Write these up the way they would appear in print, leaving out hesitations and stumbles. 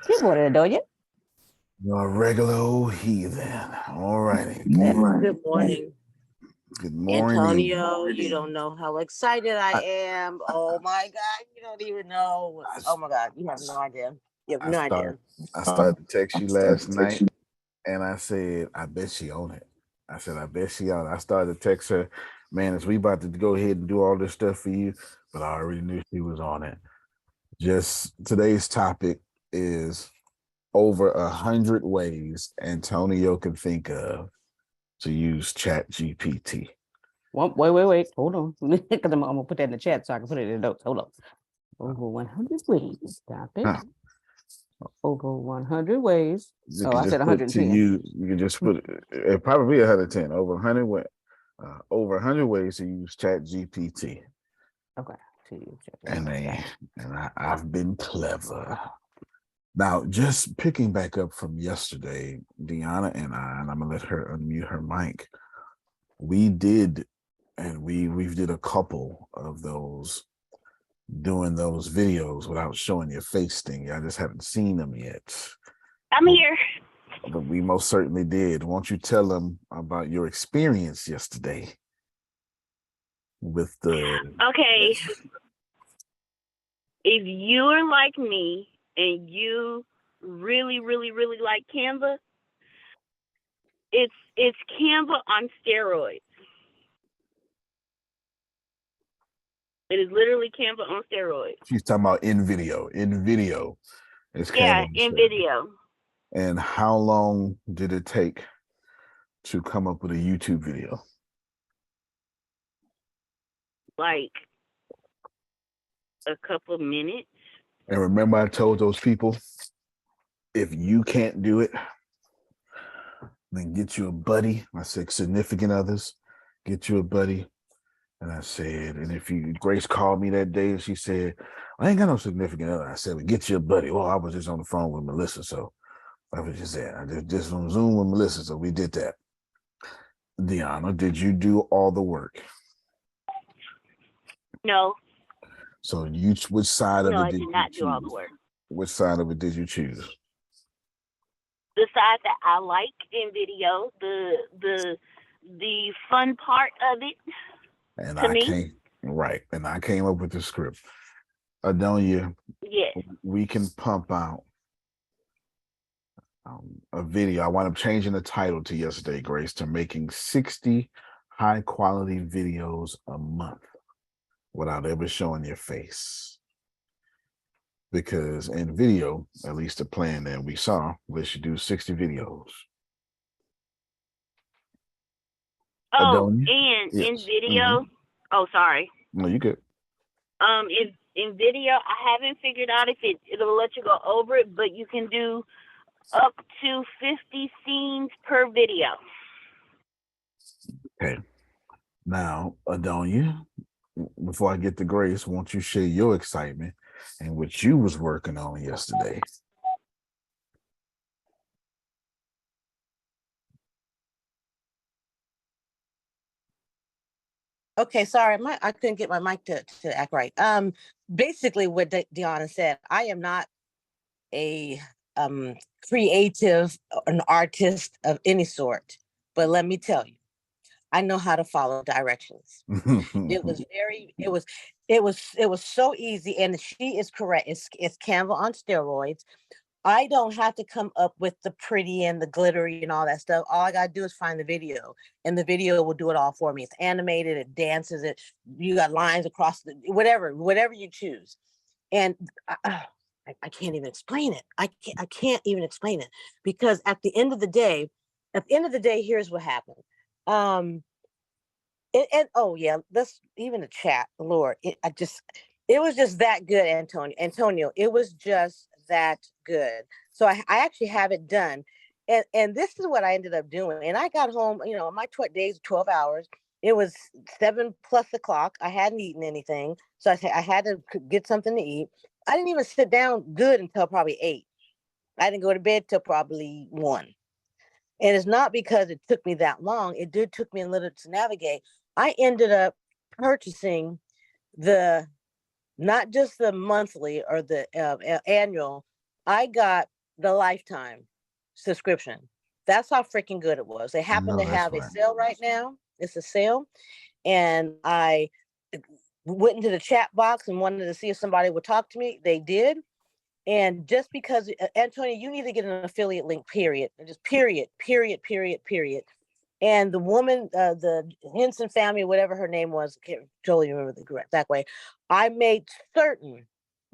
Good morning, Adonia. You're a regular old heathen. All righty. Good morning, Good morning. Antonio. You don't know how excited I I, am. Oh my God, you don't even know. I, Oh my God, you have no idea. You have I no idea. started I started to text you last night and I said, I bet she on it. I said, I bet she on it. I started to text her, man, as we about to go ahead and do all this stuff for you, but I already knew she was on it. Just today's topic is over 100 ways Antonio can think of to use ChatGPT. Wait. Hold on. Because I'm going to put that in the chat so I can put it in the notes. Hold on. Over 100 ways. Stop it. Huh. Over 100 ways. You Oh, can I said just put to 110. you. You can just put it probably 110 over 100 over 100 ways to use Chat GPT. Okay. To you, And I've been clever. Now, just picking back up from yesterday, Deanna and I'm gonna let her unmute her mic. We did, and we've did a couple of those doing those videos without showing your face thing. I just haven't seen them yet. I'm here. But we most certainly did. Won't you tell them about your experience yesterday with the? Okay. If you're like me and you really, really, really like Canva, it's Canva on steroids. It is literally Canva on steroids. She's talking about in video. In video, it's Yeah, Canva. in video. And how long did it take to come up with a YouTube video? Like a couple minutes. And remember, I told those people, if you can't do it, then get you a buddy. I said, significant others, get you a buddy. And I said, and if you, Grace called me that day and she said, I ain't got no significant other. I said, well, get you a buddy. Well, I was just on the phone with Melissa. So I was just there. I just on Zoom with Melissa. So we did that. Deanna, did you do all the work? No. So you, which side of No, it I did did you not do choose? all the work. Which side of it did you choose? The side that I like in video, the fun part of it. And to I me. came right, and I came up with the script. Adonia, Yes. we can pump out a video. I wound up changing the title to yesterday, Grace, to making 60 high quality videos a month without ever showing your face. Because in video, at least the plan that we saw, we should do 60 videos. Oh, Adonia? and Yes. in video, oh, sorry. No, you good. In video, I haven't figured out if it'll let you go over it, but you can do up to 50 scenes per video. Okay. Now, Adonia, before I get to Grace, won't you share your excitement and what you was working on yesterday? Okay, sorry, I couldn't get my mic to act right. Basically, what Deanna said, I am not a creative, an artist of any sort, but let me tell you, I know how to follow directions. It was so easy, and she is correct. It's Canva on steroids. I don't have to come up with the pretty and the glittery and all that stuff. All I gotta do is find the video, and the video will do it all for me. It's animated, it dances, it you got lines across the whatever you choose, and I can't even explain it. I can't even explain it because at the end of the day, here's what happened. And oh yeah, that's even the chat. Lord, it was just that good, Antonio. It was just that good. So I actually have it done, and this is what I ended up doing. And I got home, my days 12 hours. It was 7+ o'clock. I hadn't eaten anything, so I had to get something to eat. I didn't even sit down good until probably 8. I didn't go to bed till probably 1. And it's not because it took me that long. It took me a little to navigate. I ended up purchasing not just the monthly or the annual, I got the lifetime subscription. That's how freaking good it was. They I happen know to that's have a right. sale right now. It's a sale. And I went into the chat box and wanted to see if somebody would talk to me. They did. And just because, Antonio, you need to get an affiliate link, period. Just period. And the woman, the Henson family, whatever her name was, can't totally remember the exact way. I made certain,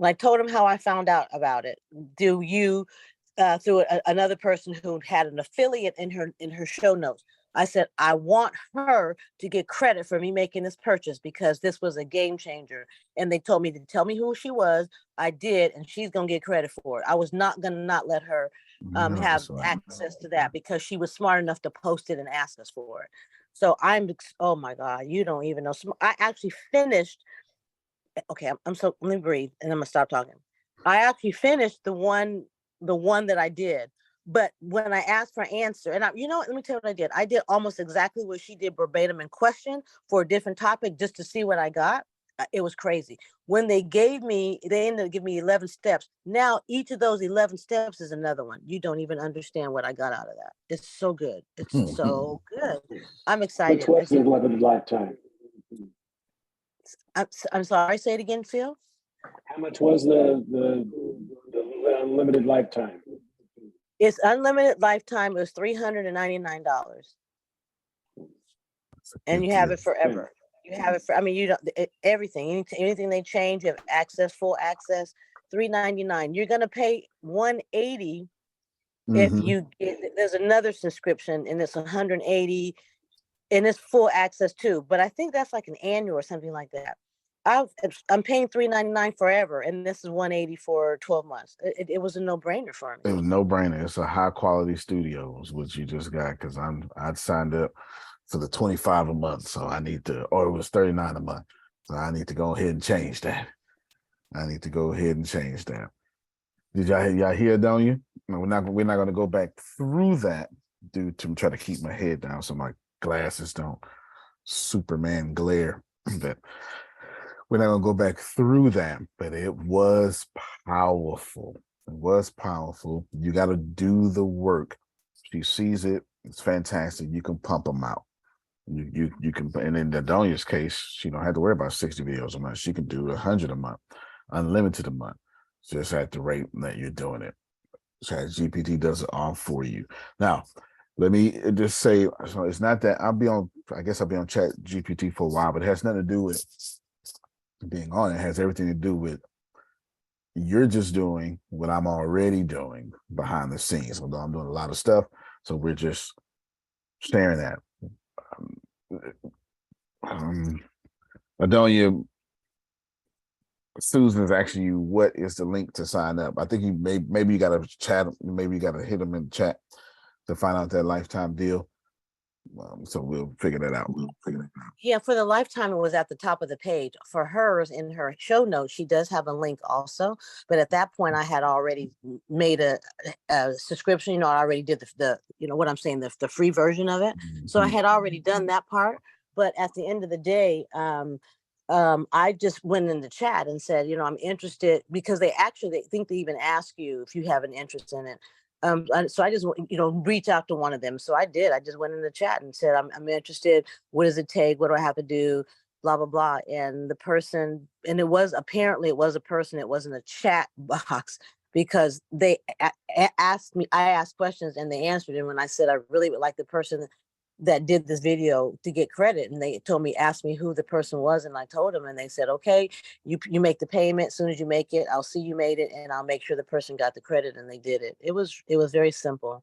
I told him how I found out about it. Do you, through another person who had an affiliate in her show notes. I said, I want her to get credit for me making this purchase because this was a game changer. And they told me to tell me who she was. I did, and she's gonna get credit for it. I was not gonna not let her I know have that's right. access to that because she was smart enough to post it and ask us for it. So oh my God, you don't even know. I actually finished. Okay, let me breathe and I'm gonna stop talking. I actually finished the one that I did. But when I asked for an answer, and you know what, let me tell you what I did. I did almost exactly what she did verbatim in question for a different topic just to see what I got. It was crazy. When they ended up giving me 11 steps. Now each of those 11 steps is another one. You don't even understand what I got out of that. It's so good. It's so good. I'm excited. What's the limited lifetime? I'm sorry, say it again, Phil. How much was the unlimited lifetime? It's unlimited lifetime. It was $399. And you have it forever. You have it for, I mean, you don't, everything, anything they change, you have access, full access, $399. You're going to pay $180 if you get, there's another subscription and it's $180 and it's full access too. But I think that's like an annual or something like that. I'm paying $399 forever, and this is $180 for 12 months. It was a no-brainer for me. It was no brainer. It's a high quality studio, is what you just got, because I'd signed up for the 25 a month, so I need to, or it was 39 a month, so I need to go ahead and change that. Did y'all hear, don't you? No, we're not going to go back through that due to try to keep my head down so my glasses don't Superman glare. But we're not going to go back through that, but it was powerful. It was powerful. You got to do the work. She sees it. It's fantastic. You can pump them out. You can, and in Adonia's case, she don't have to worry about 60 videos a month. She can do 100 a month, unlimited a month, just at the rate that you're doing it. ChatGPT does it all for you. Now, let me just say, so it's not that I guess I'll be on ChatGPT for a while, but it has nothing to do with being on it. It has everything to do with you're just doing what I'm already doing behind the scenes. Although I'm doing a lot of stuff, so we're just sharing that. Adonia, Susan's asking you what is the link to sign up. I think you maybe you got to chat. Maybe you got to hit them in the chat to find out that lifetime deal. So we'll figure that out. Yeah, for the lifetime, it was at the top of the page. For hers, in her show notes, she does have a link also. But at that point, I had already made a subscription. You know, I already did the what I'm saying, the free version of it. So I had already done that part. But at the end of the day, I just went in the chat and said, I'm interested, because they think they even ask you if you have an interest in it. So I just, reach out to one of them. So I did. I just went in the chat and said, I'm interested. What does it take? What do I have to do? Blah, blah, blah. And the person, and it was a person, it wasn't a chat box, because they asked me, I asked questions and they answered. And when I said, I really would like the person that did this video to get credit, and they told me, asked me who the person was, and I told them, and they said, okay, you make the payment. As soon as you make it, I'll see you made it, and I'll make sure the person got the credit. And they did it. It was very simple.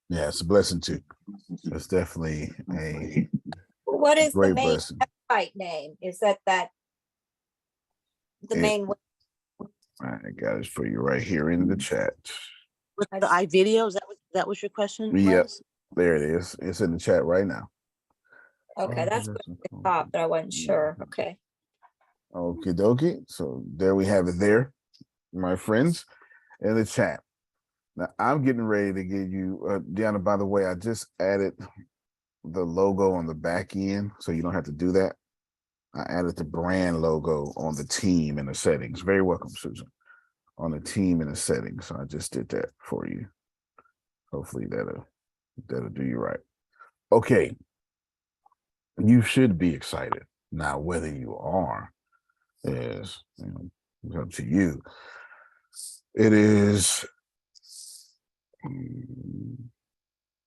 Yeah, it's a blessing too. It's definitely a what is the great main blessing. website name? Is that the main? I got it for you right here in the chat. With the iVideo, that was your question? Yep. Was? There it is. It's in the chat right now. Okay, that's what I thought, but I wasn't sure. Okay. Okie dokie. So there we have it there, my friends, in the chat. Now I'm getting ready to give you, Deanna, by the way, I just added the logo on the back end, so you don't have to do that. I added the brand logo on the team in the settings. Very welcome, Susan. on a team in a setting. So I just did that for you. Hopefully that'll do you right. Okay. You should be excited. Now, whether you are is up to you. It is, I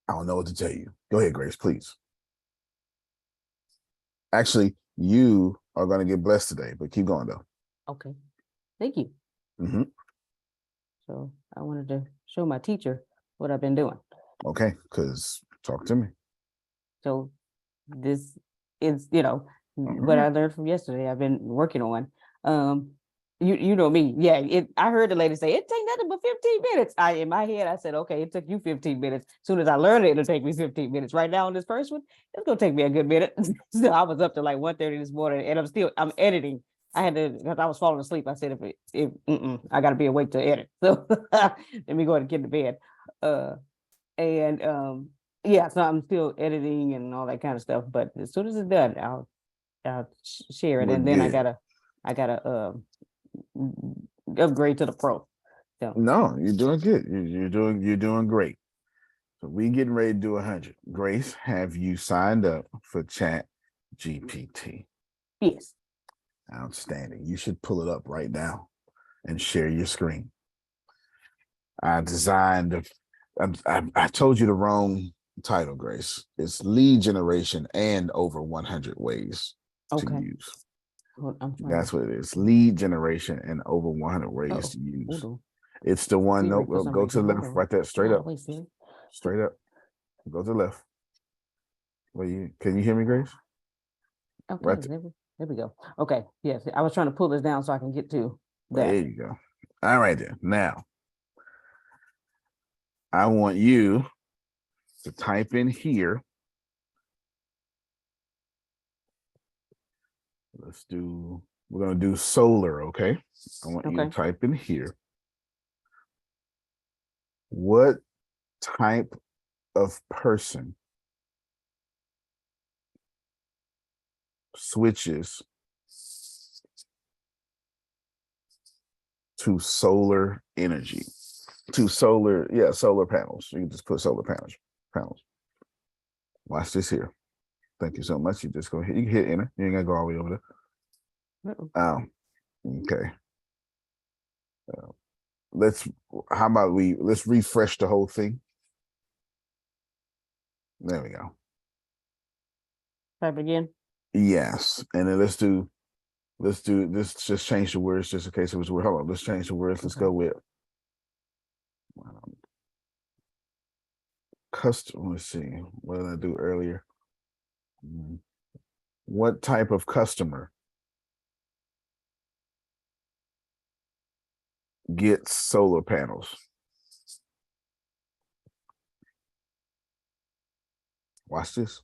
don't know what to tell you. Go ahead, Grace, please. Actually, you are going to get blessed today, but keep going though. Okay. Thank you. Mm-hmm. So I wanted to show my teacher what I've been doing. Okay, because talk to me. So this is, what I learned from yesterday. I've been working on. You know me. Yeah, I heard the lady say it take nothing but 15 minutes. In my head, I said, okay, it took you 15 minutes. As soon as I learned it, it'll take me 15 minutes. Right now on this first one, it's gonna take me a good minute. So I was up to like 1:30 this morning, and I'm editing. I had to, because I was falling asleep. I said, I gotta be awake to edit. So let me go ahead and get to bed. Yeah, so I'm still editing and all that kind of stuff. But as soon as it's done, I'll share it, Well, and then I good. gotta upgrade to the pro. So No, you're doing good. You're doing great. So we getting ready to do 100. Grace, have you signed up for ChatGPT? yes. Outstanding. You should pull it up right now and share your screen. I designed. I told you the wrong title, Grace. It's lead generation and over 100 ways to Okay. use. I'm trying That's to, what it is. Lead generation and over 100 ways Uh-oh. to use. Hold on. It's the one. Siri, Nope. for some Go to the reason. Hold left. on. Right there. Straight up. Wait, Siri. Straight up. Go to the left. Can you hear me, Grace? Okay, Right there we go. Okay, yes, I was trying to pull this down so I can get to there that. you go. All right then. Now, I want you to type in here. We're going to do solar, okay? I want you to Okay. type in here. What type of person switches to solar energy? Solar panels. You can just put solar panels. Watch this here. Thank you so much. You just go hit, you can hit enter. You ain't gonna go all the way over there. Okay. How about let's refresh the whole thing. There we go. Type again. Yes. And then let's just change the words just in case it was word. Hold on, let's change the words. Let's go with custom. Let's see. What did I do earlier? What type of customer gets solar panels? Watch this.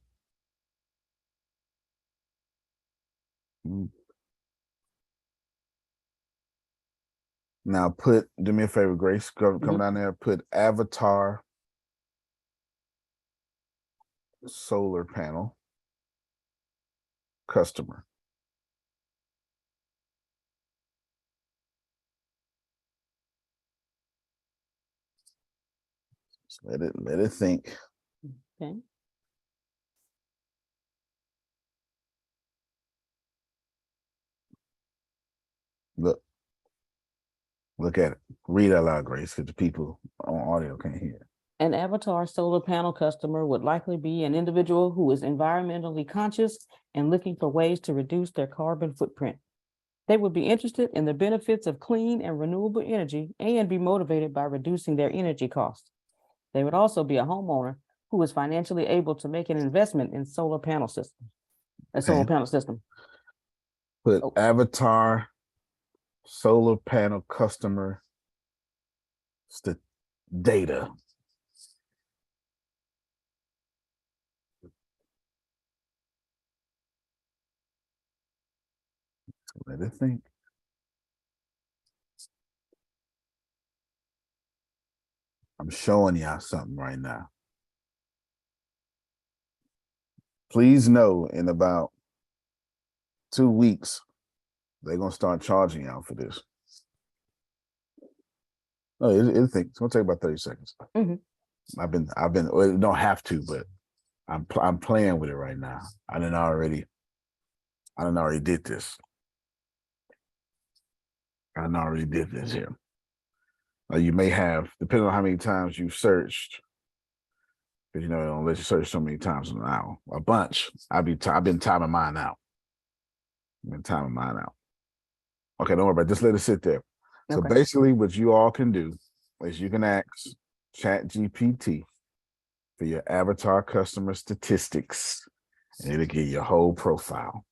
Now do me a favor, Grace. Come down there, put avatar solar panel customer. Just let it think. Okay. Look at it. Read out loud, Grace, because the people on audio can't hear. An avatar solar panel customer would likely be an individual who is environmentally conscious and looking for ways to reduce their carbon footprint. They would be interested in the benefits of clean and renewable energy and be motivated by reducing their energy costs. They would also be a homeowner who is financially able to make an investment in solar panel system. Put avatar solar panel customer data. Let it think. I'm showing y'all something right now. Please know in about 2 weeks, they're going to start charging y'all for this. No, it's gonna take about 30 seconds. Mhm. Well, you don't have to, but I'm playing with it right now. I didn't already did this. Here. You may have, depending on how many times you've searched, because you know it don't let you search so many times in an hour, a bunch. I've been timing mine out. Okay, don't worry about it. Just let it sit there. So Okay. basically, what you all can do is you can ask ChatGPT for your avatar customer statistics, and it'll give you a whole profile.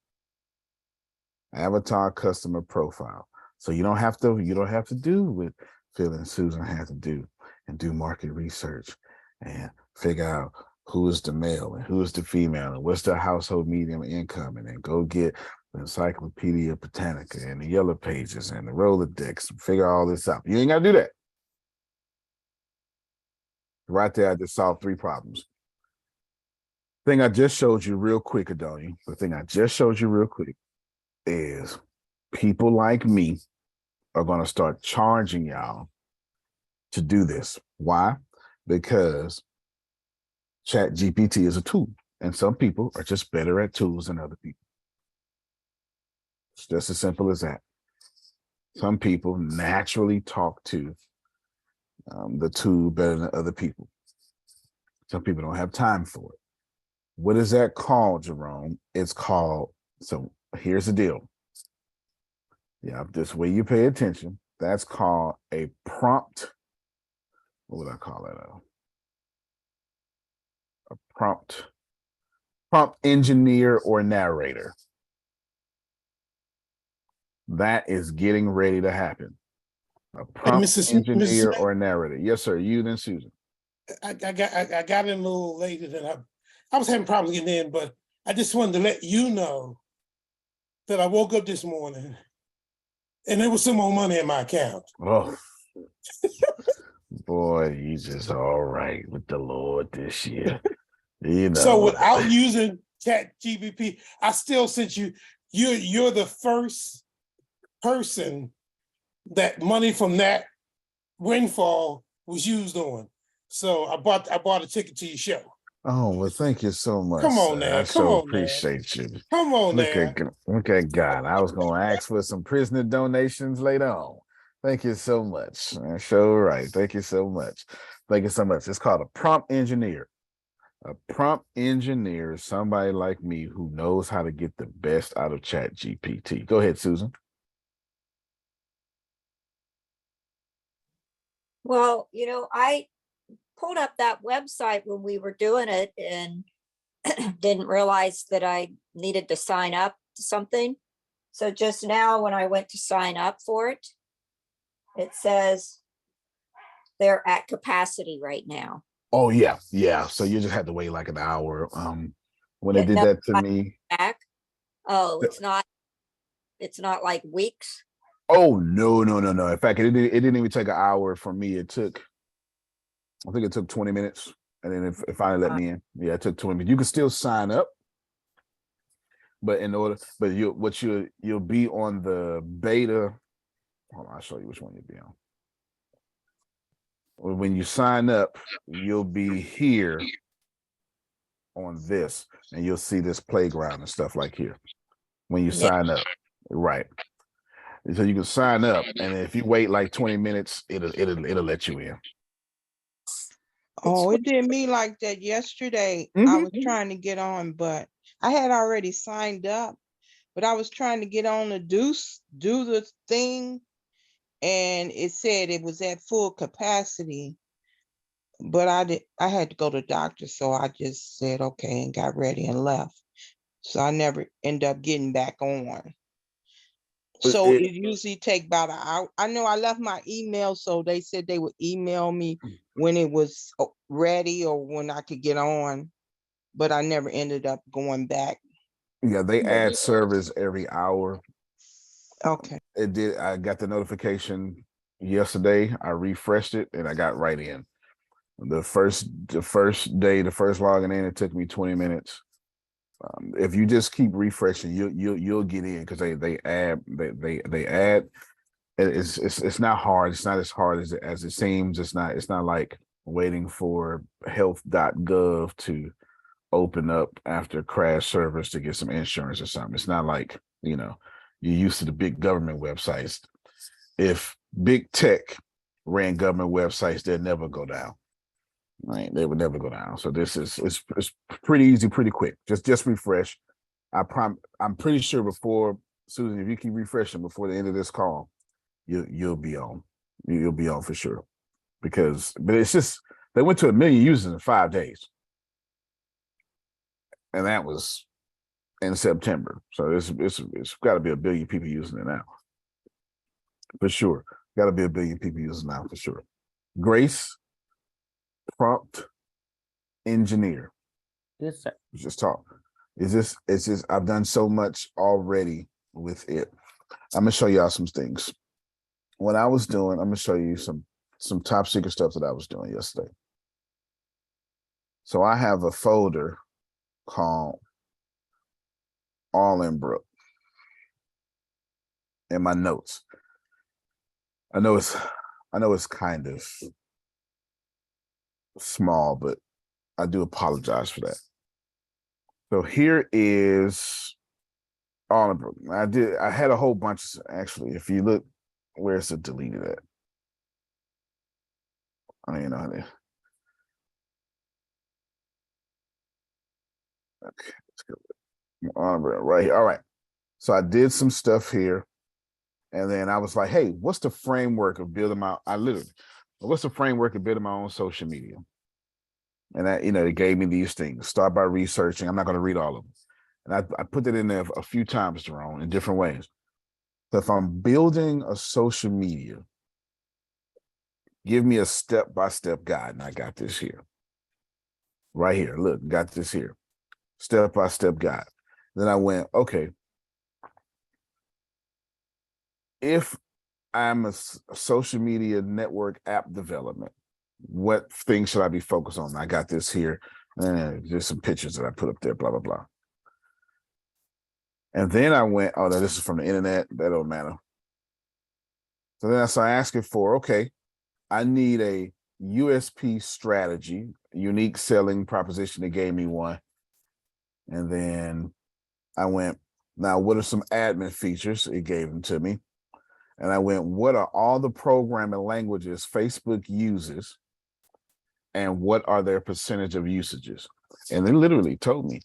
Avatar customer profile. So you don't have to do what Phil and Susan had to do and do market research and figure out who is the male and who is the female and what's their household medium income, and then go get the Encyclopedia Britannica and the Yellow Pages and the Rolodex and figure all this out. You ain't got to do that. Right there, I just solved 3 problems. Thing I just showed you real quick, Adonia, the thing I just showed you real quick is people like me are going to start charging y'all to do this. Why? Because ChatGPT is a tool, and some people are just better at tools than other people. It's just as simple as that. Some people naturally talk to the tool better than other people. Some people don't have time for it. What is that called, Jerome? It's called, so here's the deal. Yeah, this way you pay attention. That's called a prompt. What would I call it? A prompt engineer or narrator. That is getting ready to happen. A prompt engineer or narrator. Yes, sir. You then Susan. I got in a little later than I was having problems getting in, but I just wanted to let you know that I woke up this morning and there was some more money in my account. Oh, boy, you just all right with the Lord this year. You know. So without using ChatGPT, I still sent you're the first person that money from that windfall was used on. So I bought a ticket to your show. Oh, well, thank you so much. Come on now. I so appreciate you. Come on Look now. at God. I was going to ask for some prisoner donations later on. Thank you so much. Sure, right. Thank you so much. Thank you so much. It's called a prompt engineer. A prompt engineer is somebody like me who knows how to get the best out of ChatGPT. Go ahead, Susan. Well, I pulled up that website when we were doing it and didn't realize that I needed to sign up to something. So just now when I went to sign up for it, it says they're at capacity right now. Oh, yeah. Yeah. So you just had to wait like an hour. When they did No, that to me. Back. Oh, it's not like weeks. Oh, no. In fact, it didn't even take an hour for me. I think it took 20 minutes, and then it finally let me in. Yeah, it took 20 minutes. You can still sign up, but you'll be on the beta. Hold on, I'll show you which one you'll be on. When you sign up, you'll be here on this, and you'll see this playground and stuff like here. When you sign up, right? So you can sign up, and if you wait like 20 minutes, it'll let you in. Oh, it did me like that yesterday. I was trying to get on, but I had already signed up, but I was trying to get on to do the thing, and it said it was at full capacity. But I had to go to the doctor, so I just said okay and got ready and left. So I never end up getting back on. So it usually take about an hour. I know I left my email, so they said they would email me when it was ready or when I could get on, but I never ended up going back. Yeah, they add servers every hour. Okay. It did. I got the notification yesterday. I refreshed it and I got right in. The first day, the first logging in, it took me 20 minutes. If you just keep refreshing, you'll get in because they add it's not hard. It's not as hard as it seems. It's not like waiting for health.gov to open up after crash servers to get some insurance or something. It's not like, you're used to the big government websites. If big tech ran government websites, they'd never go down. Right? They would never go down. So this is it's pretty easy, pretty quick. Just refresh. I'm pretty sure before, Susan, if you keep refreshing before the end of this call, you'll be on. You'll be on for sure. But it's just they went to 1 million users in 5 days. And that was in September. So it's got to be 1 billion people using it now. For sure. Got to be 1 billion people using it now for sure. Grace, prompt engineer. Yes, sir. Just talk. It's just I've done so much already with it. I'm gonna show y'all some things. What I was doing, I'm gonna show you some top secret stuff that I was doing yesterday. So I have a folder called Allenbrook in my notes. I know it's kind of small, but I do apologize for that. So here is Allenbrook. I had a whole bunch, actually. If you look, where's it deleted at? I don't even know how to. Okay, let's go. Allenbrook right here. All right. So I did some stuff here. And then I was like, hey, what's the framework of building what's the framework of building my own social media? And that, it gave me these things. Start by researching. I'm not going to read all of them. And I put that in there a few times, Jerome, in different ways. So if I'm building a social media, give me a step-by-step guide. And I got this here. Right here. Look, got this here. Step-by-step guide. Then I went, okay, if I'm a social media network app development, what things should I be focused on? I got this here. And there's some pictures that I put up there, blah, blah, blah. And then I went, oh, no, this is from the internet. That don't matter. So then I started asking for, okay, I need a USP strategy, unique selling proposition. They gave me one. And then I went, now what are some admin features? It gave them to me. And I went, what are all the programming languages Facebook uses? And what are their percentage of usages? And they literally told me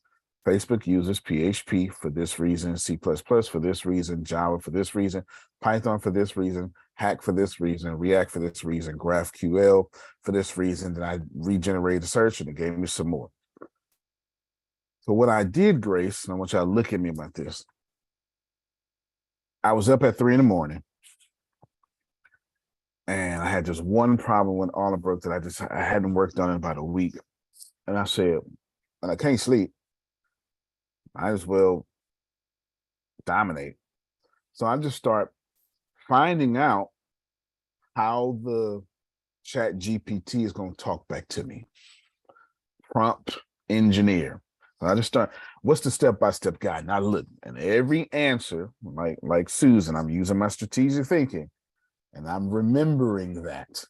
Facebook uses PHP for this reason, C++ for this reason, Java for this reason, Python for this reason, Hack for this reason, React for this reason, GraphQL for this reason. Then I regenerated the search and it gave me some more. So what I did, Grace, and I want y'all to look at me about this. I was up at 3 a.m. and I had just one problem with Allenbrook that I hadn't worked on in about a week. And I said, and I can't sleep, I as well dominate. So I just start finding out how the ChatGPT is going to talk back to me. Prompt engineer. I just start, what's the step-by-step guide? And I look, and every answer, like Susan, I'm using my strategic thinking. And I'm remembering that.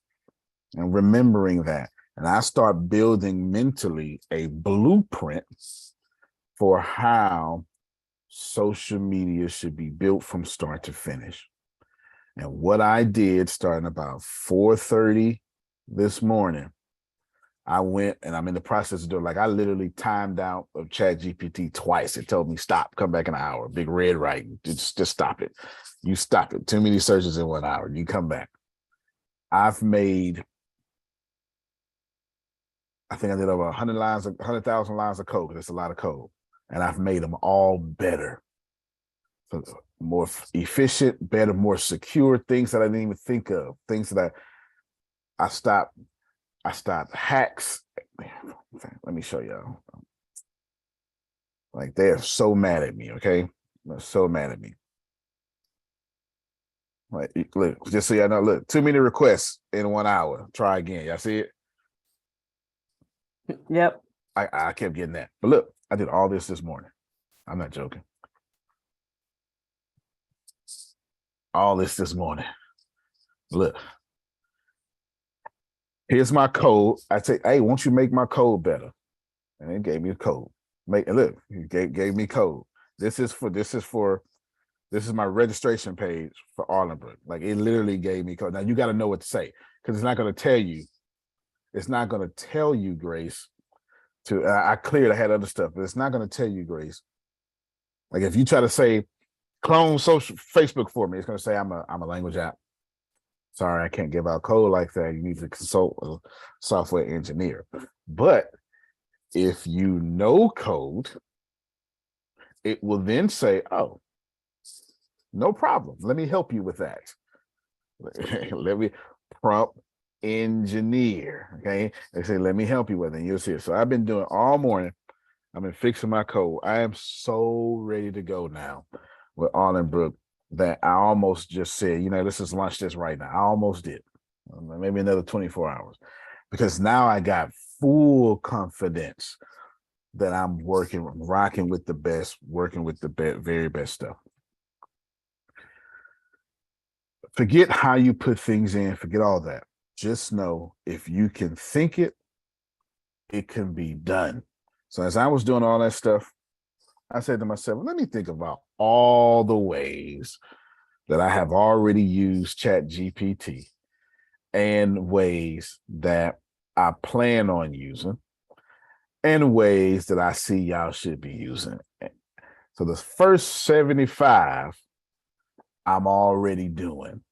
And I start building mentally a blueprint for how social media should be built from start to finish. And what I did starting about 4:30 this morning, I went and I'm in the process of doing, I literally timed out of ChatGPT twice. It told me, stop, come back in an hour, big red writing, just stop it. You stop it. Too many searches in 1 hour. You come back. I've made, I think I did over 100,000 lines of code. That's a lot of code. And I've made them all better. So more efficient, better, more secure, things that I didn't even think of. Things that I stopped hacks. Let me show y'all. They're so mad at me, okay? They're so mad at me. Look, just so y'all know, look, too many requests in 1 hour. Try again. Y'all see it? Yep. I kept getting that. But look, I did all this morning. I'm not joking. All this morning. Look, here's my code. I say, hey, won't you make my code better? And it gave me a code. Look, he gave me code. This is my registration page for Arlenbrook. Like it literally gave me code. Now you got to know what to say because it's not going to tell you. It's not going to tell you, Grace. I cleared. I had other stuff, but it's not going to tell you, Grace. Like if you try to say clone social Facebook for me, it's going to say I'm a language app. Sorry, I can't give out code like that. You need to consult a software engineer. But if you know code, it will then say, oh, no problem. Let me help you with that. Let me prompt engineer. Okay. They say, let me help you with it. And you'll see it. So I've been doing all morning. I've been fixing my code. I am so ready to go now with Arlenbrook that I almost just said, let's just launch this right now. I almost did. Maybe another 24 hours. Because now I got full confidence that I'm rocking with the best, working with the very best stuff. Forget how you put things in, forget all that. Just know if you can think it, it can be done. So as I was doing all that stuff, I said to myself, let me think about all the ways that I have already used ChatGPT and ways that I plan on using and ways that I see y'all should be using. So the first 75, I'm already doing.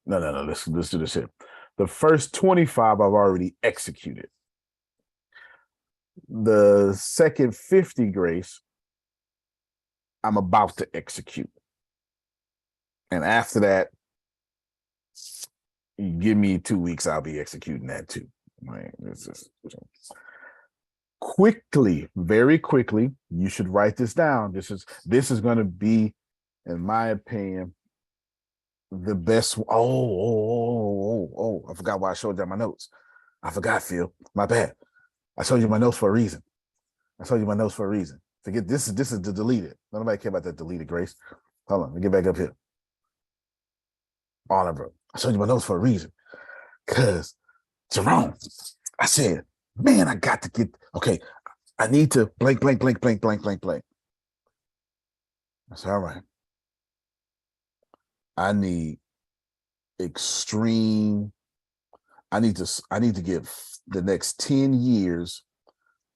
No, let's do this here. The first 25, I've already executed. The second 50, Grace, I'm about to execute. And after that, you give me 2 weeks, I'll be executing that too. Right? Quickly, very quickly, you should write this down. This is going to be, in my opinion, the best. Oh, I forgot why I showed you my notes. I forgot, Phil. My bad. I showed you my notes for a reason. Forget this is the deleted. Nobody care about that deleted, Grace. Hold on, let me get back up here. Oliver, I showed you my notes for a reason. Cause Jerome, I said, man, I got to get, okay, I need to blank. I said, all right. I need extreme, I need to give the next 10 years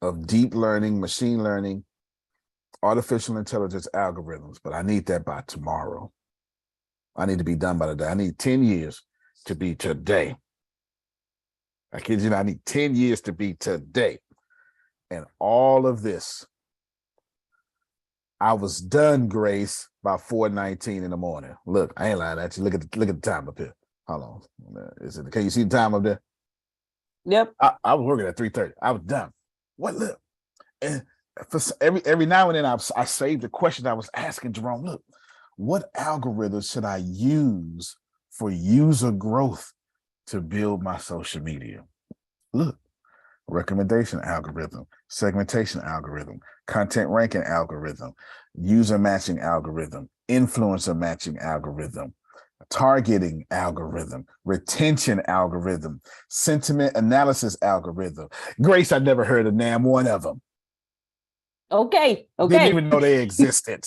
of deep learning, machine learning, artificial intelligence algorithms, but I need that by tomorrow. I need to be done by the day. I need 10 years to be today. I kid you not, I need 10 years to be today. And all of this, I was done, Grace, by 4:19 in the morning. Look, I ain't lying at you. Look at the time up here. Hold on. Can you see the time up there? Yep. I was working at 3:30. I was done. What, look? And for every now and then I saved the question I was asking Jerome. Look, what algorithms should I use for user growth to build my social media? Look, recommendation algorithm, segmentation algorithm, content ranking algorithm, user matching algorithm, influencer matching algorithm, targeting algorithm, retention algorithm, sentiment analysis algorithm. Grace, I never heard of damn one of them. Okay. Didn't even know they existed.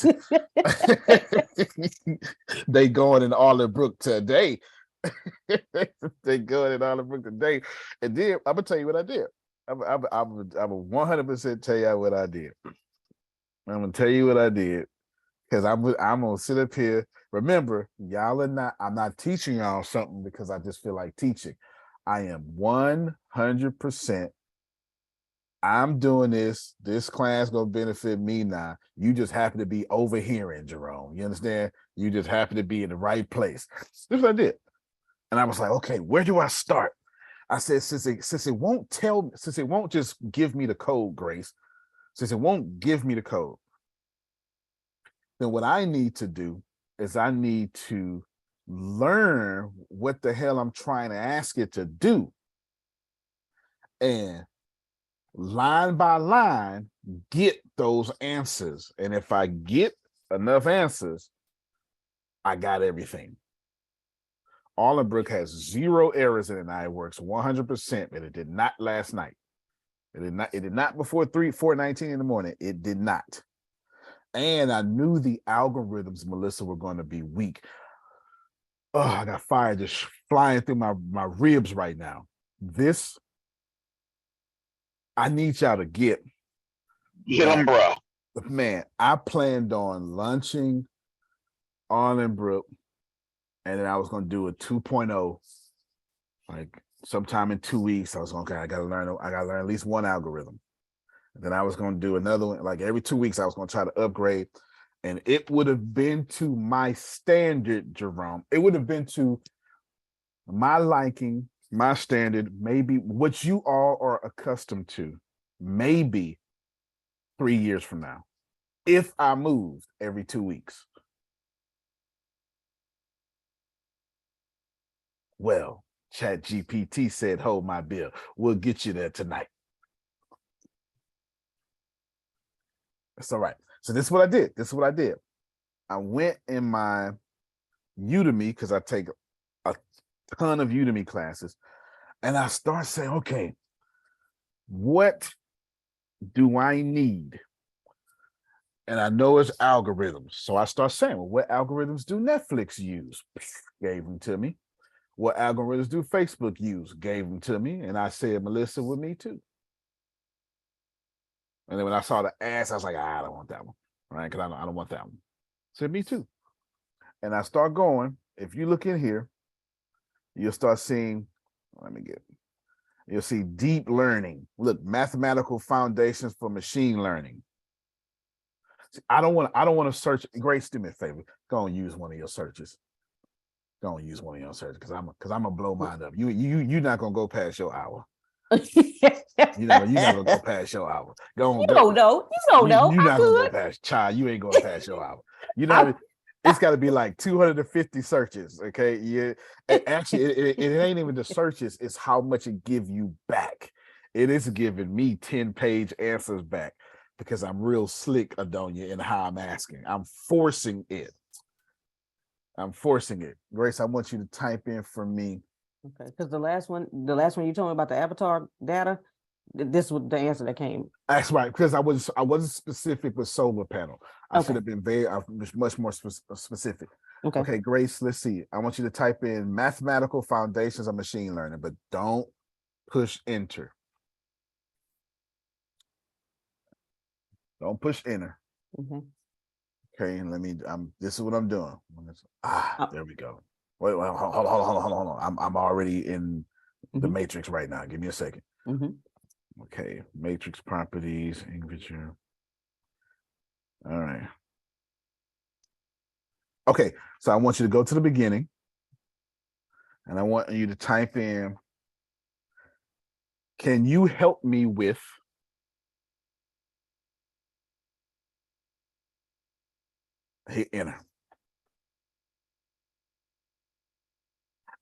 They going in Arlenbrook today. They going in Arlenbrook today. And then I'm gonna tell you what I did. I'm 100% tell you what I did. I'm gonna tell you what I did because I'm gonna sit up here. Remember, y'all are not. I'm not teaching y'all something because I just feel like teaching. I am 100%. I'm doing this. This class gonna benefit me now. You just happen to be overhearing, Jerome. You understand? You just happen to be in the right place. This is what I did. And I was like, okay, where do I start? I said, since it won't just give me the code, Grace, since it won't give me the code, then what I need to do is I need to learn what the hell I'm trying to ask it to do. And line by line, get those answers. And if I get enough answers, I got everything. Allenbrook has 0 errors in it now. It works 100%, and it did not last night. It did not before 4:19 in the morning. It did not. And I knew the algorithms, Melissa, were going to be weak. Oh, I got fire just flying through my ribs right now. This, I need y'all to get. Get them, bro. Man, I planned on lunching Allenbrook, and then I was going to do a 2.0, like sometime in 2 weeks. I was going, okay, I got to learn at least one algorithm. And then I was going to do another one, like every 2 weeks, I was going to try to upgrade. And it would have been to my standard, Jerome. It would have been to my liking, my standard, maybe what you all are accustomed to, maybe 3 years from now, if I moved every 2 weeks. Well, ChatGPT said, hold my bill. We'll get you there tonight. That's all right. So this is what I did. I went in my Udemy, because I take a ton of Udemy classes, and I start saying, okay, what do I need? And I know it's algorithms. So I start saying, well, what algorithms do Netflix use? Gave them to me. What algorithms do Facebook use? Gave them to me. And I said, Melissa, with me too. And then when I saw the ads, I was like, I don't want that one, right? Because I don't want that one. I said, me too. And I start going. If you look in here, you'll start seeing, you'll see deep learning. Look, mathematical foundations for machine learning. See, I don't want to search. Grace, do me a favor. Go and use one of your searches. Go and use one of your searches, because I'm gonna blow mine up. You're not gonna go past your hour. You're not gonna go past your hour. Go on. You don't know. You're not gonna go past. Child, you ain't going past your hour. You know, it's got to be like 250 searches. Okay, yeah. Actually, it ain't even the searches. It's how much it give you back. It is giving me 10-page answers back, because I'm real slick, Adonia, in how I'm asking. I'm forcing it. Grace, I want you to type in for me. Okay, because the last one you told me about the avatar data, this was the answer that came. That's right, because I wasn't specific with solar panel. I should have been much more specific. Okay, Grace, let's see. I want you to type in mathematical foundations of machine learning, but don't push enter. Don't push enter. Okay, and let me. This is what I'm doing. There we go. Wait, hold on. I'm already in the matrix right now. Give me a second. Okay, matrix properties, Ingviture. All right. Okay, so I want you to go to the beginning, and I want you to type in, can you help me with hit enter.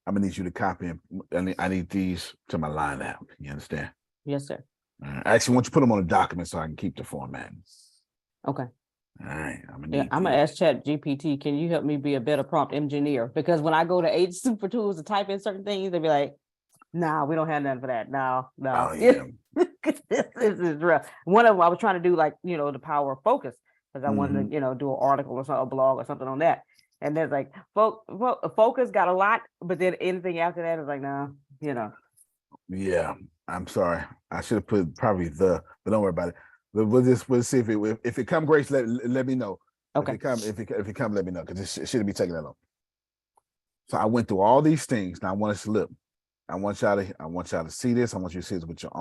I'm gonna need you to copy and I need these to my line app. You understand? Yes, sir. I actually want you to put them on a document so I can keep the format. Okay. All right. I'm gonna ask ChatGPT, can you help me be a better prompt engineer? Because when I go to H Super Tools to type in certain things, they be like, nah, we don't have nothing for that. No. Oh, yeah. This is rough. One of them I was trying to do, like, the power of focus, because I wanted to, do an article or something, a blog or something on that. And there's like focus got a lot, but then anything after that is like, no, Yeah, I'm sorry. I should have put probably but don't worry about it. We'll see if it come, Grace, let me know. Okay. If it come, let me know, because it shouldn't be taking that long. So I went through all these things. Now I want us to look. I want y'all to see this. I want you to see this with your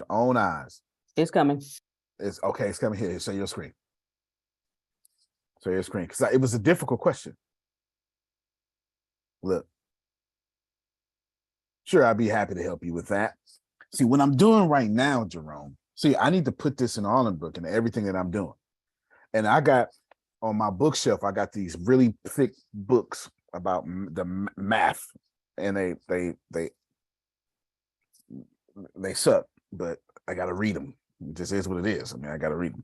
own eyes. It's coming. It's okay. It's coming here. Show your screen. So your screen, because it was a difficult question. Look, sure, I'd be happy to help you with that. See, what I'm doing right now, Jerome, I need to put this in Allenbrook and everything that I'm doing. And I got on my bookshelf, I got these really thick books about the math, and they suck, but I got to read them. It just is what it is. I mean, I got to read them.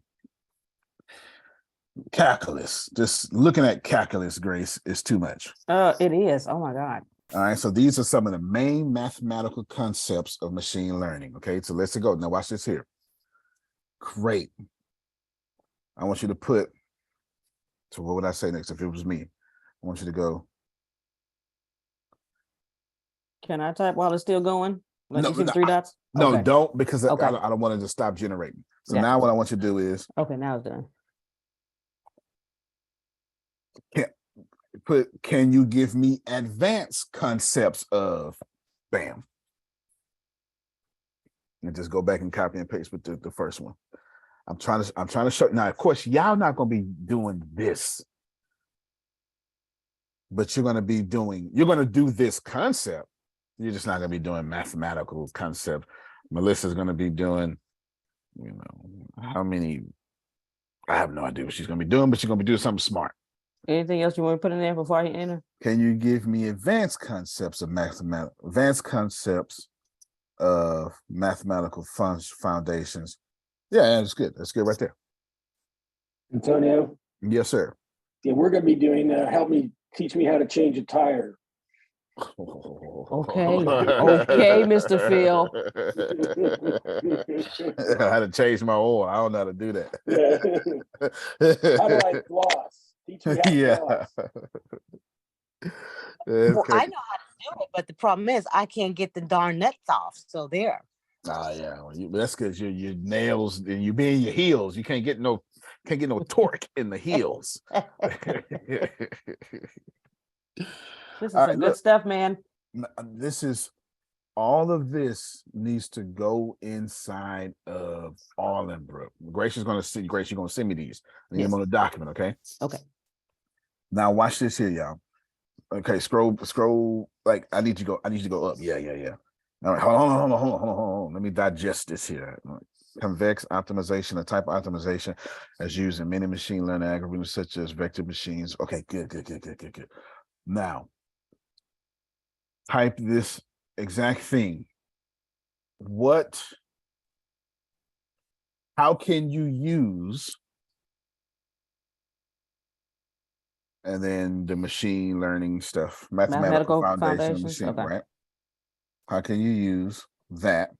Calculus, just looking at calculus, Grace, is too much. It is. Oh my God. All right, so these are some of the main mathematical concepts of machine learning. Okay, so let's go. Now watch this here. Great. I want you to put, so what would I say next if it was me? I want you to go. Can I type while it's still going? Like No, you see the no, three dots? No, Okay. don't, because Okay. I don't want it to stop generating. So Gotcha. now what I want you to do is Okay, now it's done. can you give me advanced concepts of bam? And just go back and copy and paste with the first one. I'm trying to show now. Of course, y'all not gonna be doing this, but you're gonna do this concept. You're just not gonna be doing mathematical concept. Melissa's gonna be doing, how many? I have no idea what she's gonna be doing, but she's gonna be doing something smart. Anything else you want to put in there before I enter? Can you give me advanced concepts of mathematical foundations? Yeah, that's good. That's good right there. Antonio, Yes, sir. yeah, we're going to be doing, teach me how to change a tire. Okay. Okay, Mr. Phil. How to change my oil. I don't know how to do that. Yeah. How do I floss? Teach me how to Yeah. floss. Well, I know how to do it, but the problem is I can't get the darn nuts off. So there. Yeah. Well, that's because your nails and you be in your heels. You can't get no torque in the heels. This is some good stuff, man. All of this needs to go inside of Arlenbrook. Grace, you're going to send me these. I need them on the document, okay? Okay. Now watch this here, y'all. Okay, scroll. Like I need you to go up. Yeah. All right, hold on. Let me digest this here. Convex optimization, a type of optimization as used in many machine learning algorithms such as vector machines. Okay, good. Now, type this exact thing. How can you use, and then the machine learning stuff, mathematical foundation of machine, okay. right? How can you use that?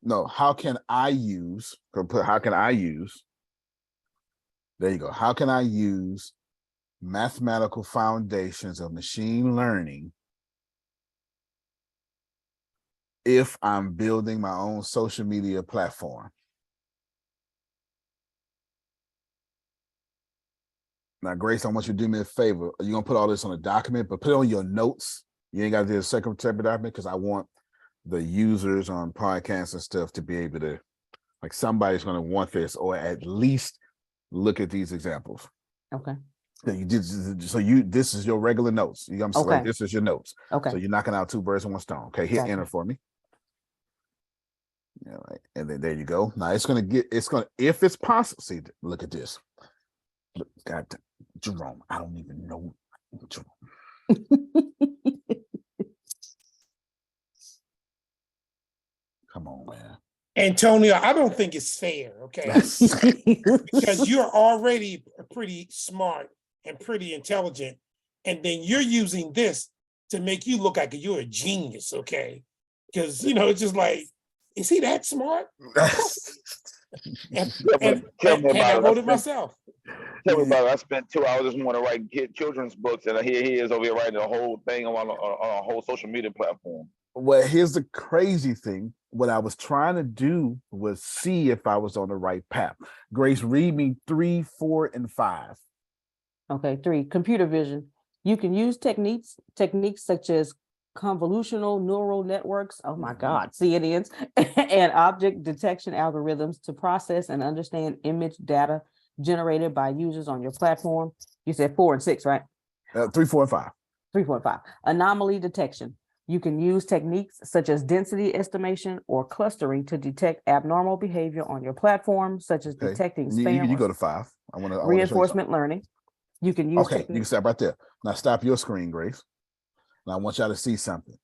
No, how can I use, there you go. How can I use mathematical foundations of machine learning if I'm building my own social media platform? Now, Grace, I want you to do me a favor. You're going to put all this on a document, but put it on your notes. You ain't got to do a second separate document because I want the users on podcasts and stuff to be able to, like, somebody's going to want this or at least look at these examples. Okay. This is your regular notes. I'm saying, like, this is your notes. Okay. So you're knocking out two birds with one stone. Okay, hit enter for me. All right, and then there you go. Now if it's possible. See, look at this. Look, God, Jerome, I don't even know Jerome. Come on, man. Antonio, I don't think it's fair, okay? Because you're already pretty smart and pretty intelligent, and then you're using this to make you look like you're a genius, okay? Because, it's just like, is he that smart? and I wrote it myself. Tell me about it. I spent 2 hours this morning writing children's books, and here he is over here writing a whole thing on a whole social media platform. Well, here's the crazy thing. What I was trying to do was see if I was on the right path. Grace, read me 3, 4, and 5. Okay, 3, computer vision. You can use techniques such as convolutional neural networks, oh my God, CNNs, and object detection algorithms to process and understand image data generated by users on your platform. You said 4 and 6, right? 3, 4, and 5. 3, 4, and 5. Anomaly detection. You can use techniques such as density estimation or clustering to detect abnormal behavior on your platform, such as detecting spam. You go to 5. I want to reinforcement learning. You can use you can stop right there. Now stop your screen, Grace. Now I want y'all to see something.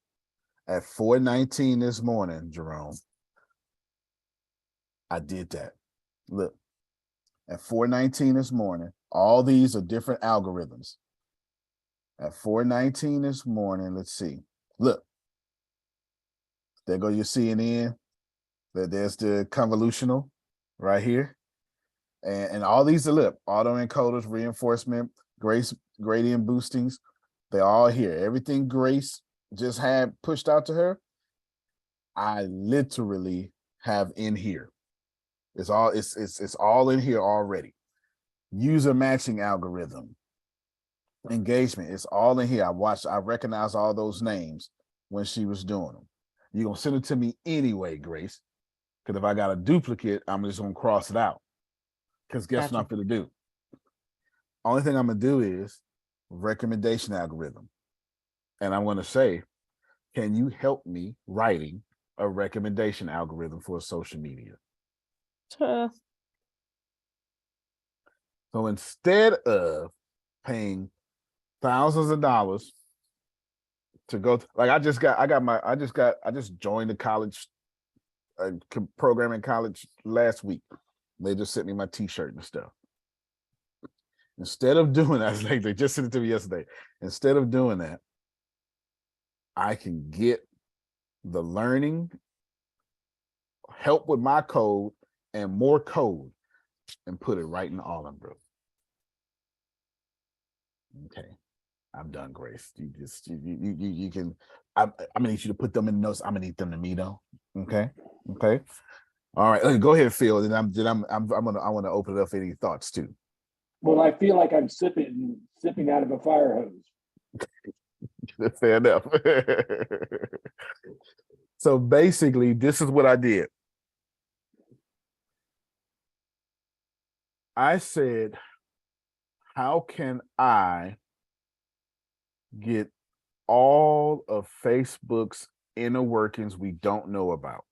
At 4:19 this morning, Jerome, I did that. Look, at 4:19 this morning, all these are different algorithms. At 4:19 this morning, let's see. Look, there go your CNN. There's the convolutional right here. And all these are autoencoders, reinforcement, gradient boostings. They're all here. Everything Grace just had pushed out to her, I literally have in here. It's all in here already. User matching algorithm, engagement, it's all in here. I recognize all those names when she was doing them. You're gonna send it to me anyway, Grace. Because if I got a duplicate, I'm just gonna cross it out. Because guess what I'm gonna do? Only thing I'm gonna do is recommendation algorithm. And I'm gonna say, can you help me writing a recommendation algorithm for social media? So instead of paying thousands of dollars to go, like I just joined the college program in college last week. They just sent me my t-shirt and stuff. Instead of doing that, like they just sent it to me yesterday. Instead of doing that, I can get the learning, help with my code, and more code, and put it right in Allenbrook. Okay, I'm done, Grace. You can. I'm gonna need you to put them in notes. I'm gonna need them to me though. Okay. All right, go ahead, Phil. And I want to open it up for any thoughts too. Well, I feel like I'm sipping out of a fire hose. Fair enough. So basically, this is what I did. I said, how can I get all of Facebook's inner workings we don't know about?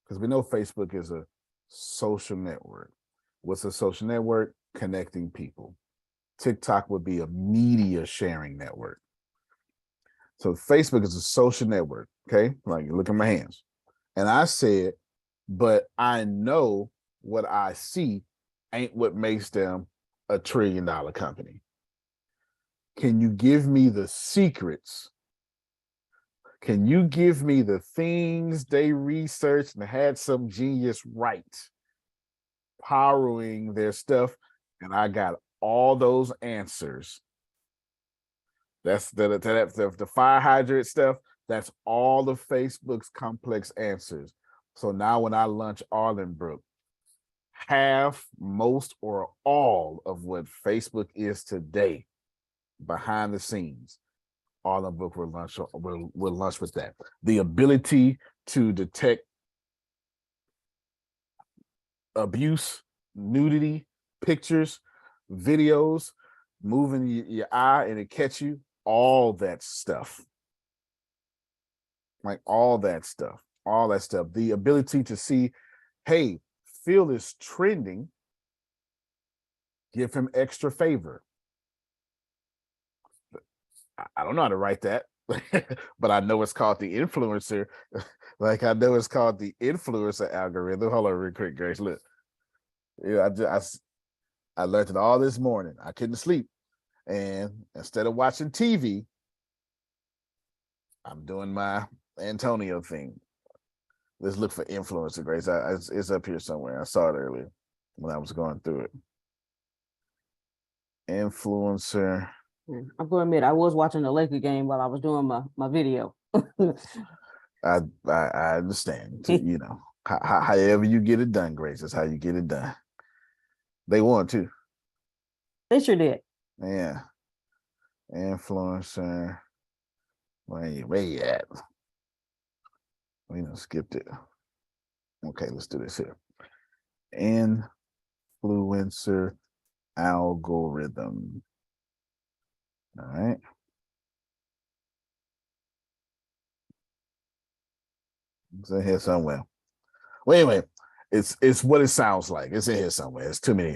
Because we know Facebook is a social network. What's a social network? Connecting people. TikTok would be a media sharing network. So Facebook is a social network, okay? Like, look at my hands. And I said, but I know what I see ain't what makes them a $1 trillion company. Can you give me the secrets? Can you give me the things they researched and had some genius write, powering their stuff? And I got all those answers. That's the fire hydrant stuff. That's all of Facebook's complex answers. So now when I launch Arlenbrook, half, most, or all of what Facebook is today behind the scenes, Arlenbrook will launch with that. The ability to detect abuse, nudity, pictures, videos, moving your eye and it catch you, all that stuff. Like all that stuff. The ability to see, hey, Phil is trending, give him extra favor. I don't know how to write that, but I know it's called the influencer. Like I know it's called the influencer algorithm. Hold on real quick, Grace. Look. Yeah, I learned it all this morning. I couldn't sleep. And instead of watching TV, I'm doing my Antonio thing. Let's look for influencer, Grace. It's up here somewhere. I saw it earlier when I was going through it. Influencer. I'm going to admit, I was watching the Laker game while I was doing my video. I understand. You know, however you get it done, Grace, that's how you get it done. They won too. They sure did. Yeah. Influencer. Where you at? We done skipped it. Okay, let's do this here. Influencer algorithm. All right. It's in here somewhere. Well, anyway, it's what it sounds like. It's in here somewhere. It's too many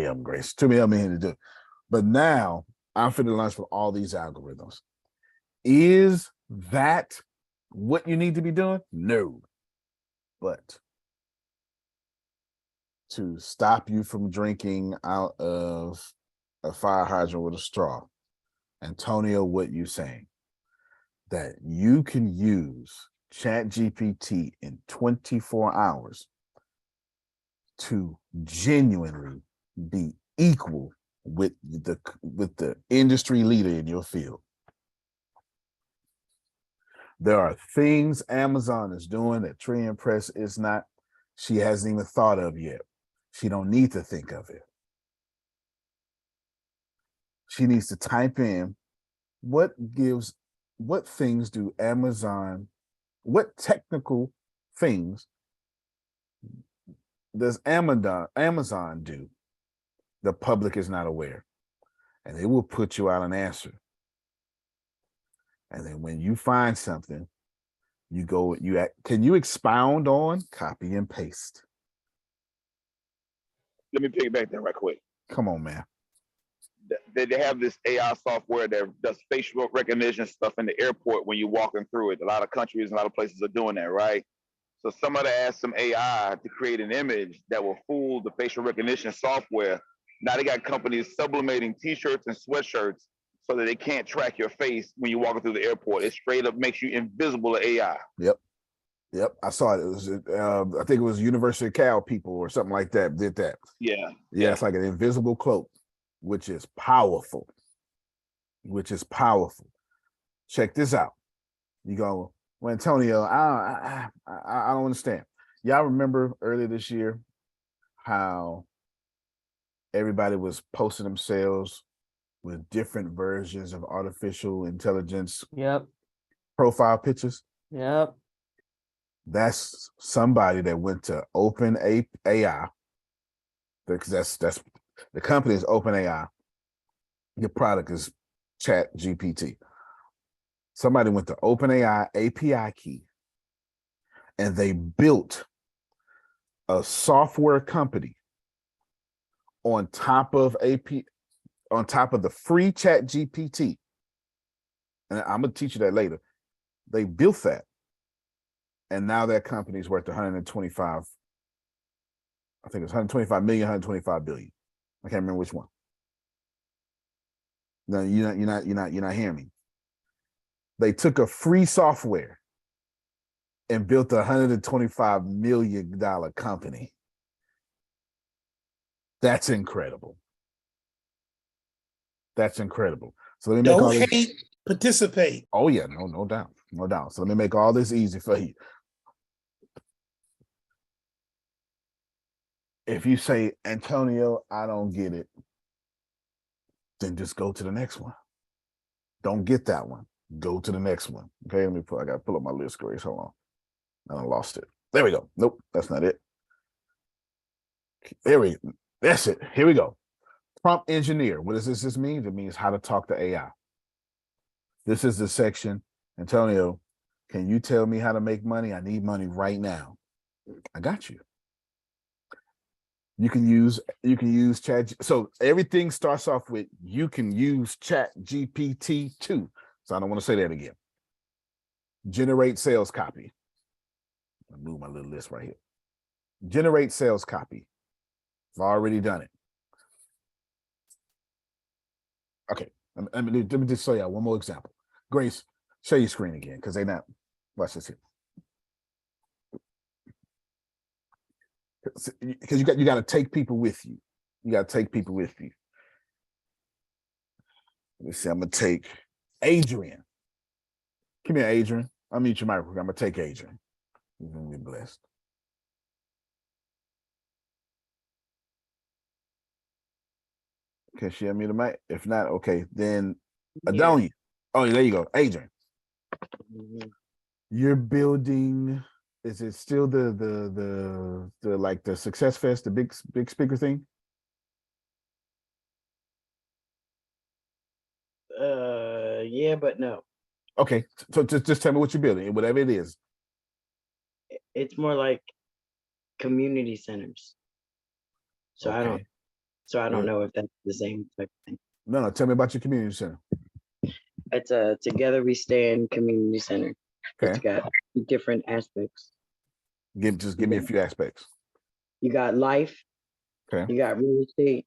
of them, Grace. Too many of them in here to do. But now I'm finna launch with all these algorithms. Is that what you need to be doing? No. But to stop you from drinking out of a fire hydrant with a straw. Antonio, what you saying? That you can use ChatGPT in 24 hours to genuinely be equal with the industry leader in your field. There are things Amazon is doing that Tree and Press is not. She hasn't even thought of yet. She don't need to think of it. She needs to type in what things do Amazon, what technical things does Amazon do the public is not aware? And it will put you out an answer. And then when you find something, can you expound on, copy and paste? Let me piggyback that right quick. Come on, man. They have this AI software that does facial recognition stuff in the airport when you're walking through it. A lot of countries and a lot of places are doing that, right? So somebody asked some AI to create an image that will fool the facial recognition software. Now they got companies sublimating T-shirts and sweatshirts so that they can't track your face when you're walking through the airport. It straight up makes you invisible to AI. Yep. I saw it. It was, I think it was University of Cal people or something like that did that. Yeah. It's like an invisible cloak, which is powerful. Check this out. You go, well, Antonio, I don't understand. Y'all remember earlier this year how everybody was posting themselves with different versions of artificial intelligence profile pictures? Yep. That's somebody that went to OpenAI, because that's the company is OpenAI. Your product is ChatGPT. Somebody went to OpenAI API key, and they built a software company on top of the free ChatGPT. And I'm gonna teach you that later. They built that. And now that company is worth 125. I think it's 125 million, 125 billion. I can't remember which one. No, you're not hearing me. They took a free software and built a $125 million company. That's incredible. So let me make all Don't this. hate, participate. Oh yeah, no doubt. So let me make all this easy for you. If you say, Antonio, I don't get it, then just go to the next one. Don't get that one. Go to the next one. Okay, I gotta pull up my list, Grace. Hold on. I lost it. There we go. Nope, that's not it. That's it. Here we go. Prompt engineer. What does this mean? It means how to talk to AI. This is the section. Antonio, can you tell me how to make money? I need money right now. I got you. You can use Chat. So everything starts off with you can use ChatGPT 2. So I don't want to say that again. Generate sales copy. I'll move my little list right here. Generate sales copy. I've already done it. Okay, let me just show you one more example. Grace, share your screen again because they're not. Watch this here. Because you got to take people with you. Let me see. I'm gonna take Adrian. Come here, Adrian. I'll mute your microphone. I'm gonna take Adrian. You're gonna be blessed. Can she unmute the mic? If not, okay, then Adonia. Oh, there you go, Adrian. You're building. Is it still the like the Success Fest, the big speaker thing? Yeah, but no. Okay, so just tell me what you're building, whatever it is. It's more like community centers. So okay. I don't know if that's the same type of thing. No, tell me about your community center. It's a Together We Stand community center. Okay. It's got different aspects. Give me a few aspects. You got life, Okay. You got real estate,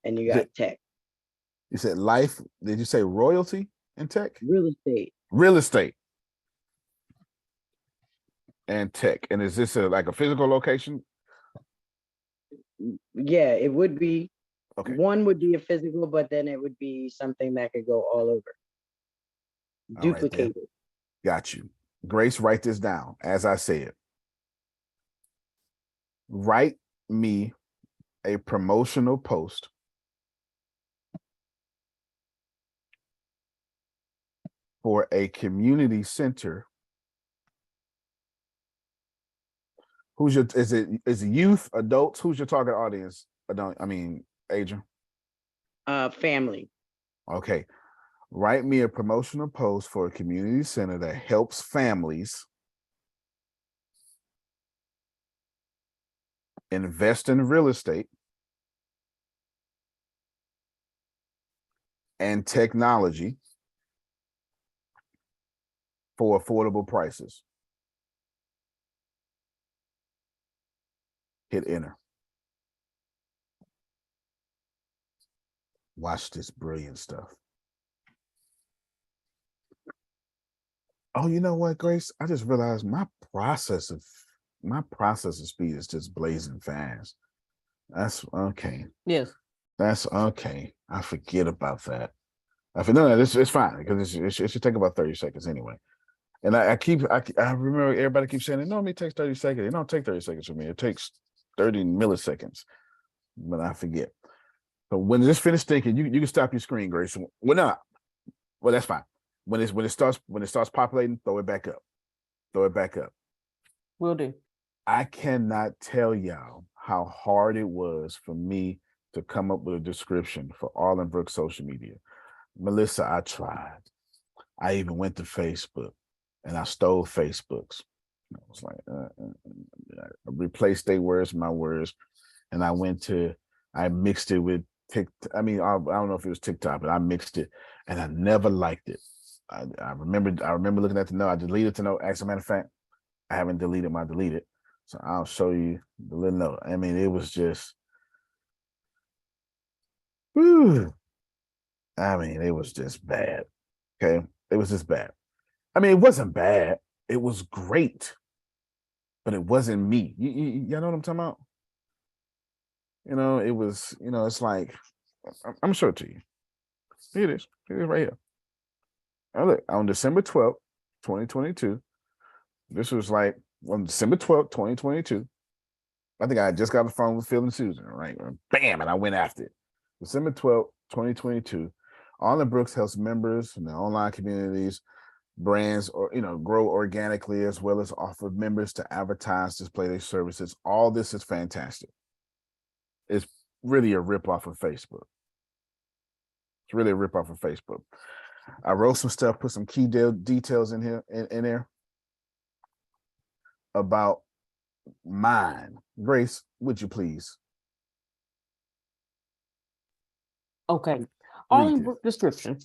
and you got tech. You said life. Did you say royalty and tech? Real estate. Real estate and tech. And is this like a physical location? Yeah, it would be. Okay. One would be a physical, but then it would be something that could go all over. All right, then. Duplicated. Got you. Grace, write this down. As I said, write me a promotional post for a community center. Who's your, is it youth, adults? Who's your target audience? Adrian. Family. Okay. Write me a promotional post for a community center that helps families invest in real estate and technology for affordable prices. Hit enter. Watch this brilliant stuff. Oh, you know what, Grace? I just realized my processor speed is just blazing fast. That's okay. Yes. That's okay. I forget about that. No, it's fine because it should take about 30 seconds anyway. And I remember everybody keeps saying it normally takes 30 seconds. It don't take 30 seconds for me. It takes 30 milliseconds, but I forget. So when it's finished thinking, you can stop your screen, Grace. Well, no, well that's fine. When it starts populating, throw it back up. Throw it back up. Will do. I cannot tell y'all how hard it was for me to come up with a description for Arlen Brooks social media. Melissa, I tried. I even went to Facebook and I stole Facebook's. I was like, I replaced their words with my words. And I mixed it with TikTok. I don't know if it was TikTok, but I mixed it and I never liked it. I remember looking at the note. I deleted the note. As a matter of fact, I haven't deleted my deleted. So I'll show you the little note. It was just, whew. It was just bad. Okay. It was just bad. It wasn't bad. It was great, but it wasn't me. You know what I'm talking about? It was, it's like, I'm sure to you. Here it is. It is right here. Now look, on December 12th, 2022, this was like on December 12th, 2022. I think I just got the phone with Phil and Susan, right? Bam, and I went after it. December 12th, 2022. Arlen Brooks helps members in the online communities, brands, or grow organically, as well as offer members to advertise, display their services. All this is fantastic. It's really a ripoff of Facebook. It's really a ripoff of Facebook. I wrote some stuff, put some key details in here, in there about mine. Grace, would you please? Okay. Arlen Brook description.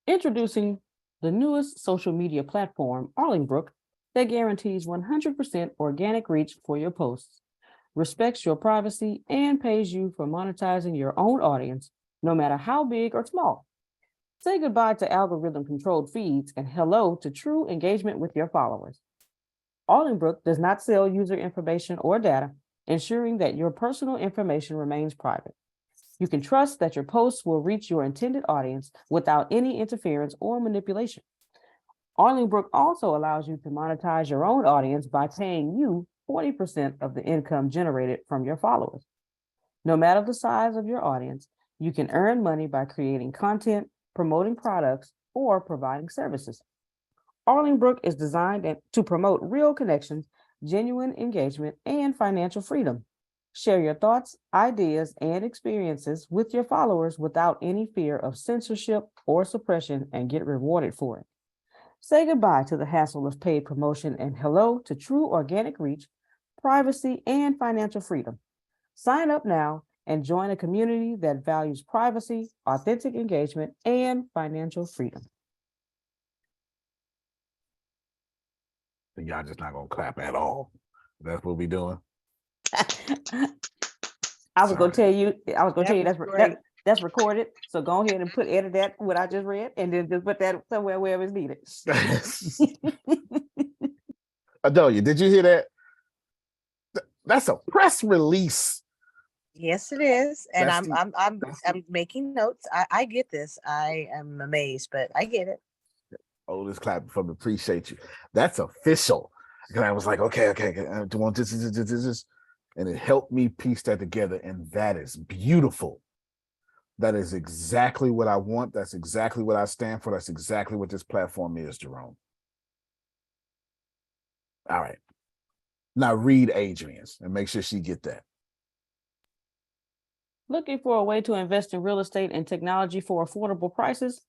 Introducing the newest social media platform, Arlen Brook, that guarantees 100% organic reach for your posts, respects your privacy, and pays you for monetizing your own audience, no matter how big or small. Say goodbye to algorithm-controlled feeds and hello to true engagement with your followers. Arlen Brook does not sell user information or data, ensuring that your personal information remains private. You can trust that your posts will reach your intended audience without any interference or manipulation. Arlen Brook also allows you to monetize your own audience by paying you 40% of the income generated from your followers. No matter the size of your audience, you can earn money by creating content, promoting products, or providing services. Arlen Brook is designed to promote real connections, genuine engagement, and financial freedom. Share your thoughts, ideas, and experiences with your followers without any fear of censorship or suppression and get rewarded for it. Say goodbye to the hassle of paid promotion and hello to true organic reach, privacy, and financial freedom. Sign up now and join a community that values privacy, authentic engagement, and financial freedom. Y'all just not gonna clap at all. That's what we doing. I was gonna tell you, great. that's recorded. So go ahead and edit that what I just read, and then just put that somewhere wherever it's needed. Adelia, did you hear that? That's a press release. Yes, it is. And That's I'm making notes. I get this. I am amazed, but I get it. Oldest clap from appreciate you. That's official. And I was like, okay, I want this, and it helped me piece that together. And that is beautiful. That is exactly what I want. That's exactly what I stand for. That's exactly what this platform is, Jerome. All right. Now read Adrian's and make sure she get that. Looking for a way to invest in real estate and technology for affordable prices?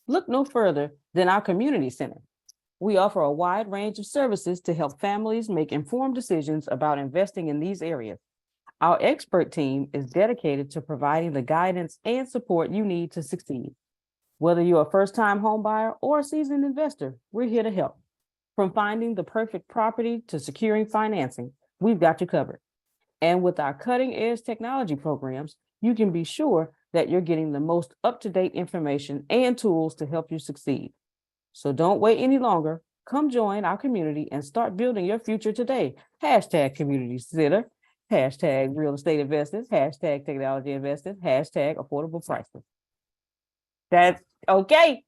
Look no further than our community center. We offer a wide range of services to help families make informed decisions about investing in these areas. Our expert team is dedicated to providing the guidance and support you need to succeed. Whether you're a first-time homebuyer or a seasoned investor, we're here to help. From finding the perfect property to securing financing, we've got you covered. And with our cutting-edge technology programs, you can be sure that you're getting the most up-to-date information and tools to help you succeed. So don't wait any longer. Come join our community and start building your future today. # community center, # real estate investors, # technology investors, # affordable prices. That's okay.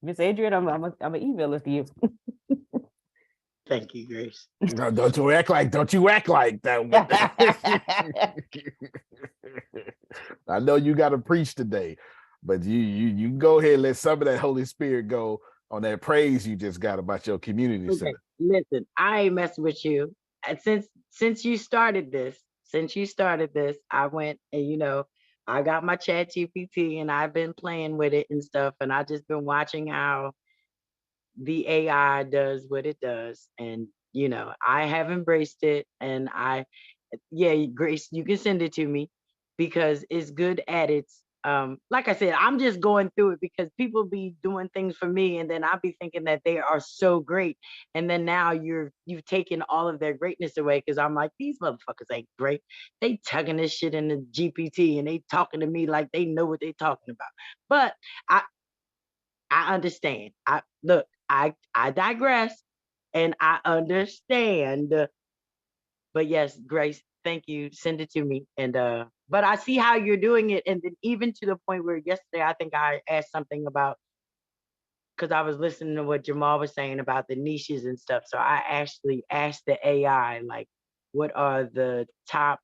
Miss Adrian, I'm gonna email this to you. Thank you, Grace. No, don't you act like that. I know you got to preach today, but you go ahead and let some of that Holy Spirit go on that praise you just got about your community center. Listen, I ain't messing with you. And since you started this, I went and I got my ChatGPT and I've been playing with it and stuff, and I just been watching how the AI does what it does, and I have embraced it, and Grace, you can send it to me because it's good at its like I said, I'm just going through it because people be doing things for me and then I'll be thinking that they are so great, and then now you've taken all of their greatness away because I'm like, these motherfuckers ain't great. They tugging this shit in the GPT and they talking to me like they know what they talking about. But I understand. I digress, and I understand. But yes, Grace, thank you. Send it to me. And but I see how you're doing it, and then even to the point where yesterday I think I asked something about, because I was listening to what Jamal was saying about the niches and stuff. So I actually asked the AI, like, what are the top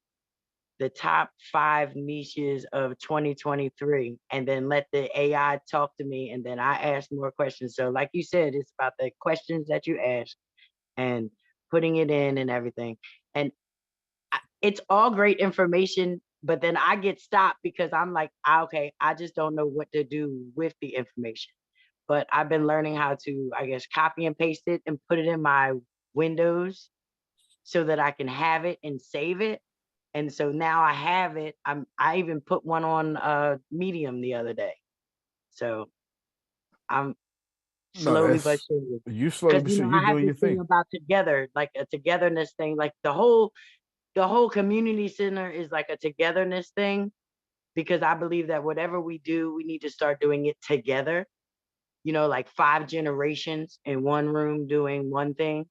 5 niches of 2023, and then let the AI talk to me, and then I ask more questions. So like you said, it's about the questions that you ask and putting it in and everything. And it's all great information, but then I get stopped because I'm like, okay, I just don't know what to do with the information. But I've been learning how to, I guess, copy and paste it and put it in my Windows so that I can have it and save it. And so now I have it. I even put one on Medium the other day. So I'm slowly but surely. You slowly but surely, I you have doing this your thing thing. about together, like a togetherness thing. Like the whole community center is like a togetherness thing, because I believe that whatever we do, we need to start doing it together. Like 5 generations in one room doing one thing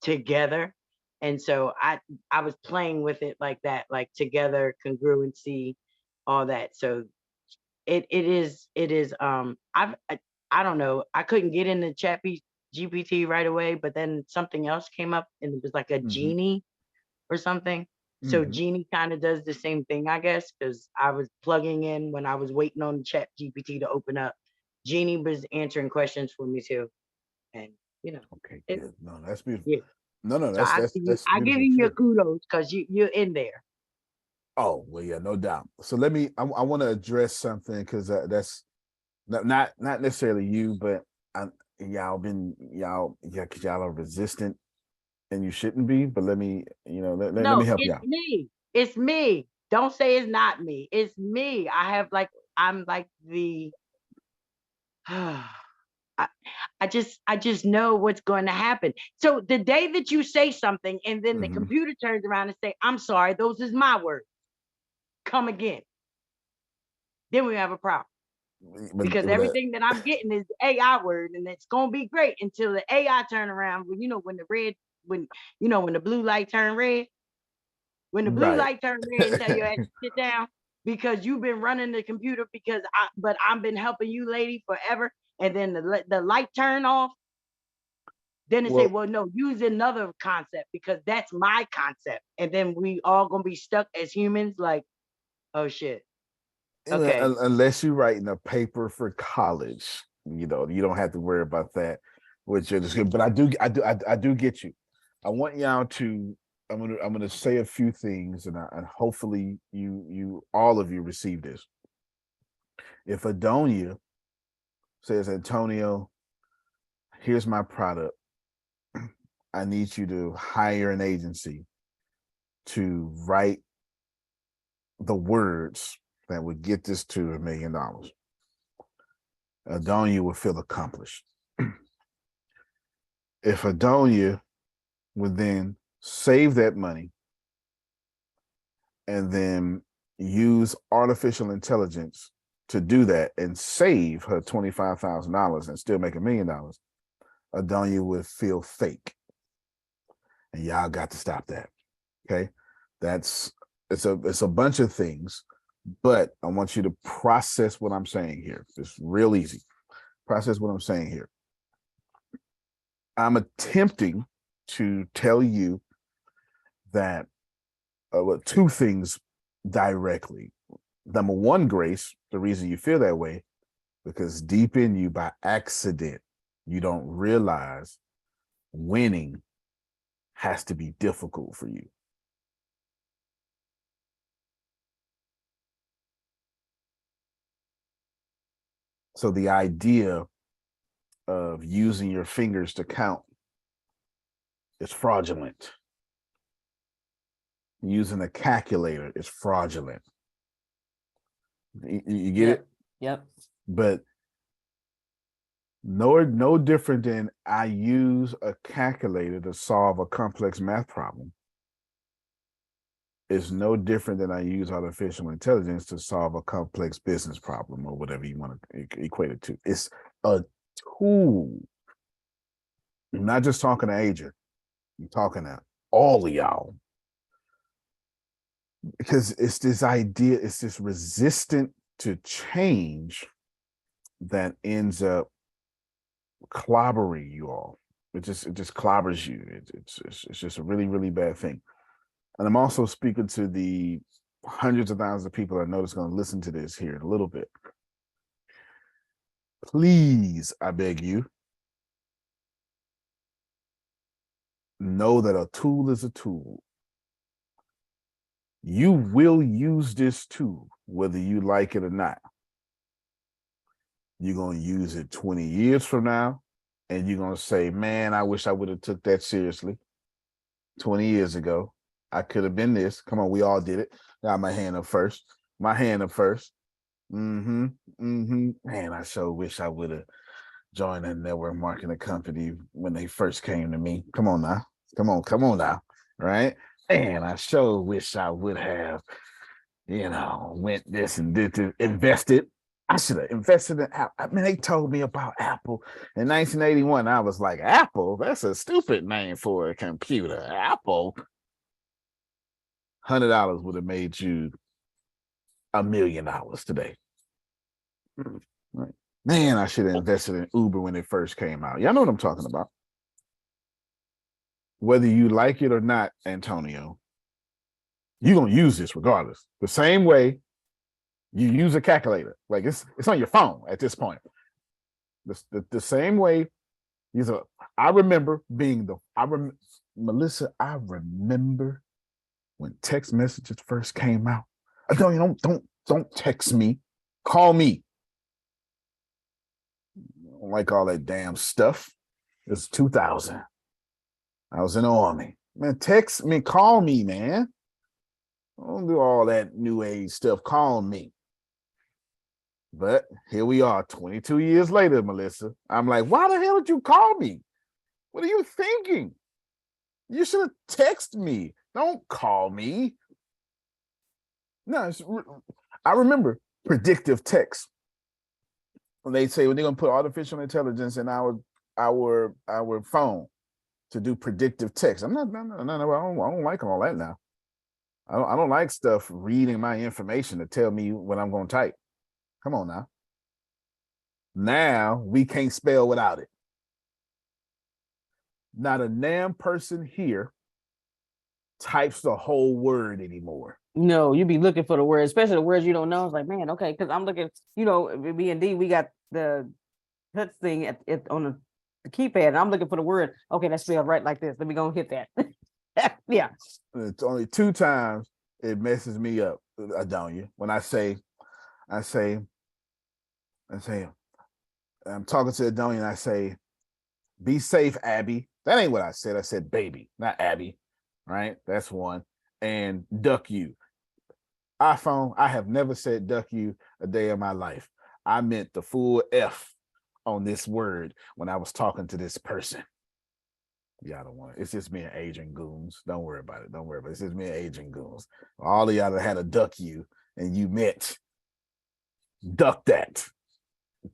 together. And so I was playing with it like that, like together, congruency, all that. So it is I don't know, I couldn't get into GPT right away, but then something else came up and it was like a genie or something. So Genie kind of does the same thing, I guess, because I was plugging in when I was waiting on ChatGPT to open up. Genie was answering questions for me too, and Okay, no, that's beautiful. yeah. No, So I give you your kudos because you're in there. Oh well, yeah, no doubt. So let me. I want to address something because that's not necessarily you, but y'all are resistant, and you shouldn't be. But let me, let me help you out. It's me. Don't say it's not me. It's me. I'm like the I just know what's going to happen. So the day that you say something and then the computer turns around and say, I'm sorry, those is my words. Come again. Then we have a problem. Because everything that I'm getting is AI word, and it's gonna be great until the AI turn around. When when the blue light turn red, when the blue light turn red and tell you to sit down because you've been running the computer but I've been helping you, lady, forever, and then the light turn off. Then they say, well, no, use another concept because that's my concept, and then we all gonna be stuck as humans, like, oh shit. Okay. Unless you're writing a paper for college, you don't have to worry about that. Which is good. But I do get you. I want y'all to. I'm gonna say a few things, and hopefully all of you receive this. If Adonia says, Antonio, here's my product. I need you to hire an agency to write the words that would get this to $1 million. Adonia would feel accomplished. If Adonia would then save that money and then use artificial intelligence to do that and save her $25,000 and still make $1 million, Adonia would feel fake. And y'all got to stop that. Okay. It's a bunch of things, but I want you to process what I'm saying here. It's real easy. Process what I'm saying here. I'm attempting to tell you that two things directly. Number one, Grace, the reason you feel that way, because deep in you, by accident, you don't realize winning has to be difficult for you. So the idea of using your fingers to count is fraudulent. Using a calculator is fraudulent. You get it? Yep. But no different than I use a calculator to solve a complex math problem. It's no different than I use artificial intelligence to solve a complex business problem or whatever you want to equate it to. It's a tool. I'm not just talking to Adrian. I'm talking to all of y'all. Because it's this idea, it's this resistant to change that ends up clobbering you all. It just clobbers you. It's just a really, really bad thing. And I'm also speaking to the hundreds of thousands of people I know that's going to listen to this here in a little bit. Please, I beg you, know that a tool is a tool. You will use this tool, whether you like it or not. You're going to use it 20 years from now, and you're going to say, man, I wish I would have took that seriously 20 years ago. I could have been this. Come on, we all did it. Got my hand up first. My hand up first. Man, I sure wish I would have joined a network marketing company when they first came to me. Come on now. Come on now. Right? Man, I sure wish I would have, went this and did this, invested. I should have invested in Apple. I mean, they told me about Apple in 1981. I was like, Apple? That's a stupid name for a computer. Apple? $100 would have made you $1 million today. Right. Man, I should have invested in Uber when it first came out. Y'all know what I'm talking about. Whether you like it or not, Antonio, you're going to use this regardless. The same way you use a calculator. Like it's on your phone at this point. The same way. I remember Melissa, I remember when text messages first came out. Don't text me. Call me. I don't like all that damn stuff. It's 2000. I was in the Army. Man, text me, call me, man. Don't do all that new age stuff. Call me. But here we are, 22 years later, Melissa. I'm like, why the hell did you call me? What are you thinking? You should have texted me. Don't call me. No, I remember predictive text. When they say when they're gonna put artificial intelligence in our phone to do predictive text. No, I don't like all that now. I don't like stuff reading my information to tell me what I'm gonna type. Come on now. Now we can't spell without it. Not a damn person here types the whole word anymore. No, you be looking for the words, especially the words you don't know. It's like, man, okay, because I'm looking, B and D, we got the touch thing on the keypad, and I'm looking for the word. Okay, that's spelled right like this. Let me go and hit that. Yeah. It's only 2 times it messes me up, Adonia. When I say, I'm talking to Adonia and I say, be safe, Abby. That ain't what I said. I said baby, not Abby. Right? That's one. And duck you. iPhone, I have never said duck you a day of my life. I meant the full F on this word when I was talking to this person. Y'all don't want it. It's just me and aging goons. Don't worry about it. Don't worry about it. It's just me and aging goons. All of y'all that had a duck you and you meant duck that,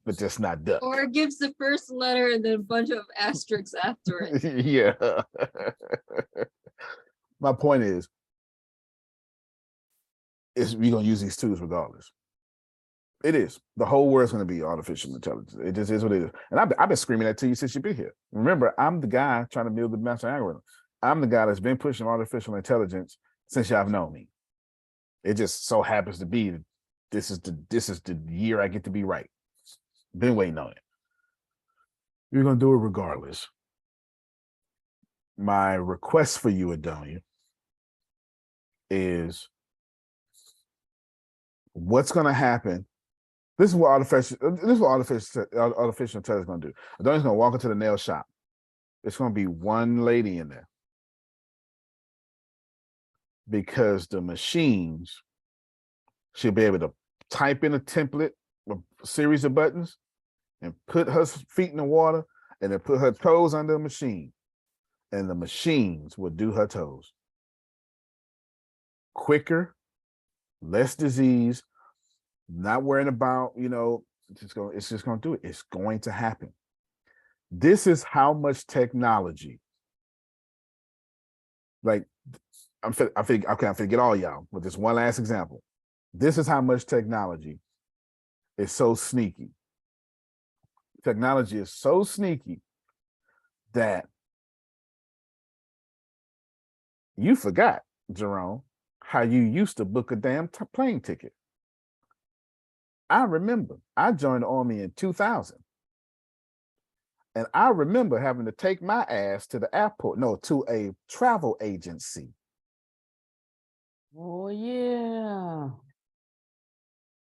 but just not duck. Or it gives the first letter and then a bunch of asterisks after it. Yeah. My point is we're gonna use these tools regardless. It is. The whole world's gonna be artificial intelligence. It just is what it is. And I've been screaming that to you since you've been here. Remember, I'm the guy trying to build the master algorithm. I'm the guy that's been pushing artificial intelligence since y'all know me. It just so happens to be that this is the year I get to be right. Been waiting on it. You're gonna do it regardless. My request for you, Adonia, is what's going to happen. This is what artificial intelligence is going to do. Adonia's going to walk into the nail shop. It's going to be one lady in there because the machines, she'll be able to type in a template, a series of buttons, and put her feet in the water, and then put her toes under the machine, and the machines will do her toes. Quicker, less disease, not worrying about, it's just going to do it. It's going to happen. This is how much technology, like, I'm finna get all y'all with this one last example. This is how much technology is so sneaky. Technology is so sneaky that you forgot, Jerome, how you used to book a damn plane ticket. I remember I joined the Army in 2000. And I remember having to take my ass to the airport, to a travel agency. Oh, yeah.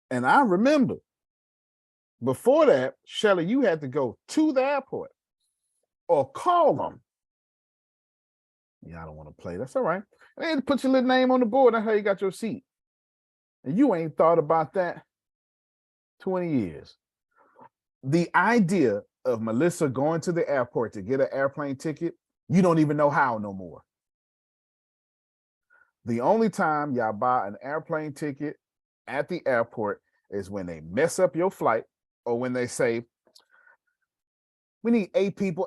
And I remember before that, Shelley, you had to go to the airport or call them. Yeah, I don't want to play. That's all right. And they had to put your little name on the board. That's how you got your seat. And you ain't thought about that 20 years. The idea of Melissa going to the airport to get an airplane ticket, you don't even know how no more. The only time y'all buy an airplane ticket at the airport is when they mess up your flight or when they say, we need 8 people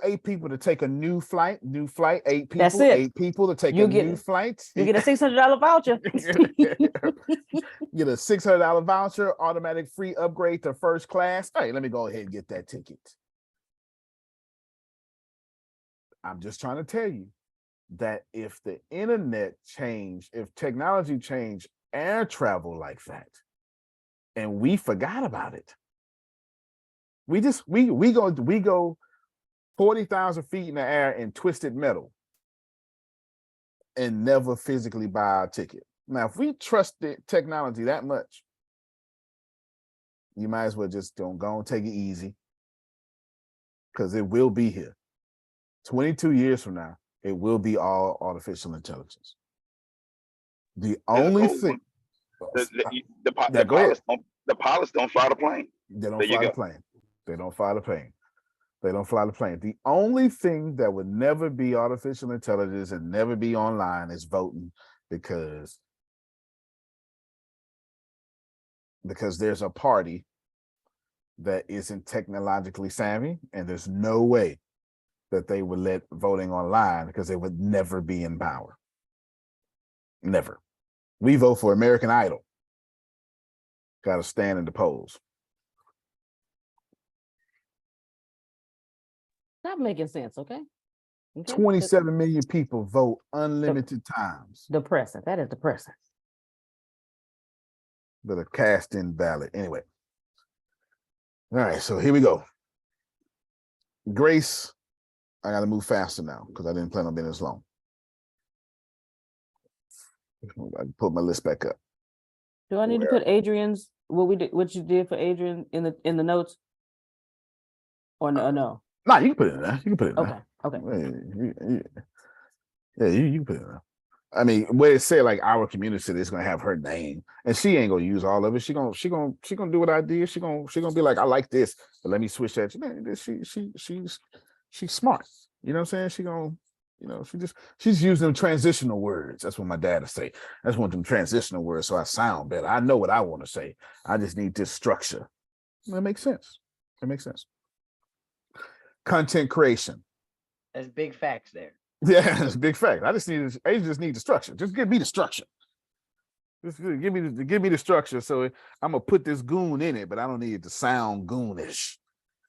to take a new flight, 8 people, That's it. 8 people to take new flight. You get a $600 voucher. Get a $600 voucher, automatic free upgrade to first class. Hey, let me go ahead and get that ticket. I'm just trying to tell you that if the internet changed, if technology changed air travel like that, and we forgot about it, we go 40,000 feet in the air in twisted metal and never physically buy our ticket. Now, if we trust the technology that much, you might as well just go and take it easy, because it will be here. 22 years from now, it will be all artificial intelligence. The only thing. The the pilots don't fly the plane. They don't There you fly the go. plane. They don't fly the plane. They don't fly the plane. The only thing that would never be artificial intelligence and never be online is voting, because there's a party that isn't technologically savvy, and there's no way that they would let voting online, because they would never be in power. Never. We vote for American Idol. Got to stand in the polls. Not making sense, okay? 27 million people vote unlimited times Depressing. That is depressing. that are cast in ballot. Anyway. All right, so here we go. Grace, I got to move faster now because I didn't plan on being this long. I put my list back up. Do I need to put Adrian's what you did for Adrian in the notes? Or no? No. Nah, you can put it in there. You can put it in there. Okay. Yeah, you can put it in there. I mean, where it said like our community is gonna have her name, and she ain't gonna use all of it. She gonna do what I did. She gonna be like, I like this, but let me switch that. She's smart. You know what I'm saying? She gonna, she's using them transitional words. That's what my dad would say. That's one of them transitional words, so I sound better. I know what I want to say. I just need this structure. That makes sense. It makes sense. Content creation. That's big facts there. Yeah, it's a big fact. I just need the structure. Just give me the structure. Just give me the structure. So I'm gonna put this goon in it, but I don't need it to sound goonish.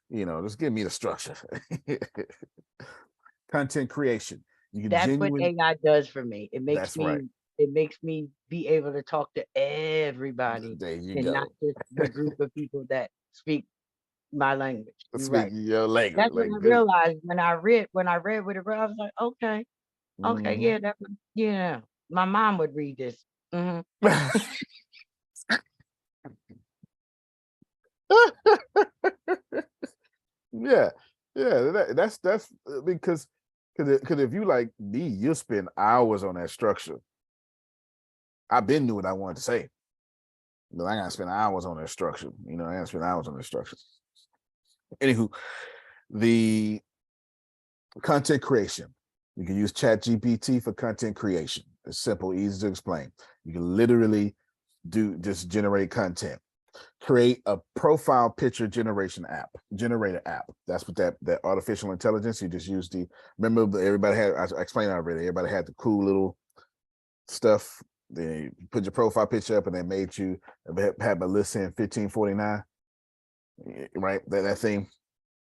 Just give me the structure. Content creation. That's what AI does for me. It makes me right. It makes me be able to talk to everybody There you and go. not just the group of people that speak my language. You're Speak right. your language. That's what I realized when I read with it. I was like, okay, yeah, my mom would read this. Yeah, that's because if you like me, you'll spend hours on that structure. I've been knew what I wanted to say, but I gotta spend hours on that structure. I gotta spend hours on that structure. Anywho, the content creation. You can use ChatGPT for content creation. It's simple, easy to explain. You can literally just generate content. Create a profile picture generator app. That's what that artificial intelligence. You just use remember everybody had, I explained already, everybody had the cool little stuff. They put your profile picture up and they made you have Melissa in 1549. Right? That thing.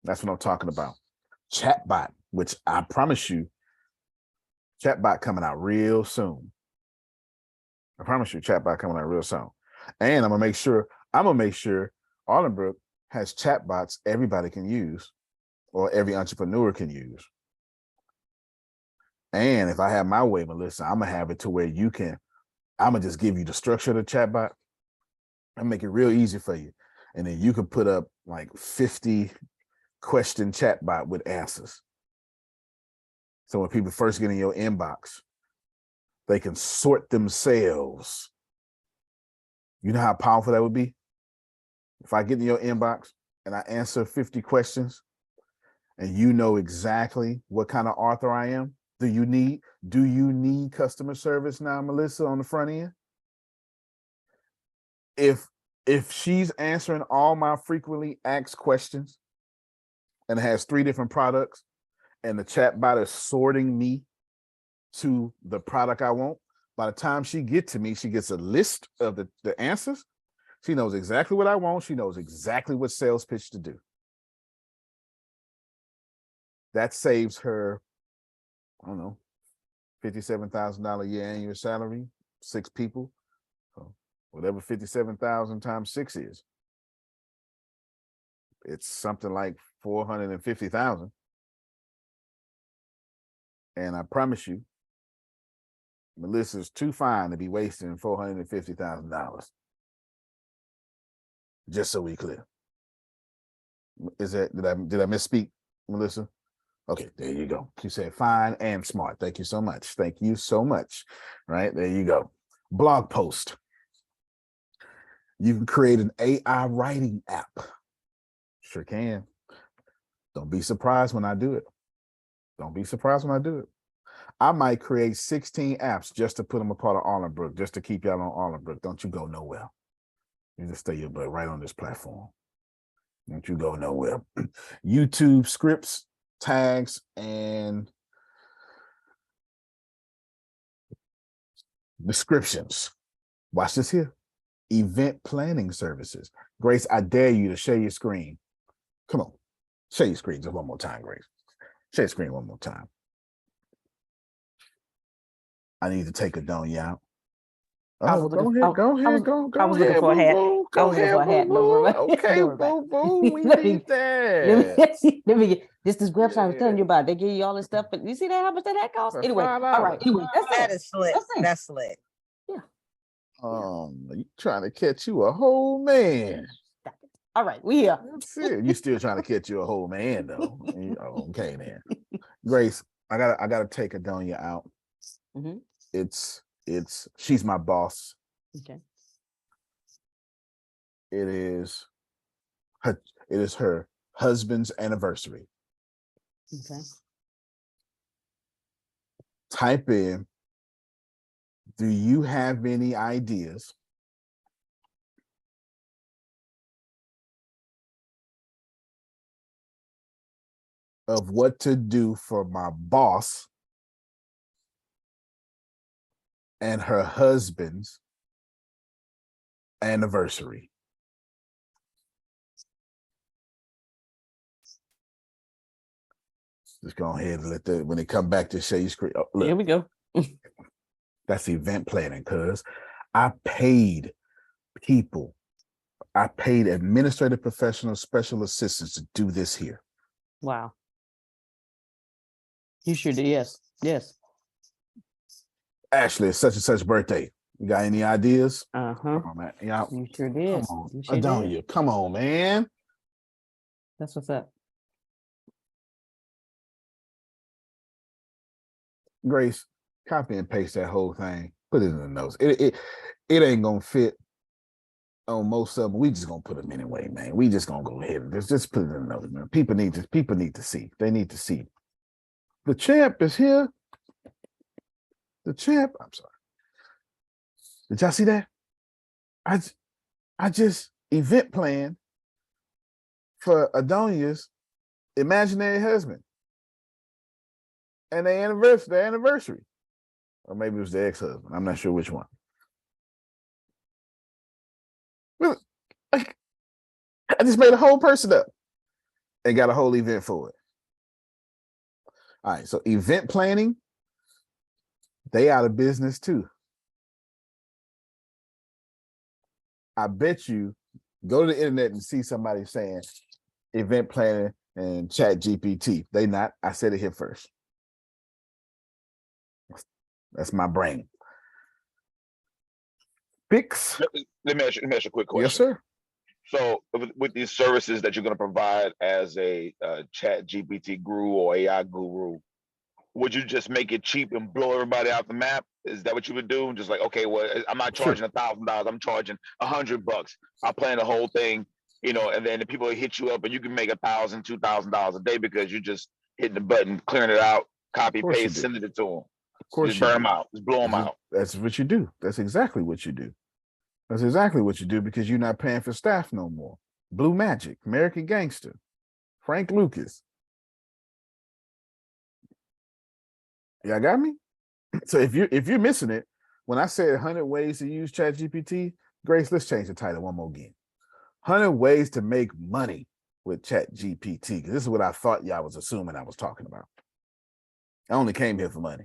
That's what I'm talking about. ChatBot, which I promise you, ChatBot coming out real soon. I promise you, ChatBot coming out real soon. And I'm gonna make sure Arlenbrook has chatbots everybody can use, or every entrepreneur can use. And if I have my way, Melissa, I'm gonna have it to where I'm gonna just give you the structure of the chatbot and make it real easy for you. And then you can put up like 50 question chatbot with answers. So when people first get in your inbox, they can sort themselves. You know how powerful that would be? If I get in your inbox and I answer 50 questions and you know exactly what kind of author I am, do you need customer service now, Melissa, on the front end? If she's answering all my frequently asked questions and has 3 different products and the chatbot is sorting me to the product I want, by the time she gets to me, she gets a list of the answers. She knows exactly what I want. She knows exactly what sales pitch to do. That saves her, I don't know, $57,000 a year annual salary, 6 people. So whatever 57,000 times 6 is, it's something like 450,000. And I promise you, Melissa's too fine to be wasting $450,000. Just so we clear. Is that did I misspeak, Melissa? Okay, there you go. She said fine and smart. Thank you so much. Thank you so much. Right, there you go. Blog post. You can create an AI writing app. Sure can. Don't be surprised when I do it. Don't be surprised when I do it. I might create 16 apps just to put them a part of Arlenbrook, just to keep y'all on Arlenbrook. Don't you go nowhere. You just stay your butt right on this platform. Don't you go nowhere. YouTube scripts, tags, and descriptions. Watch this here. Event planning services. Grace, I dare you to share your screen. Come on. Share your screen just one more time, Grace. Share your screen one more time. I need to take Adonia out. Oh, go ahead, go ahead, go I was ahead, looking for a hat. boo-boo. I Go was looking for a ahead, hat. Don't worry boo-boo. about it. Okay, Don't worry about it. boo-boo, we Let me- need that. let me get this website I was telling Yeah. you about. They give you all this stuff, but you see that how much that costs? For Anyway, all right. $5. Anyway, that's That it. is slick. That's it. That's slick. You trying to catch you a whole man. All right, we here. That's it. You still trying to catch you a whole man though. Okay, then. Grace, I gotta take Adonia out. Mhm. She's my boss. Okay. It is her husband's anniversary. Okay. Type in, do you have any ideas of what to do for my boss and her husband's anniversary? Just go ahead and when they come back to share your screen. Oh, look, Here we go. that's event planning, cuz I paid people. I paid administrative professionals, special assistants to do this here. Wow. You sure did. Yes. Yes. Ashley, it's such and such birthday. You got any ideas? Uh-huh. Come on, man. Yeah. You sure did. Come on. You sure did. Adonia, come on, man. That's what's up. Grace, copy and paste that whole thing. Put it in the notes. It ain't gonna fit on most of them. We just gonna put them anyway, man. We just gonna go ahead and just put it in the notes, man. People need to see. They need to see. The champ is here. The champ. I'm sorry. Did y'all see that? I just event planned for Adonia's imaginary husband and their anniversary. Or maybe it was the ex-husband. I'm not sure which one. I just made a whole person up and got a whole event for it. All right, so event planning, they out of business too. I bet you go to the internet and see somebody saying event planning and ChatGPT. They not. I said it here first. That's my brain. Fix. Let me ask you a quick question. Yes, sir. So with these services that you're going to provide as a ChatGPT guru or AI guru, would you just make it cheap and blow everybody out the map? Is that what you would do? Just like, okay, well, I'm not charging $1,000. I'm charging $100. I'll plan the whole thing, and then the people will hit you up and you can make $1,000, $2,000 a day because you just hitting the button, clearing it out, copy, paste, sending it to them. Of course, just burn them out, just blow them out. That's what you do. That's exactly what you do. That's exactly what you do because you're not paying for staff no more. Blue Magic, American Gangster, Frank Lucas. Y'all got me? So if you're missing it, when I said 100 ways to use ChatGPT, Grace, let's change the title one more again. 100 ways to make money with ChatGPT. Because this is what I thought y'all was assuming I was talking about. I only came here for money.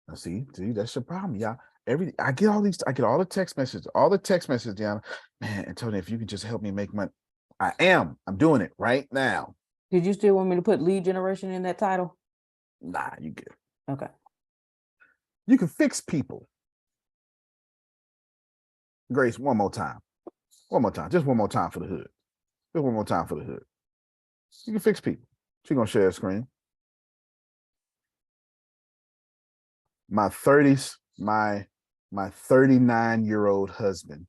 Now see, that's your problem, y'all. I get all the text messages, Deanna. Man, Antonio, if you can just help me make money. I'm doing it right now. Did you still want me to put lead generation in that title? Nah, you good. Okay. You can fix people. Grace, one more time. Just one more time for the hood. Just one more time for the hood. You can fix people. She's gonna share a screen. My 39-year-old husband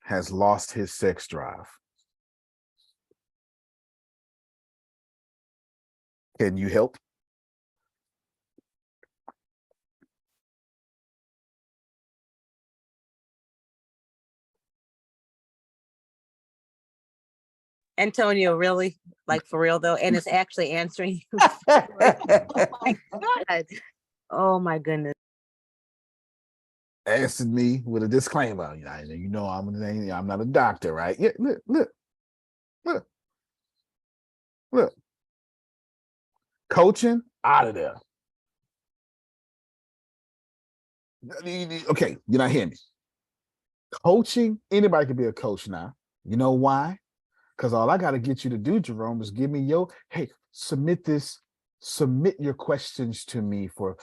has lost his sex drive. Can you help? Antonio, really? Like for real though? And it's actually answering you. Oh my God. Oh my goodness. Answered me with a disclaimer. You know, I'm not a doctor, right? Yeah, look. Coaching out of there. Okay, you're not hearing me. Coaching, anybody can be a coach now. You know why? Because all I got to get you to do, Jerome, is give me submit your questions to me for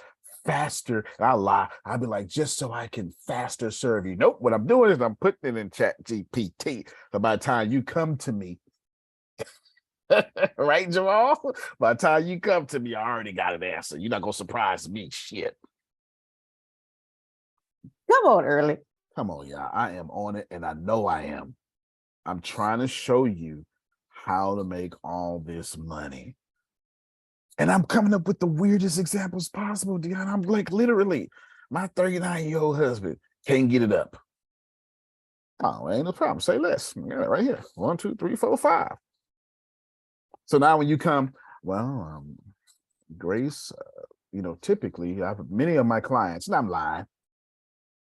faster. I'll lie. I'll be like, just so I can faster serve you. Nope. What I'm doing is I'm putting it in ChatGPT. So by the time you come to me, right, Jamal? By the time you come to me, I already got an answer. You're not going to surprise me. Shit. Come on, Early. Come on, y'all. I am on it, and I know I am. I'm trying to show you how to make all this money. And I'm coming up with the weirdest examples possible, Deanna. I'm like, literally, my 39-year-old husband can't get it up. Oh, ain't no problem. Say less. Yeah, right here. 1, 2, 3, 4, 5. So now when you come, Grace, typically many of my clients, and I'm lying,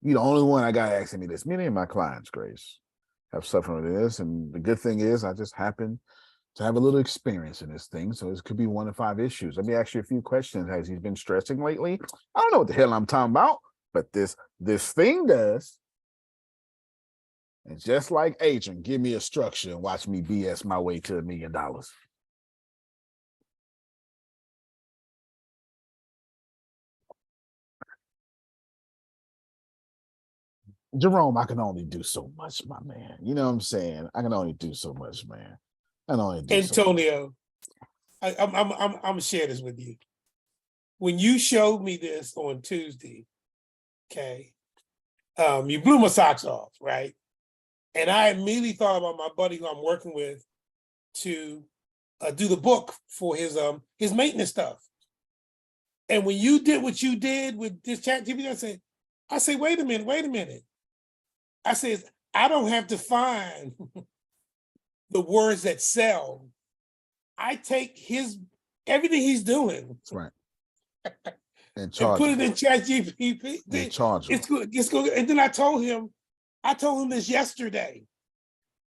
you're the only one I got asking me this. Many of my clients, Grace, have suffered with this. And the good thing is I just happen to have a little experience in this thing. So it could be 1 to 5 issues. Let me ask you a few questions. Has he been stressing lately? I don't know what the hell I'm talking about, but this thing does. And just like Adrian, give me a structure and watch me BS my way to $1 million. Jerome, I can only do so much, my man. You know what I'm saying? I can only do so much, man. I can only do Antonio, so much. I'm gonna share this with you. When you showed me this on Tuesday, okay, you blew my socks off, right? And I immediately thought about my buddy who I'm working with to do the book for his maintenance stuff. And when you did what you did with this ChatGPT, I say, wait a minute. I says, I don't have to find the words that sell. I take everything he's doing. That's right. And put it in ChatGPT. It's good. And then I told him this yesterday.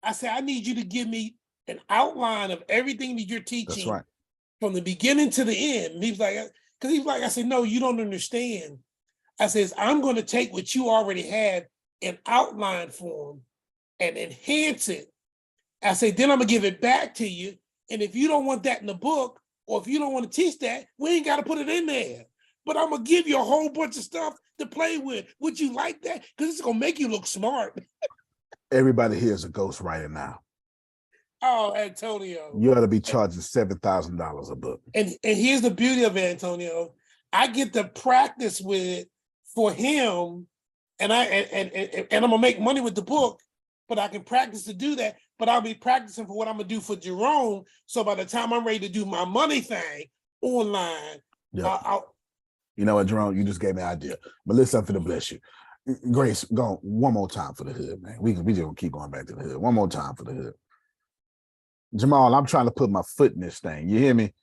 I said, I need you to give me an outline of everything that you're teaching. That's right. From the beginning to the end. And he's like, I said, no, you don't understand. I says, I'm going to take what you already had in outline form and enhance it. I say, then I'm gonna give it back to you. And if you don't want that in the book, or if you don't want to teach that, we ain't got to put it in there. But I'm gonna give you a whole bunch of stuff to play with. Would you like that? Because it's gonna make you look smart. Everybody here is a ghostwriter now. Oh, Antonio. You ought to be charging $7,000 a book. And here's the beauty of it, Antonio. I get to practice with it for him, and I'm gonna make money with the book, but I can practice to do that. But I'll be practicing for what I'm gonna do for Jerome. So by the time I'm ready to do my money thing online, you know what, Jerome, you just gave me an idea. Melissa, I'm finna bless you. Grace, go one more time for the hood, man. We just gonna keep going back to the hood. One more time for the hood. Jamal, I'm trying to put my foot in this thing. You hear me?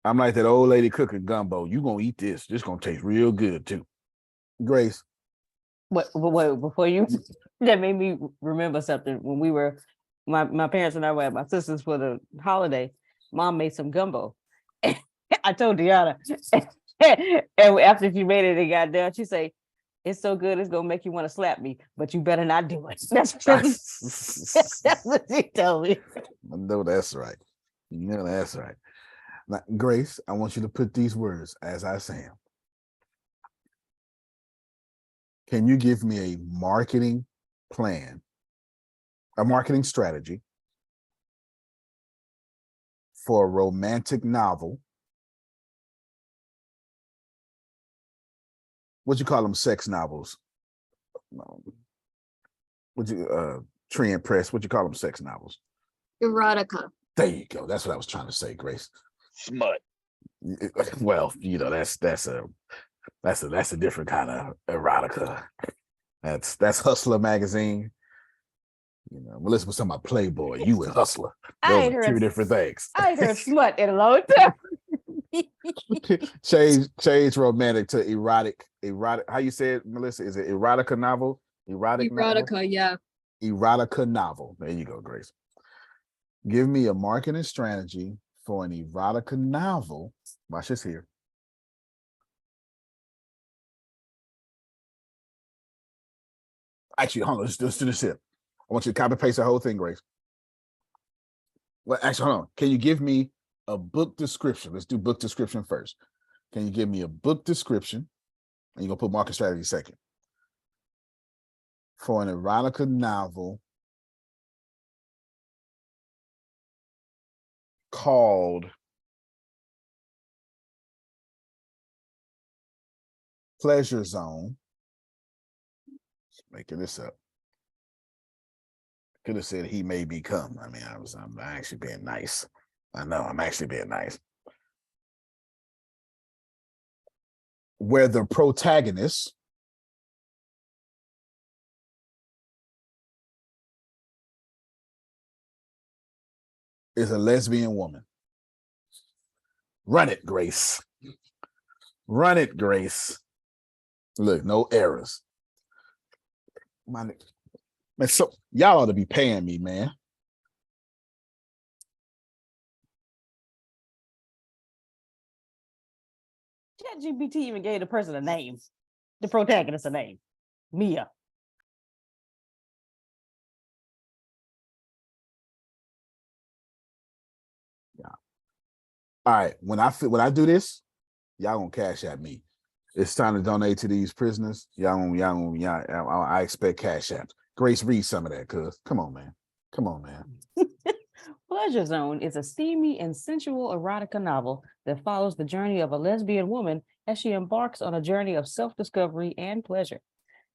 I'm like that old lady cooking gumbo. You gonna eat this. This gonna taste real good too. Grace. Wait, before you, that made me remember something. When we were, my parents and I were at my sister's for the holiday, Mom made some gumbo. I told Deanna, and after she made it and got done, she say, it's so good, it's gonna make you want to slap me, but you better not do it. That's what she told me. No, that's right. You know, that's right. Now, Grace, I want you to put these words as I say them. Can you give me a marketing plan, a marketing strategy for a romantic novel? What you call them, sex novels? Would you trend press? What you call them? Sex novels. Erotica. There you go. That's what I was trying to say, Grace. Smut. Well, that's a different kind of erotica. That's Hustler magazine. Melissa was talking about Playboy. You and Hustler. Those are two different things. I ain't heard smut in a long time. change romantic to erotic. How you say it, Melissa? Is it erotica novel? Erotic novel? Erotica, yeah. Erotica novel. There you go, Grace. Give me a marketing strategy for an erotica novel. Watch this here. Actually, hold on. Let's do this here. I want you to copy paste the whole thing, Grace. Well, actually, hold on. Can you give me a book description? Let's do book description first. Can you give me a book description? And you're going to put market strategy second. For an erotica novel called Pleasure Zone. Making this up. Could have said he may become. I mean, I'm actually being nice. I know I'm actually being nice. Where the protagonist is a lesbian woman. Run it, Grace. Run it, Grace. Look, no errors. Man, so y'all ought to be paying me, man. ChatGPT even gave the person a name, the protagonist a name, Mia. Yeah. All right. When I do this, y'all gonna cash at me. It's time to donate to these prisoners. I expect cash apps. Grace, read some of that, cuz. Come on, man. Come on, man. Pleasure Zone is a steamy and sensual erotica novel that follows the journey of a lesbian woman as she embarks on a journey of self-discovery and pleasure.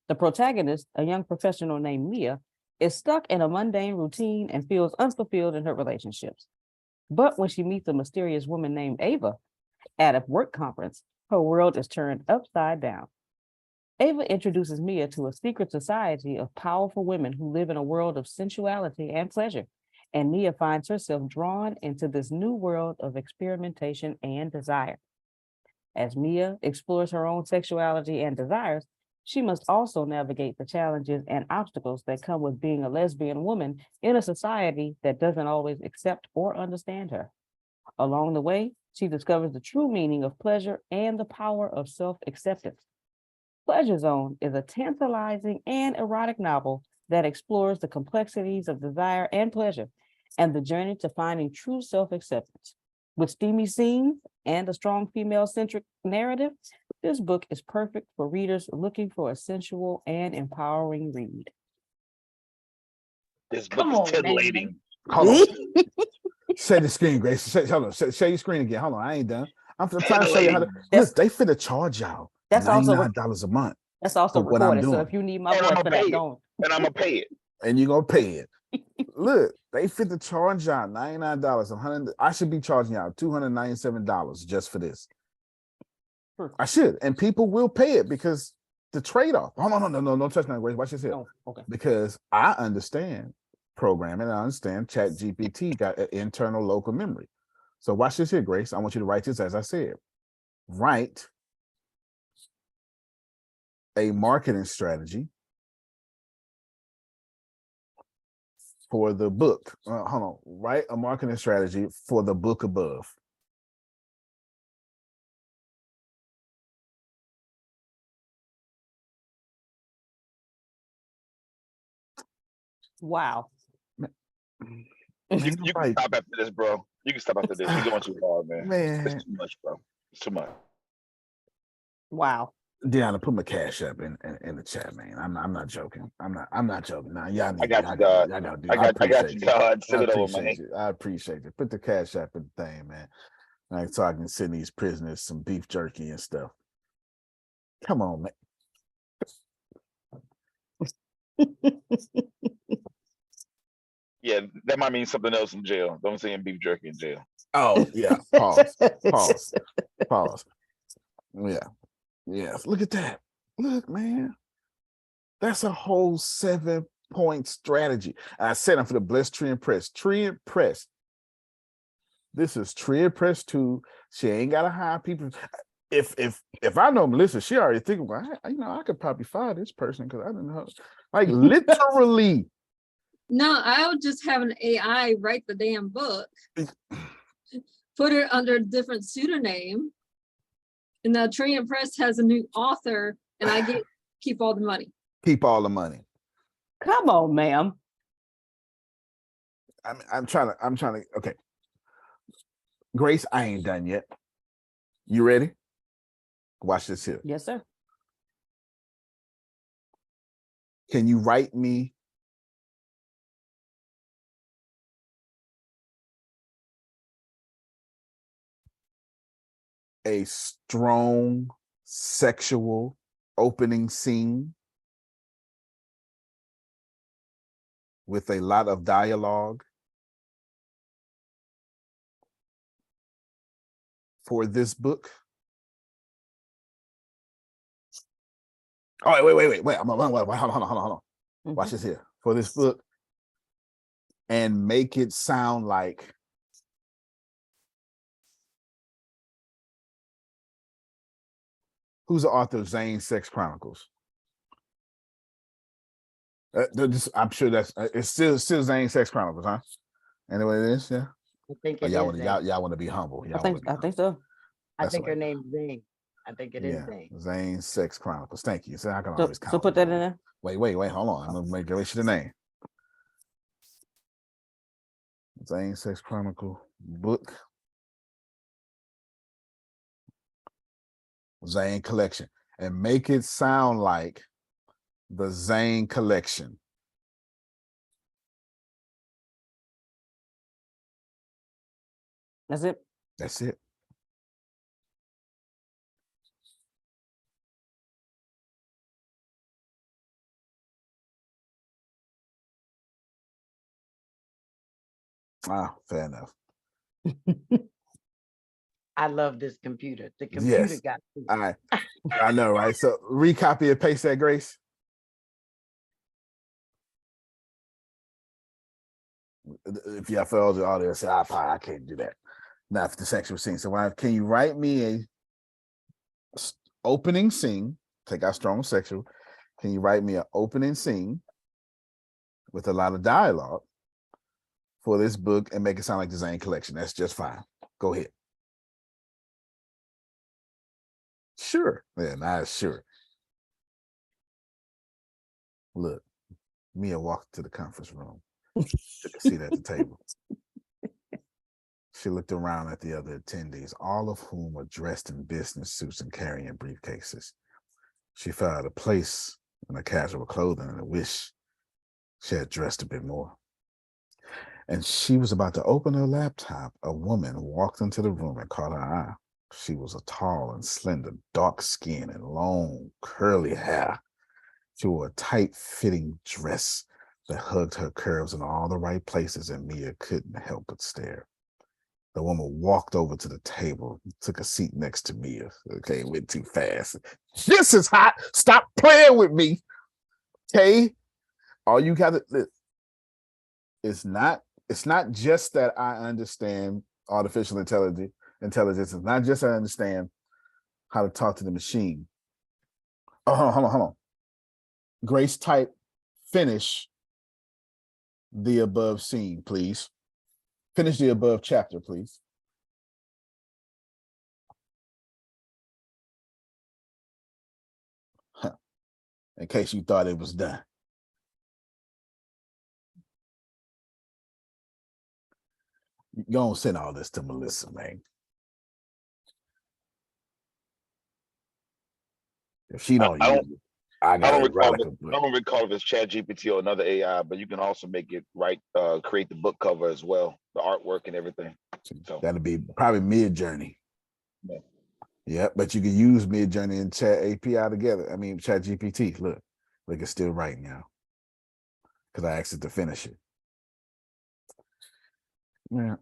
The protagonist, a young professional named Mia, is stuck in a mundane routine and feels unfulfilled in her relationships. But when she meets a mysterious woman named Ava at a work conference, her world is turned upside down. Ava introduces Mia to a secret society of powerful women who live in a world of sensuality and pleasure, and Mia finds herself drawn into this new world of experimentation and desire. As Mia explores her own sexuality and desires, she must also navigate the challenges and obstacles that come with being a lesbian woman in a society that doesn't always accept or understand her. Along the way, she discovers the true meaning of pleasure and the power of self-acceptance. Pleasure Zone is a tantalizing and erotic novel that explores the complexities of desire and pleasure and the journey to finding true self-acceptance. With steamy scenes and a strong female-centric narrative, this book is perfect for readers looking for a sensual and empowering read. This book is titillating. Hold on. Share the screen, Grace. Hold on. Share your screen again. Hold on. I ain't done. I'm trying to show you how to. Look, they finna charge y'all $99 a month. That's also what I'm recorded. doing. So if you need my voice for that, don't. And I'm gonna pay it. And you're gonna pay it. Look, they finna charge y'all $99. I should be charging y'all $297 just for this. I should, and people will pay it because the trade-off. Oh no, don't touch that, Grace. Watch this here. Oh, okay. Because I understand programming. I understand ChatGPT got an internal local memory. So watch this here, Grace. I want you to write this as I said. Write a marketing strategy for the book. Hold on. Write a marketing strategy for the book above. Wow. You can stop after this, bro. You can stop after this. You're going too hard, man. It's too much, bro. It's too much. Wow. Deanna, put my cash up in the chat, man. I'm not joking. I'm not joking. Now, y'all need. I got you, God. I got you, God. Send it over, man. I appreciate it. Put the cash up in the thing, man. Like so I can send these prisoners some beef jerky and stuff. Come on, man. Yeah, that might mean something else in jail. Don't say beef jerky in jail. Oh yeah. Pause. Pause. Pause. Yeah. Yes. Look at that. Look, man. That's a whole 7-point strategy. I said I'm for the blessed tree and press. Tree and press. This is tree and press 2. She ain't gotta hire people. If I know Melissa, she already thinking, well, I could probably fire this person because I don't know. Like literally. No, I would just have an AI write the damn book, put it under a different pseudonym, and now Tree and Press has a new author, and I keep all the money. Keep all the money. Come on, ma'am. I'm trying to. Okay, Grace, I ain't done yet. You ready? Watch this here. Yes, sir. Can you write me a strong sexual opening scene with a lot of dialogue for this book? Oh, wait. Hold on. Watch this here. For this book, and make it sound like who's the author of Zane Sex Chronicles? I'm sure that's it's still Zane Sex Chronicles, huh? Anyway, it is, yeah. I think Oh, it y'all is. want to be humble. I think so. I think her name's Zane. I think it is Zane. Zane Sex Chronicles. Thank you. So I can So, always count. so put that in there. Wait. Hold on. I'm gonna make sure the name. Zane Sex Chronicle book. Zane collection, and make it sound like the Zane collection. That's it. That's it. Ah, fair enough. I love this computer. The computer Yes. got All right. I know, right? So recopy and paste that, Grace. If y'all for all the audience, I can't do that. Not for the sexual scene. So can you write me a opening scene? Take out strong sexual. Can you write me an opening scene with a lot of dialogue for this book and make it sound like the Zane collection? That's just fine. Go ahead. Sure. Yeah, not sure. Look, Mia walked to the conference room, took a seat at the table. She looked around at the other attendees, all of whom were dressed in business suits and carrying briefcases. She felt out of place in her casual clothing and wish she had dressed a bit more. And she was about to open her laptop. A woman walked into the room and caught her eye. She was a tall and slender, dark skin and long, curly hair. She wore a tight-fitting dress that hugged her curves in all the right places, and Mia couldn't help but stare. The woman walked over to the table, took a seat next to Mia. Okay, it went too fast. This is hot. Stop playing with me. Okay? All you got to... It's not just that I understand artificial intelligence. It's not just I understand how to talk to the machine. Oh, hold on. Grace, type finish the above scene, please. Finish the above chapter, please. In case you thought it was done. You're going to send all this to Melissa, man. If she don't use it, I don't recall if it's ChatGPT or another AI, but you can also make it create the book cover as well, the artwork and everything. So that'll be probably Mid-Journey. Yeah, but you can use Mid-Journey and Chat API together. I mean, ChatGPT. Look, it's still right now. because I asked it to finish it. Yeah.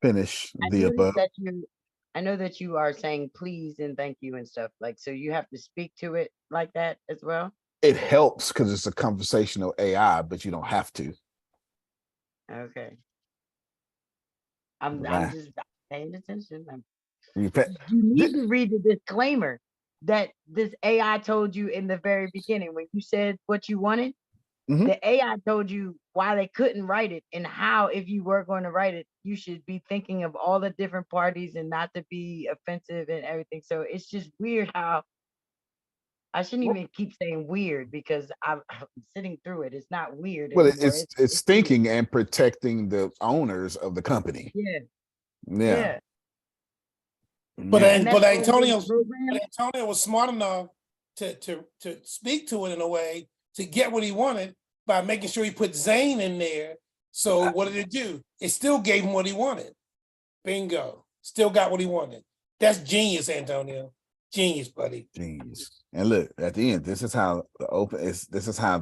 Finish the above. I know that you are saying please and thank you and stuff, like, so you have to speak to it like that as well. It helps because it's a conversational AI, but you don't have to. Okay. I'm just paying attention. You need to read the disclaimer that this AI told you in the very beginning when you said what you wanted. The AI told you why they couldn't write it and how, if you were going to write it, you should be thinking of all the different parties and not to be offensive and everything. So it's just weird how I shouldn't even keep saying weird because I'm sitting through it. It's not weird Well, anymore. it's thinking and protecting the owners of the company. Yeah. Yeah. But Yeah. Antonio was smart enough to speak to it in a way to get what he wanted by making sure he put Zane in there. So what did it do? It still gave him what he wanted. Bingo. Still got what he wanted. That's genius, Antonio. Genius, buddy. Genius. And look, at the end, this is how the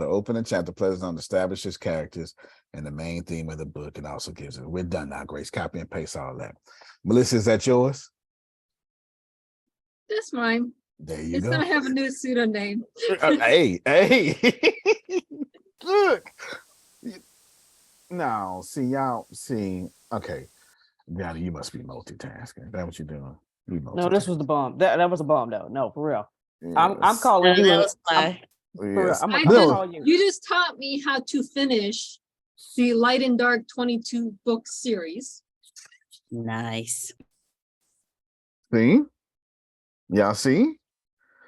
opening chapter plays on establishes characters and the main theme of the book, and also gives it. We're done now, Grace. Copy and paste all that. Melissa, is that yours? That's mine. There you It's go. gonna have a new pseudonym. Hey. Look. No, see, okay. Now you must be multitasking. Is that what you're doing? No, this was the bomb. That was a bomb though. No, for real. Yes. I'm calling you. That was I'm gonna call you. You just taught me how to finish the Light and Dark 22 book series. Nice. See? Y'all see?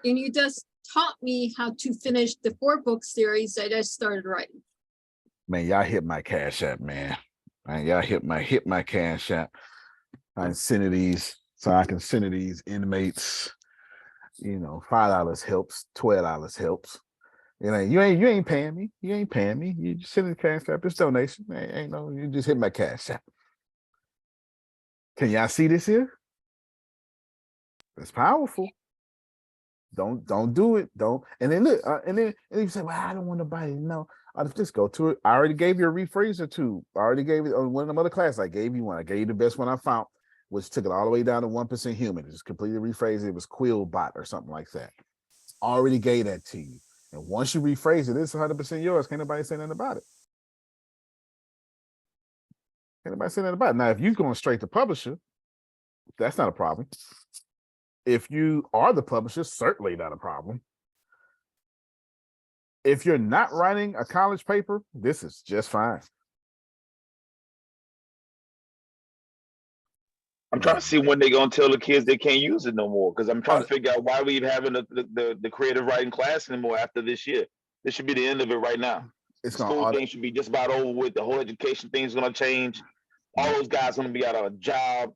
And you just taught me how to finish the 4-book series that I started writing. Man, y'all hit my cash app, man. Y'all hit my cash app. I can send these, so I can send these inmates. $5 helps, $12 helps. You ain't paying me. You ain't paying me. You just send the cash app. It's donation. Ain't no. You just hit my cash app. Can y'all see this here? It's powerful. Don't do it. Don't. And then look. And then you say, "Well, I don't want nobody to know." I'll just go to it. I already gave you a rephraser too. I already gave it on one of them other classes. I gave you one. I gave you the best one I found, which took it all the way down to 1% human. It just completely rephrased it. It was Quillbot or something like that. Already gave that to you. And once you rephrase it, it's 100% yours. Can't nobody say nothing about it. Can't nobody say nothing about it. Now, if you're going straight to publisher, that's not a problem. If you are the publisher, certainly not a problem. If you're not writing a college paper, this is just fine. I'm trying to see when they're gonna tell the kids they can't use it no more. Because I'm trying to figure out why we even having the creative writing class anymore after this year. This should be the end of it right now. The school thing should be just about over with. The whole education thing is gonna change. All those guys gonna be out of a job.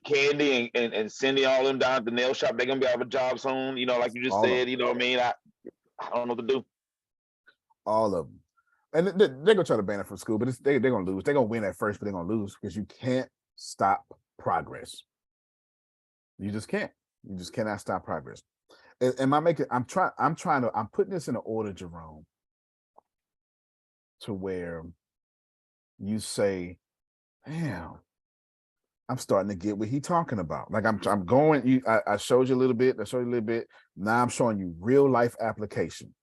Candy and Cindy, all them down at the nail shop, they're gonna be out of a job soon. Like you just said. You know what I mean? I don't know what to do. All of them. And they're gonna try to ban it from school, but they're gonna lose. They're gonna win at first, but they're gonna lose because you can't stop progress. You just can't. You just cannot stop progress. I'm putting this in an order, Jerome, to where you say, damn, I'm starting to get what he's talking about. Like I'm going, I showed you a little bit, Now I'm showing you real life application.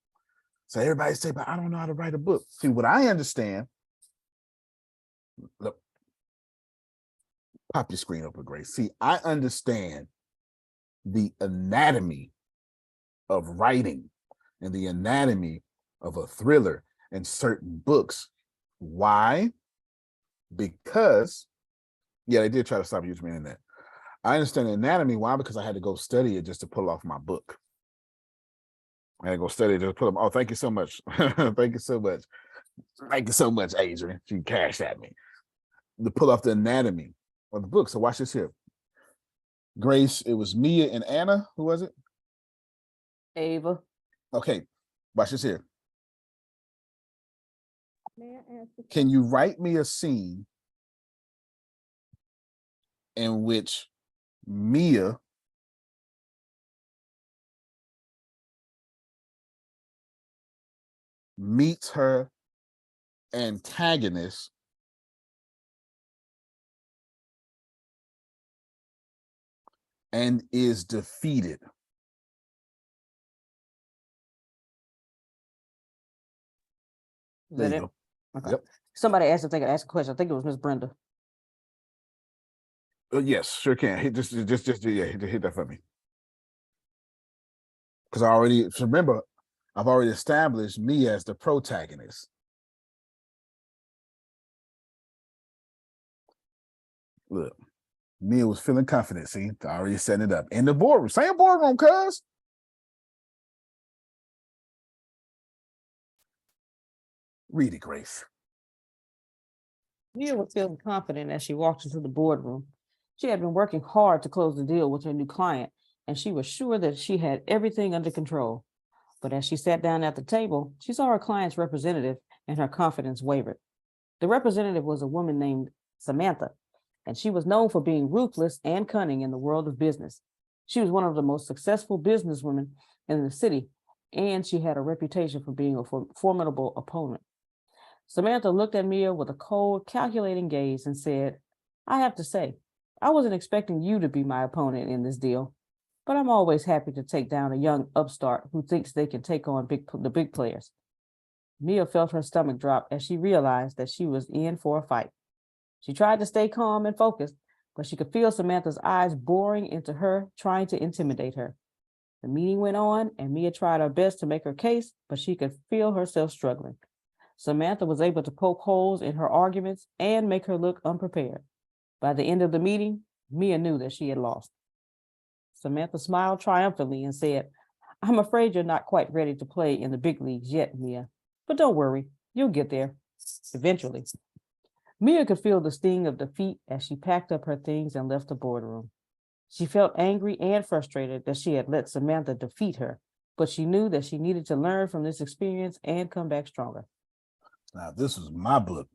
So everybody say, but I don't know how to write a book. See, what I understand, look, pop your screen open, Grace. See, I understand the anatomy of writing and the anatomy of a thriller in certain books. Why? Because, they did try to stop using the internet. I understand the anatomy. Why? Because I had to go study it just to pull off my book. I had to go study it just to pull them. Oh, thank you so much. Thank you so much. Thank you so much, Adrian. She cashed at me. To pull off the anatomy of the book. So watch this here. Grace, it was Mia and Anna. Who was it? Ava. Okay, watch this here. Can you write me a scene in which Mia meets her antagonist and is defeated. Is There that you it? go. Okay. Yep. Somebody asked if they could ask a question. I think it was Miss Brenda. Yes, sure can. Hit hit that for me. Because I already remember, I've already established me as the protagonist. Look, Mia was feeling confident. See, I already setting it up in the boardroom. Same boardroom, cuz. Read it, Grace. Mia was feeling confident as she walked into the boardroom. She had been working hard to close the deal with her new client, and she was sure that she had everything under control. But as she sat down at the table, she saw her client's representative, and her confidence wavered. The representative was a woman named Samantha, and she was known for being ruthless and cunning in the world of business. She was one of the most successful businesswomen in the city, and she had a reputation for being a formidable opponent. Samantha looked at Mia with a cold, calculating gaze and said, I have to say, I wasn't expecting you to be my opponent in this deal, but I'm always happy to take down a young upstart who thinks they can take on the big players. Mia felt her stomach drop as she realized that she was in for a fight. She tried to stay calm and focused, but she could feel Samantha's eyes boring into her, trying to intimidate her. The meeting went on, and Mia tried her best to make her case, but she could feel herself struggling. Samantha was able to poke holes in her arguments and make her look unprepared. By the end of the meeting, Mia knew that she had lost. Samantha smiled triumphantly and said, I'm afraid you're not quite ready to play in the big leagues yet, Mia. But don't worry, you'll get there eventually. Mia could feel the sting of defeat as she packed up her things and left the boardroom. She felt angry and frustrated that she had let Samantha defeat her, but she knew that she needed to learn from this experience and come back stronger. Now, this was my book.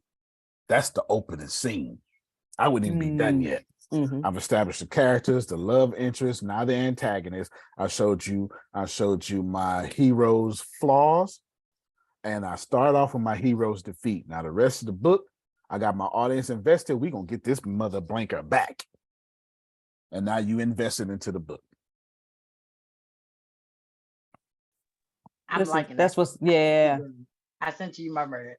That's the opening scene. I wouldn't even be done yet. Mm-hmm. I've established the characters, the love interest, now the antagonist. I showed you my hero's flaws, and I start off with my hero's defeat. Now the rest of the book, I got my audience invested. We're gonna get this mother blanker back. And now you invested into the book. I'm liking that's that. what's yeah. I sent you my bird.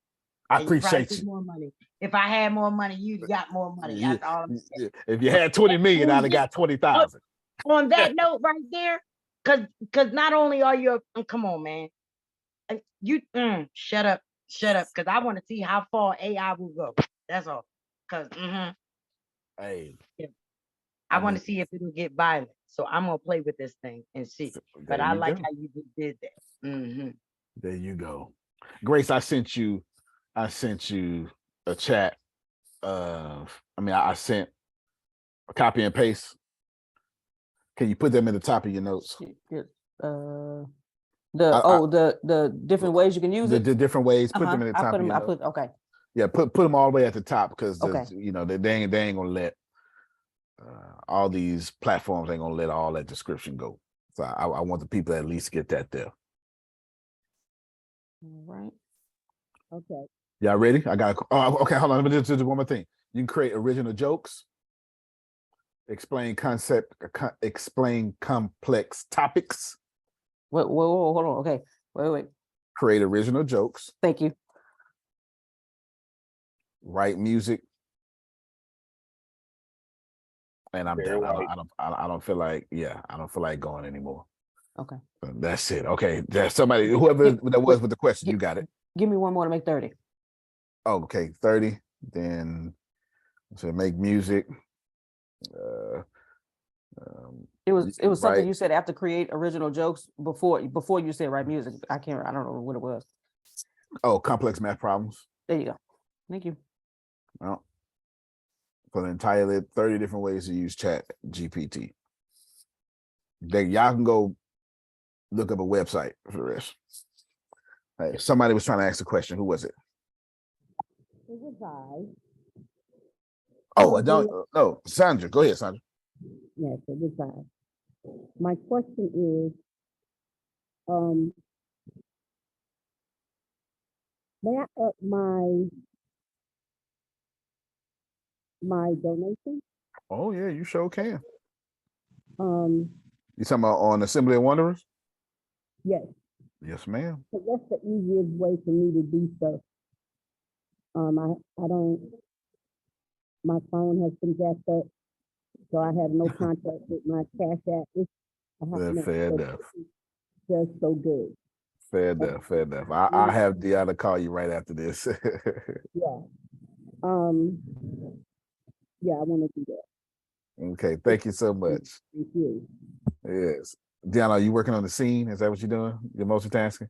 I And you probably appreciate get you. more money. If I had more money, you got more money. That's all I'm saying. If you had 20 million, I'd have got 20,000. On that note right there, because not only are you come on, man. You shut up, because I want to see how far AI will go. That's all. Because hey, I want to see if it'll get violent. So I'm gonna play with this thing and see. But I like how you just did that. There you go. Grace, I sent you a chat of, I sent a copy and paste. Can you put them in the top of your notes? The different ways you can use it. The different ways. Put them in the top of your notes. Okay. Yeah, put them all the way at the top, because Okay. They ain't gonna let all these platforms ain't gonna let all that description go. So I want the people to at least get that there. All right. Okay. Y'all ready? Okay, hold on. Let me just do one more thing. You can create original jokes, explain complex topics. Wait, hold on. Okay. Wait. Create original jokes. Thank you. Write music. And I'm done. I don't feel like going anymore. Okay. That's it. Okay. There's somebody, whoever that was with the question, you got it. Give me one more to make 30. Oh, okay. 30. Then so make music. It was something you said after create original jokes before you said write music. I don't know what it was. Oh, complex math problems. There you go. Thank you. Well, for the entire 30 different ways to use ChatGPT. Y'all can go look up a website for the rest. Hey, somebody was trying to ask a question. Who was it? It was I. Oh, I don't know. Sandra. Go ahead, Sandra. Yes, it was I. My question is, May I up my donation? Oh yeah, you sure can. Um, You talking about on Assembly of Wanderers? yes, Yes, ma'am. 'cause that's the easiest way for me to do stuff. I don't, my phone has been jacked up, so I have no contact with my Cash App. Fair enough. Just so good. Fair enough. Fair enough. I'll have Deanna call you right after this. Yeah. Um, yeah, I want to do that. Okay. Thank you so much. Thank you. Yes. Deanna, are you working on the scene? Is that what you're doing? You're multitasking?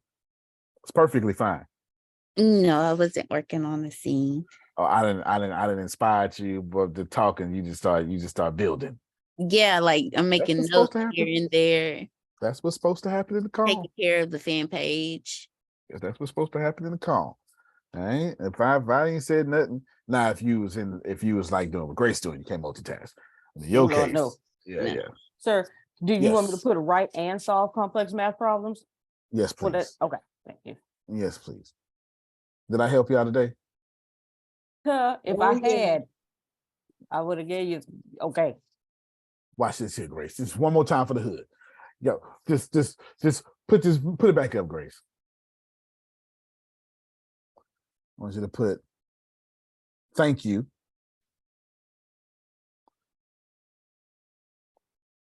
It's perfectly fine. No, I wasn't working on the scene. Oh, I didn't inspire you, but the talking, you just start building. Yeah, like I'm making what's supposed notes to here happen. and there, That's what's supposed to happen in the call. taking care of the fan page. Yes, that's what's supposed to happen in the call. All right. If I ain't said nothing, now if you was like doing what Grace doing, you can't multitask. In your Lord, case, no. yeah, No. yeah. Sir, do you want me to Yes. put write and solve complex math problems? Yes, Well, please. okay, thank you. Yes, please. Did I help you out today? If Oh, I yeah. had, I would have gave you, okay. Watch this here, Grace. Just one more time for the hood. Yo, just put it back up, Grace. I want you to put thank you.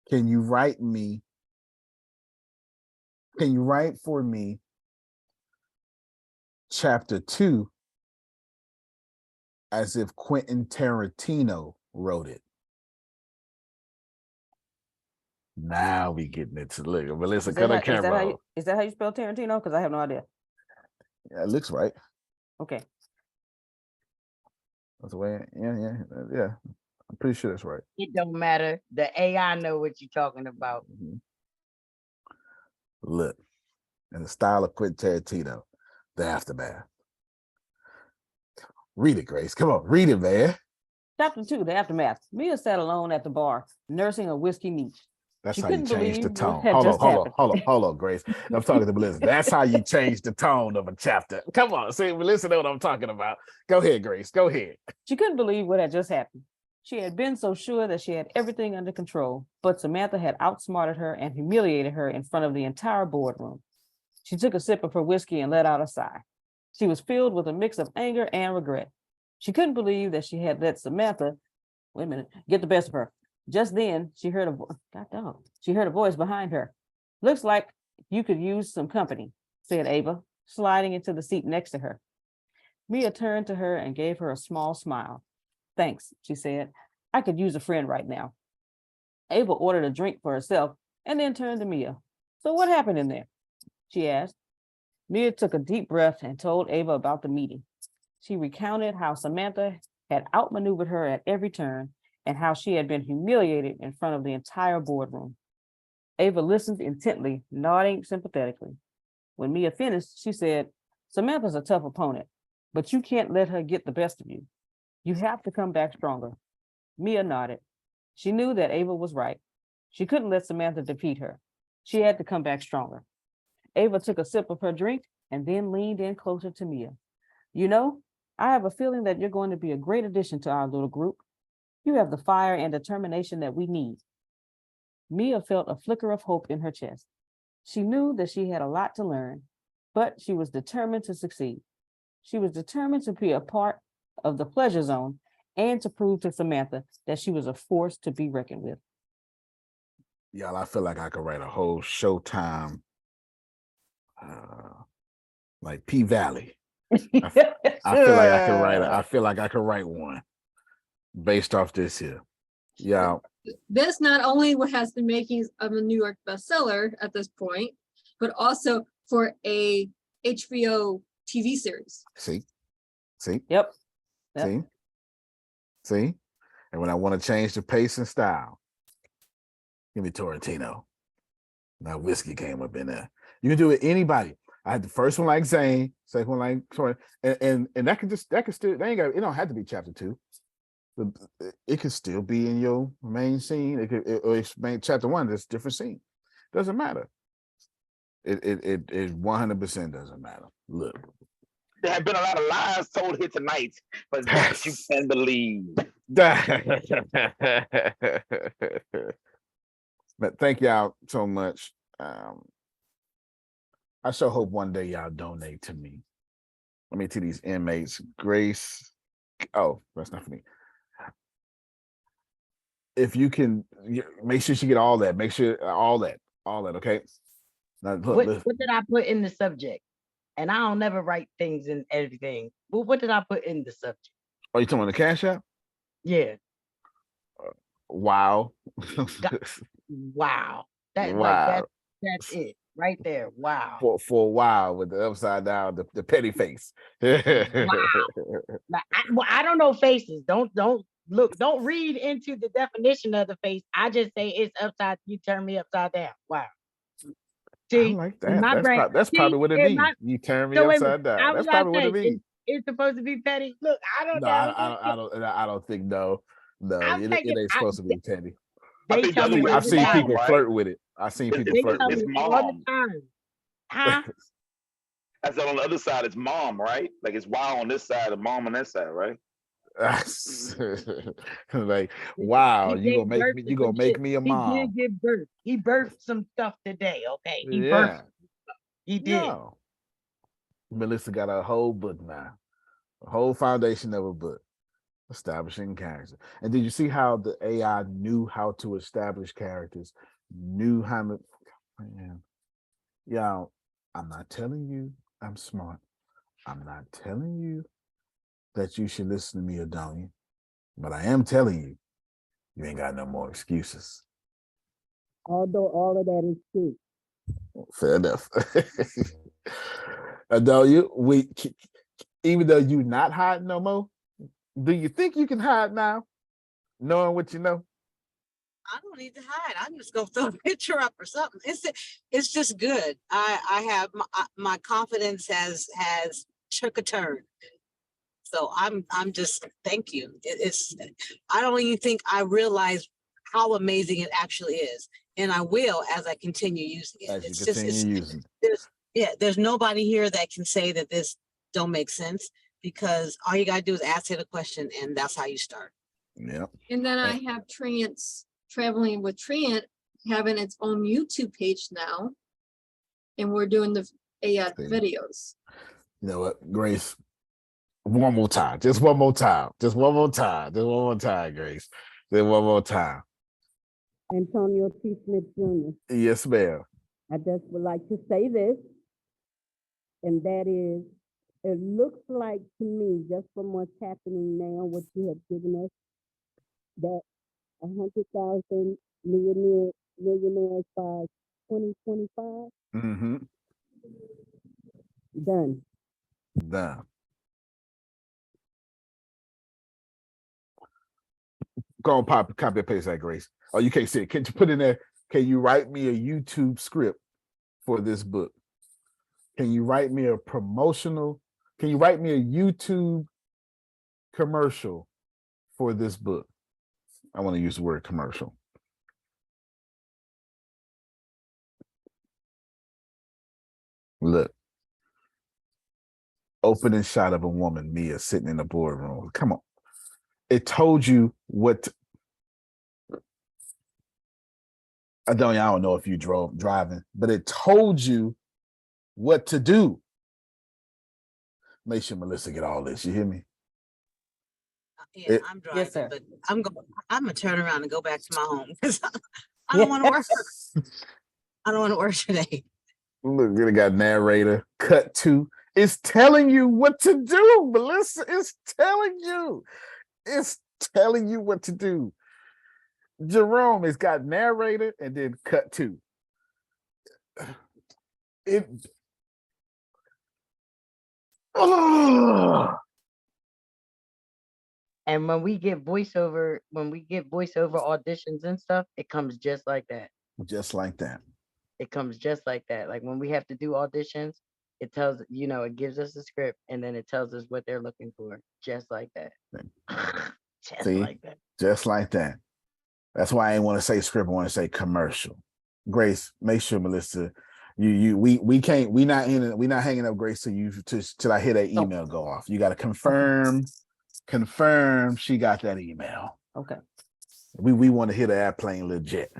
Can you write for me chapter 2 as if Quentin Tarantino wrote it? Now we getting into look. Melissa, cut her camera off. Is that how you spell Tarantino? Because I have no idea. Yeah, it looks right. Okay. That's the way. Yeah. I'm pretty sure that's right. It don't matter. The AI know what you're talking about. Mm-hmm. Look, in the style of Quentin Tarantino, the aftermath. Read it, Grace. Come on, read it, man. Chapter 2, the aftermath. Mia sat alone at the bar, nursing a whiskey neat. That's She how you couldn't change the believe what tone. had Hold just on, happened. Grace. I'm talking to Melissa. That's how you change the tone of a chapter. Come on, see, Melissa know what I'm talking about. Go ahead, Grace. Go ahead. She couldn't believe what had just happened. She had been so sure that she had everything under control, but Samantha had outsmarted her and humiliated her in front of the entire boardroom. She took a sip of her whiskey and let out a sigh. She was filled with a mix of anger and regret. She couldn't believe that she had let Samantha, get the best of her. Just then, she heard a voice behind her. Looks like you could use some company, said Ava, sliding into the seat next to her. Mia turned to her and gave her a small smile. Thanks, she said. I could use a friend right now. Ava ordered a drink for herself and then turned to Mia. So what happened in there? She asked. Mia took a deep breath and told Ava about the meeting. She recounted how Samantha had outmaneuvered her at every turn and how she had been humiliated in front of the entire boardroom. Ava listened intently, nodding sympathetically. When Mia finished, she said, Samantha's a tough opponent, but you can't let her get the best of you. You have to come back stronger. Mia nodded. She knew that Ava was right. She couldn't let Samantha defeat her. She had to come back stronger. Ava took a sip of her drink and then leaned in closer to Mia. You know, I have a feeling that you're going to be a great addition to our little group. You have the fire and determination that we need. Mia felt a flicker of hope in her chest. She knew that she had a lot to learn, but she was determined to succeed. She was determined to be a part of the pleasure zone and to prove to Samantha that she was a force to be reckoned with. Y'all, I feel like I could write a whole Showtime, like P Valley. I feel like I could write one based off this here. Yeah. This not only has the makings of a New York bestseller at this point, but also for a HBO TV series. See? Yep. See? And when I want to change the pace and style, give me Torrentino. Now whiskey came up in there. You can do it anybody. I had the first one like Zane, second one like Troy, and that could still, it don't have to be chapter 2. It could still be in your main scene. Or it's main chapter 1. There's different scene. Doesn't matter. It 100% doesn't matter. Look, There have been a lot of lies told here tonight, but that you can believe. But thank y'all so much. I sure hope one day y'all donate to me. I mean, to these inmates. Grace. Oh, that's not for me. If you can make sure she get all that, make sure all that, okay? Now, look, What did I put in the subject? And I don't never write things in everything. Well, what did I put in the subject? Oh, you talking about the Cash App? Yeah. Wow. Wow. That Wow. like that's it right there. Wow. For a while with the upside down, the petty face. Wow. Like, I don't know faces. Don't look. Don't read into the definition of the face. I just say it's upside. You turn me upside down. Wow. See, I like in that. my brain, That's probably what it means. You turn me so wait a minute, upside down. I was That's probably what say it means. it's supposed to be petty. Look, I don't No, know. I don't think no. I'm It thinking, ain't supposed to be petty. They tell me all I've the seen time. people flirt with it. I've seen people They flirt tell with me it. all the time. Huh? That's on the other side. It's mom, right? Like it's wow on this side, and mom on that side, right? Like, wow, He gave birth to you some gonna make shit. me a He mom. did give birth. He birthed some stuff today. Okay, he Yeah. birthed. He did. No. Melissa got a whole book now, a whole foundation of a book, establishing characters. And did you see how the AI knew how to establish characters? Knew how to. Man, y'all, I'm not telling you I'm smart. I'm not telling you that you should listen to me, Adonia, but I am telling you, you ain't got no more excuses. Although all of that is true. Fair enough. Adonia, even though you're not hiding no more, do you think you can hide now, knowing what you know? I don't need to hide. I'm just gonna throw a picture up or something. It's just good. I have my confidence has took a turn. So I'm just thank you. It's I don't even think I realize how amazing it actually is, and I will as I continue using it. As you It's continue just using. there's nobody here that can say that this don't make sense, because all you gotta do is ask it a question, and that's how you start. Yeah. And then I have traveling with Trent having its own YouTube page now, and we're doing the AI videos. You know what, Grace? One more time, just one more time, Grace. Just one more time. Antonio T. Smith Jr. Yes, ma'am. I just would like to say this, and that is, it looks like to me, just from what's happening now, what you have given us, that 100,000 millionaires by 2025. Mm-hmm. Done. Go on, copy and paste that, Grace. Oh, you can't see it. Can you put in there? Can you write me a YouTube script for this book? Can you write me a promotional? Can you write me a YouTube commercial for this book? I want to use the word commercial. Look. Opening shot of a woman, Mia, sitting in the boardroom. Come on. It told you what. I don't know if you driving, but it told you what to do. Make sure Melissa get all this. You hear me? Yeah, I'm driving, Yes, sir. but I'm gonna turn around and go back to my home because I don't want to work. I don't want to work today. Look, it got narrator, cut to. It's telling you what to do, Melissa. It's telling you. It's telling you what to do. Jerome, it's got narrator and then cut to. It. Oh. And when we get voiceover auditions and stuff, it comes just like that. Just like that. It comes just like that. Like when we have to do auditions, it tells, it gives us a script and then it tells us what they're looking for. Just like that. Just like that. That's why I didn't want to say script. I want to say commercial. Grace, make sure Melissa We can't, we not hanging up Grace till I hear that email go off. You got to confirm she got that email. Okay. We want to hear the airplane legit.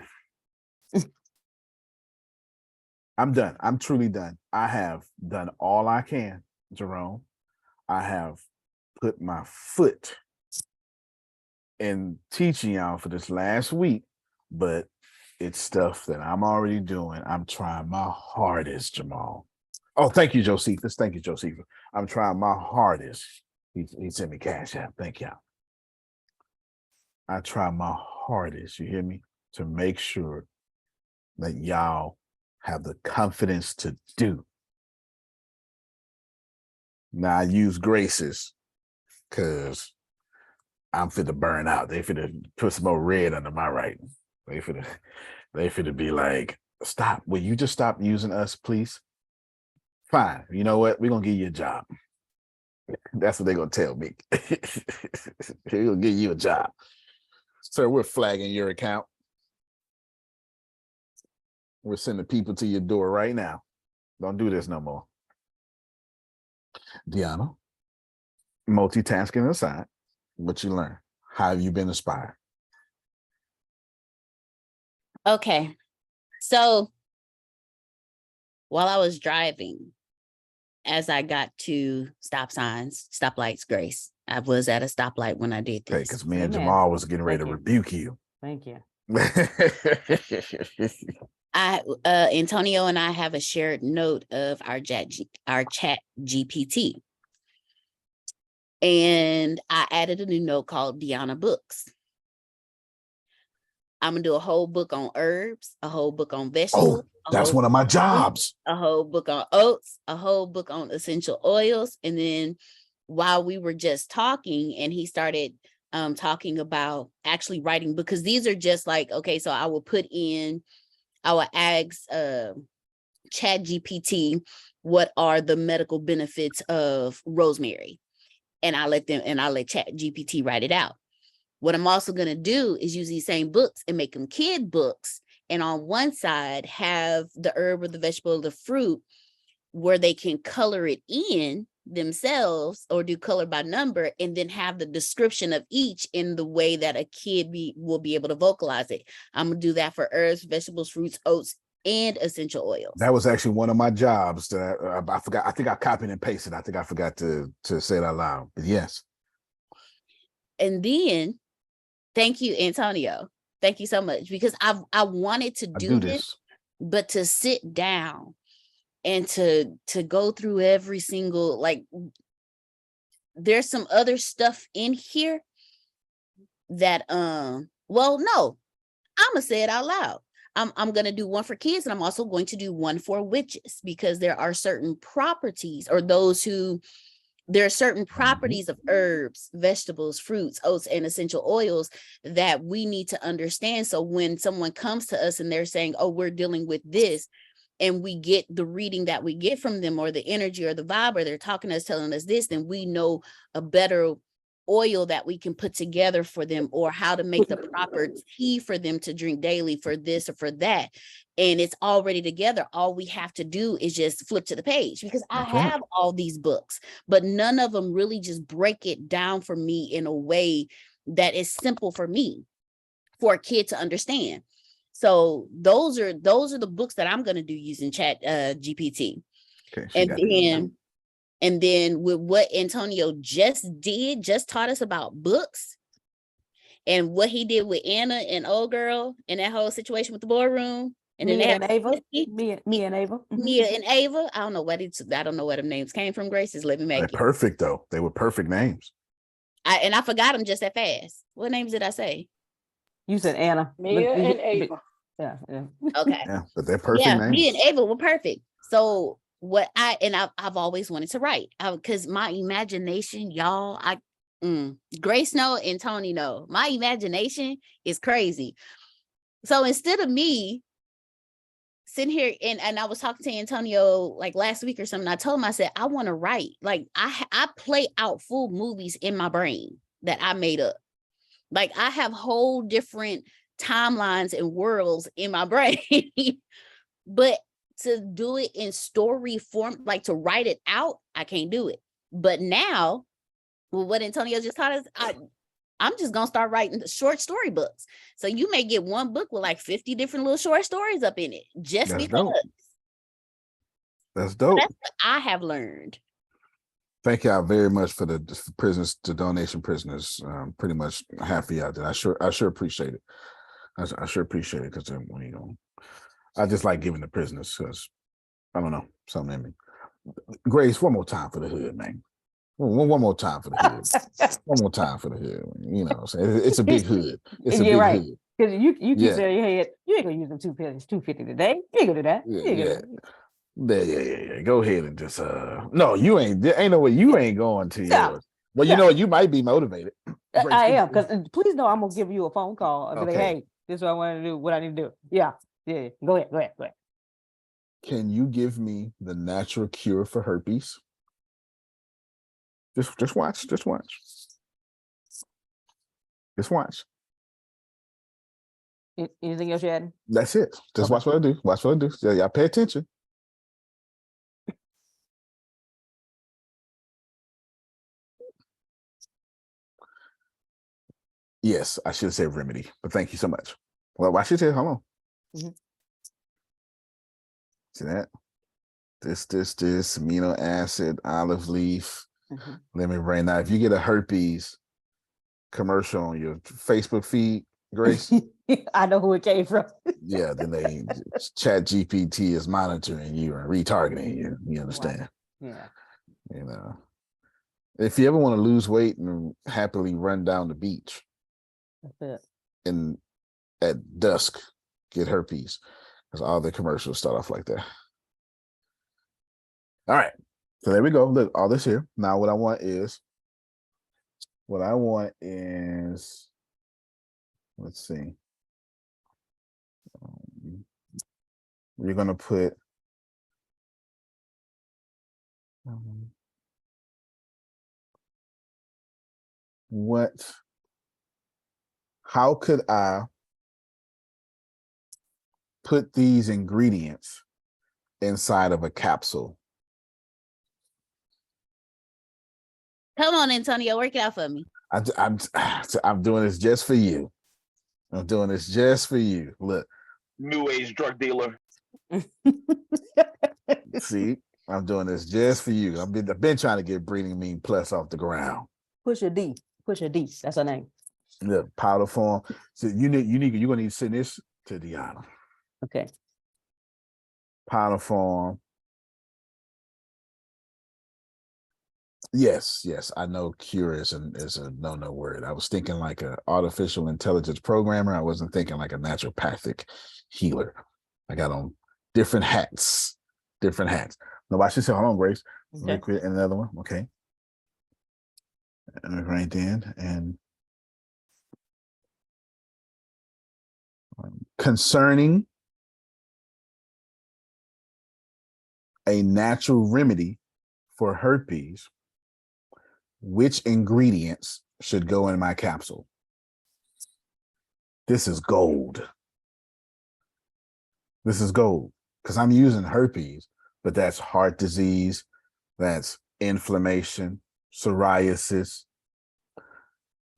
I'm done. I'm truly done. I have done all I can, Jerome. I have put my foot in teaching y'all for this last week, but it's stuff that I'm already doing. I'm trying my hardest, Jamal. Oh, thank you, Josephus. Thank you, Josephus. I'm trying my hardest. He sent me cash app. Thank y'all. I try my hardest, you hear me, to make sure that y'all have the confidence to do. Now I use Grace's because I'm fit to burn out. They fit to put some more red under my writing. They fit to be like, stop. Will you just stop using us, please? Fine. You know what? We're gonna give you a job. That's what they're gonna tell me. They're gonna give you a job. Sir, we're flagging your account. We're sending people to your door right now. Don't do this no more. Deanna, multitasking aside, what you learn? How have you been inspired? Okay. So while I was driving, as I got to stoplights, Grace, I was at a stoplight when I did this. Okay, because me and Jamal was getting ready to rebuke you. Thank you. Antonio and I have a shared note of our chat GPT. And I added a new note called Deanna Books. I'm gonna do a whole book on herbs, a whole book on vegetables. Oh, that's one of my jobs. A whole book on oats, a whole book on essential oils. And then while we were just talking and he started talking about actually writing, because these are just like, okay, so I will ask ChatGPT what are the medical benefits of rosemary, and I let ChatGPT write it out. What I'm also going to do is use these same books and make them kid books, and on one side have the herb or the vegetable or the fruit where they can color it in themselves or do color by number, and then have the description of each in the way that a kid will be able to vocalize it. I'm gonna do that for herbs, vegetables, fruits, oats, and essential oils. That was actually one of my jobs that I forgot. I think I copied and pasted. I think I forgot to say it out loud. But yes. And then, thank you, Antonio. Thank you so much, because I wanted to do this, but to sit down and to go through every single, like, there's some other stuff in here that well, no, I'm gonna say it out loud. I'm gonna do one for kids, and I'm also going to do one for witches, because there are certain properties, or there are certain properties of herbs, vegetables, fruits, oats, and essential oils that we need to understand. So when someone comes to us and they're saying, oh, we're dealing with this, and we get the reading that we get from them, or the energy or the vibe, or they're talking to us, telling us this, then we know a better oil that we can put together for them, or how to make the proper tea for them to drink daily for this or for that. And it's already together. All we have to do is just flip to the page, because I have all these books, but none of them really just break it down for me in a way that is simple for me, for a kid to understand. So those are the books that I'm going to do using Chat GPT. Okay, and then with what Antonio just taught us about books, and what he did with Anna and old girl and that whole situation with the boardroom, and Mia then and Ava. Mia and Ava. Mia and Ava. I don't know where them names came from. Grace's Let Me Make It. They're perfect though. They were perfect names. I forgot them just that fast. What names did I say? You said Anna. Mia and Ava. Yeah. Okay. Yeah, but they're perfect names. Mia and Ava were perfect. So I've always wanted to write, because my imagination, y'all, Grace know and Tony know, my imagination is crazy. So instead of me sitting here and I was talking to Antonio like last week or something, I told him, I said, I want to write. Like I play out full movies in my brain that I made up. Like I have whole different timelines and worlds in my brain. But to do it in story form, like to write it out, I can't do it. But now, with what Antonio just taught us, I'm just gonna start writing short story books. So you may get one book with like 50 different little short stories up in it, just That's because. dope. That's dope. That's what I have learned. Thank y'all very much for the prisoners, the donation prisoners. Pretty much half of y'all did. I sure appreciate it. I sure appreciate it because I just like giving the prisoners because I don't know, something in me. Grace, one more time for the hood, man. One more time for the hood. One more time for the hood. You know what I'm saying? It's a big hood. It's a big hood. Because you keep saying in your head, you ain't gonna use them 250 today. You ain't gonna do that. Yeah. Go ahead and just no, you ain't. There ain't no way you ain't going to yours. Well, you know what? You might be motivated. I am, because please know I'm gonna give you a phone call and be like, Okay. hey, this is what I want to do, what I need to do. Yeah. Go ahead. Can you give me the natural cure for herpes? Just watch. Just watch. Anything else you add? That's it. Just watch what I do. Watch what I do. Yeah, y'all pay attention. Yes, I should say remedy, but thank you so much. Well, watch it here. Hold on. Mm-hmm. See that? This amino acid, olive leaf, lemon brain. Now, if you get a herpes commercial on your Facebook feed, Grace, I know who it came from. yeah, then ChatGPT is monitoring you and retargeting you. You understand? Wow. Yeah. You know, if you ever want to lose weight and happily run down the beach, that's it. And at dusk, get herpes, because all the commercials start off like that. All right, so there we go. Look, all this here. Now, what I want is, let's see. You're gonna put how could I put these ingredients inside of a capsule? Come on, Antonio, work it out for me. I'm doing this just for you. I'm doing this just for you. Look. New age drug dealer. See, I'm doing this just for you. I've been trying to get Breeding Mean Plus off the ground. Push a D. That's her name. The powder form. So you're gonna need to send this to Deanna. Okay. Powder form. Yes. I know cure is a no word. I was thinking like an artificial intelligence programmer. I wasn't thinking like a naturopathic healer. I got on different hats. No, I should say, hold on, Grace. Okay. Liquid and another one. Okay. And right then, and concerning a natural remedy for herpes, which ingredients should go in my capsule? This is gold. Because I'm using herpes, but that's heart disease, that's inflammation, psoriasis.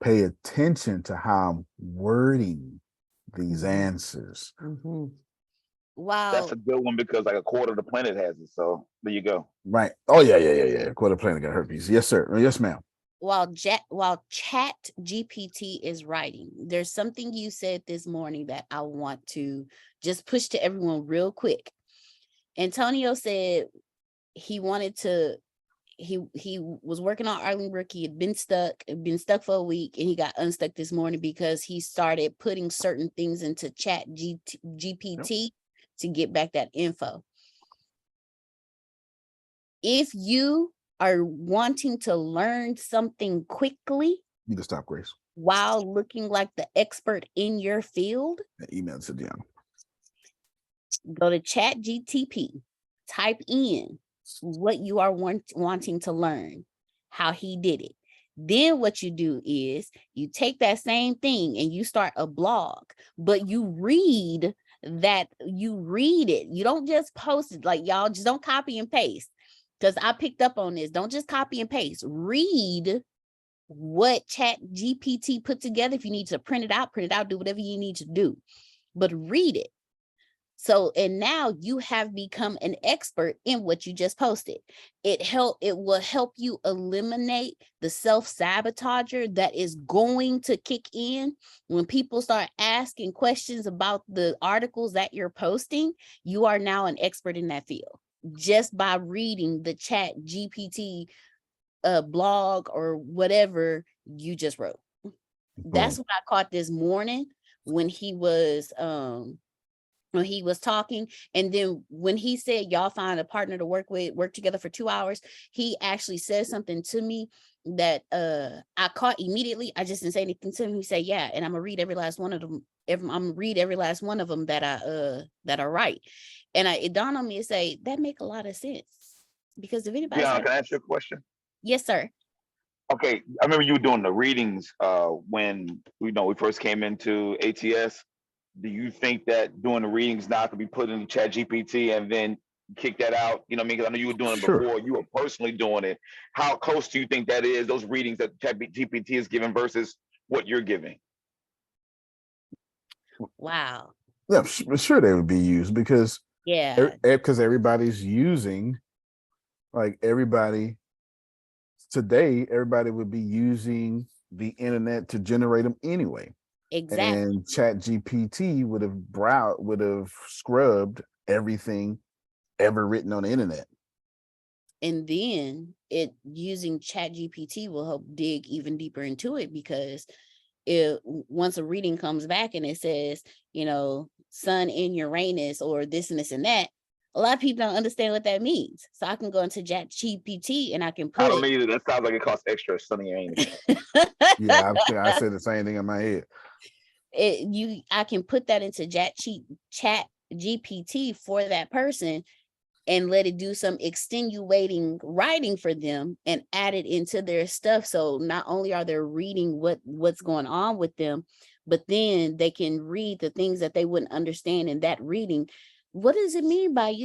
Pay attention to how I'm wording these answers. Mm-hmm. Wow. That's a good one because like a quarter of the planet has it. So there you go. Right. Oh, yeah. Quarter planet got herpes. Yes, sir. Yes, ma'am. While ChatGPT is writing, there's something you said this morning that I want to just push to everyone real quick. Antonio said he wanted to, he was working on Arlen Brook. He had been stuck for a week, and he got unstuck this morning because he started putting certain things into ChatGPT to get back that info. If you are wanting to learn something quickly, you can stop, Grace, while looking like the expert in your field, email it to Deanna. Go to ChatGPT, type in what you are wanting to learn, how he did it. Then what you do is you take that same thing and you start a blog, but you read that you read it. You don't just post it. Like, y'all just don't copy and paste, because I picked up on this. Don't just copy and paste. Read what ChatGPT put together. If you need to print it out, do whatever you need to do, but read it. So, and now you have become an expert in what you just posted. It will help you eliminate the self-sabotager that is going to kick in when people start asking questions about the articles that you're posting. You are now an expert in that field just by reading the ChatGPT blog or whatever you just wrote. That's what I caught this morning when he was talking. And then when he said, y'all find a partner to work together for 2 hours, he actually said something to me that I caught immediately. I just didn't say anything to him. He said, yeah, and I'm gonna read every last one of them. I'm gonna read every last one of them that I write. And it dawned on me to say, that make a lot of sense. Because if anybody Yeah, can I ask you a question? Yes, sir. Okay, I remember you were doing the readings when we first came into ATS. Do you think that doing the readings now could be put into ChatGPT and then kick that out? You know what I mean? Because I know you were doing it before. You were personally doing it. How close do you think that is, those readings that ChatGPT is giving versus what you're giving? Wow. Yeah, sure they would be used because everybody's using, like everybody would be using the internet to generate them anyway. Exactly. And ChatGPT would have scrubbed everything ever written on the internet. And then using ChatGPT will help dig even deeper into it, because once a reading comes back and it says, sun in Uranus or this and this and that, a lot of people don't understand what that means. So I can go into ChatGPT and I can put I don't either. That sounds like it costs extra, sun in Uranus. Yeah, I said the same thing in my head. I can put that into ChatGPT for that person and let it do some extenuating writing for them and add it into their stuff. So not only are they reading what's going on with them, but then they can read the things that they wouldn't understand in that reading. What does it mean by,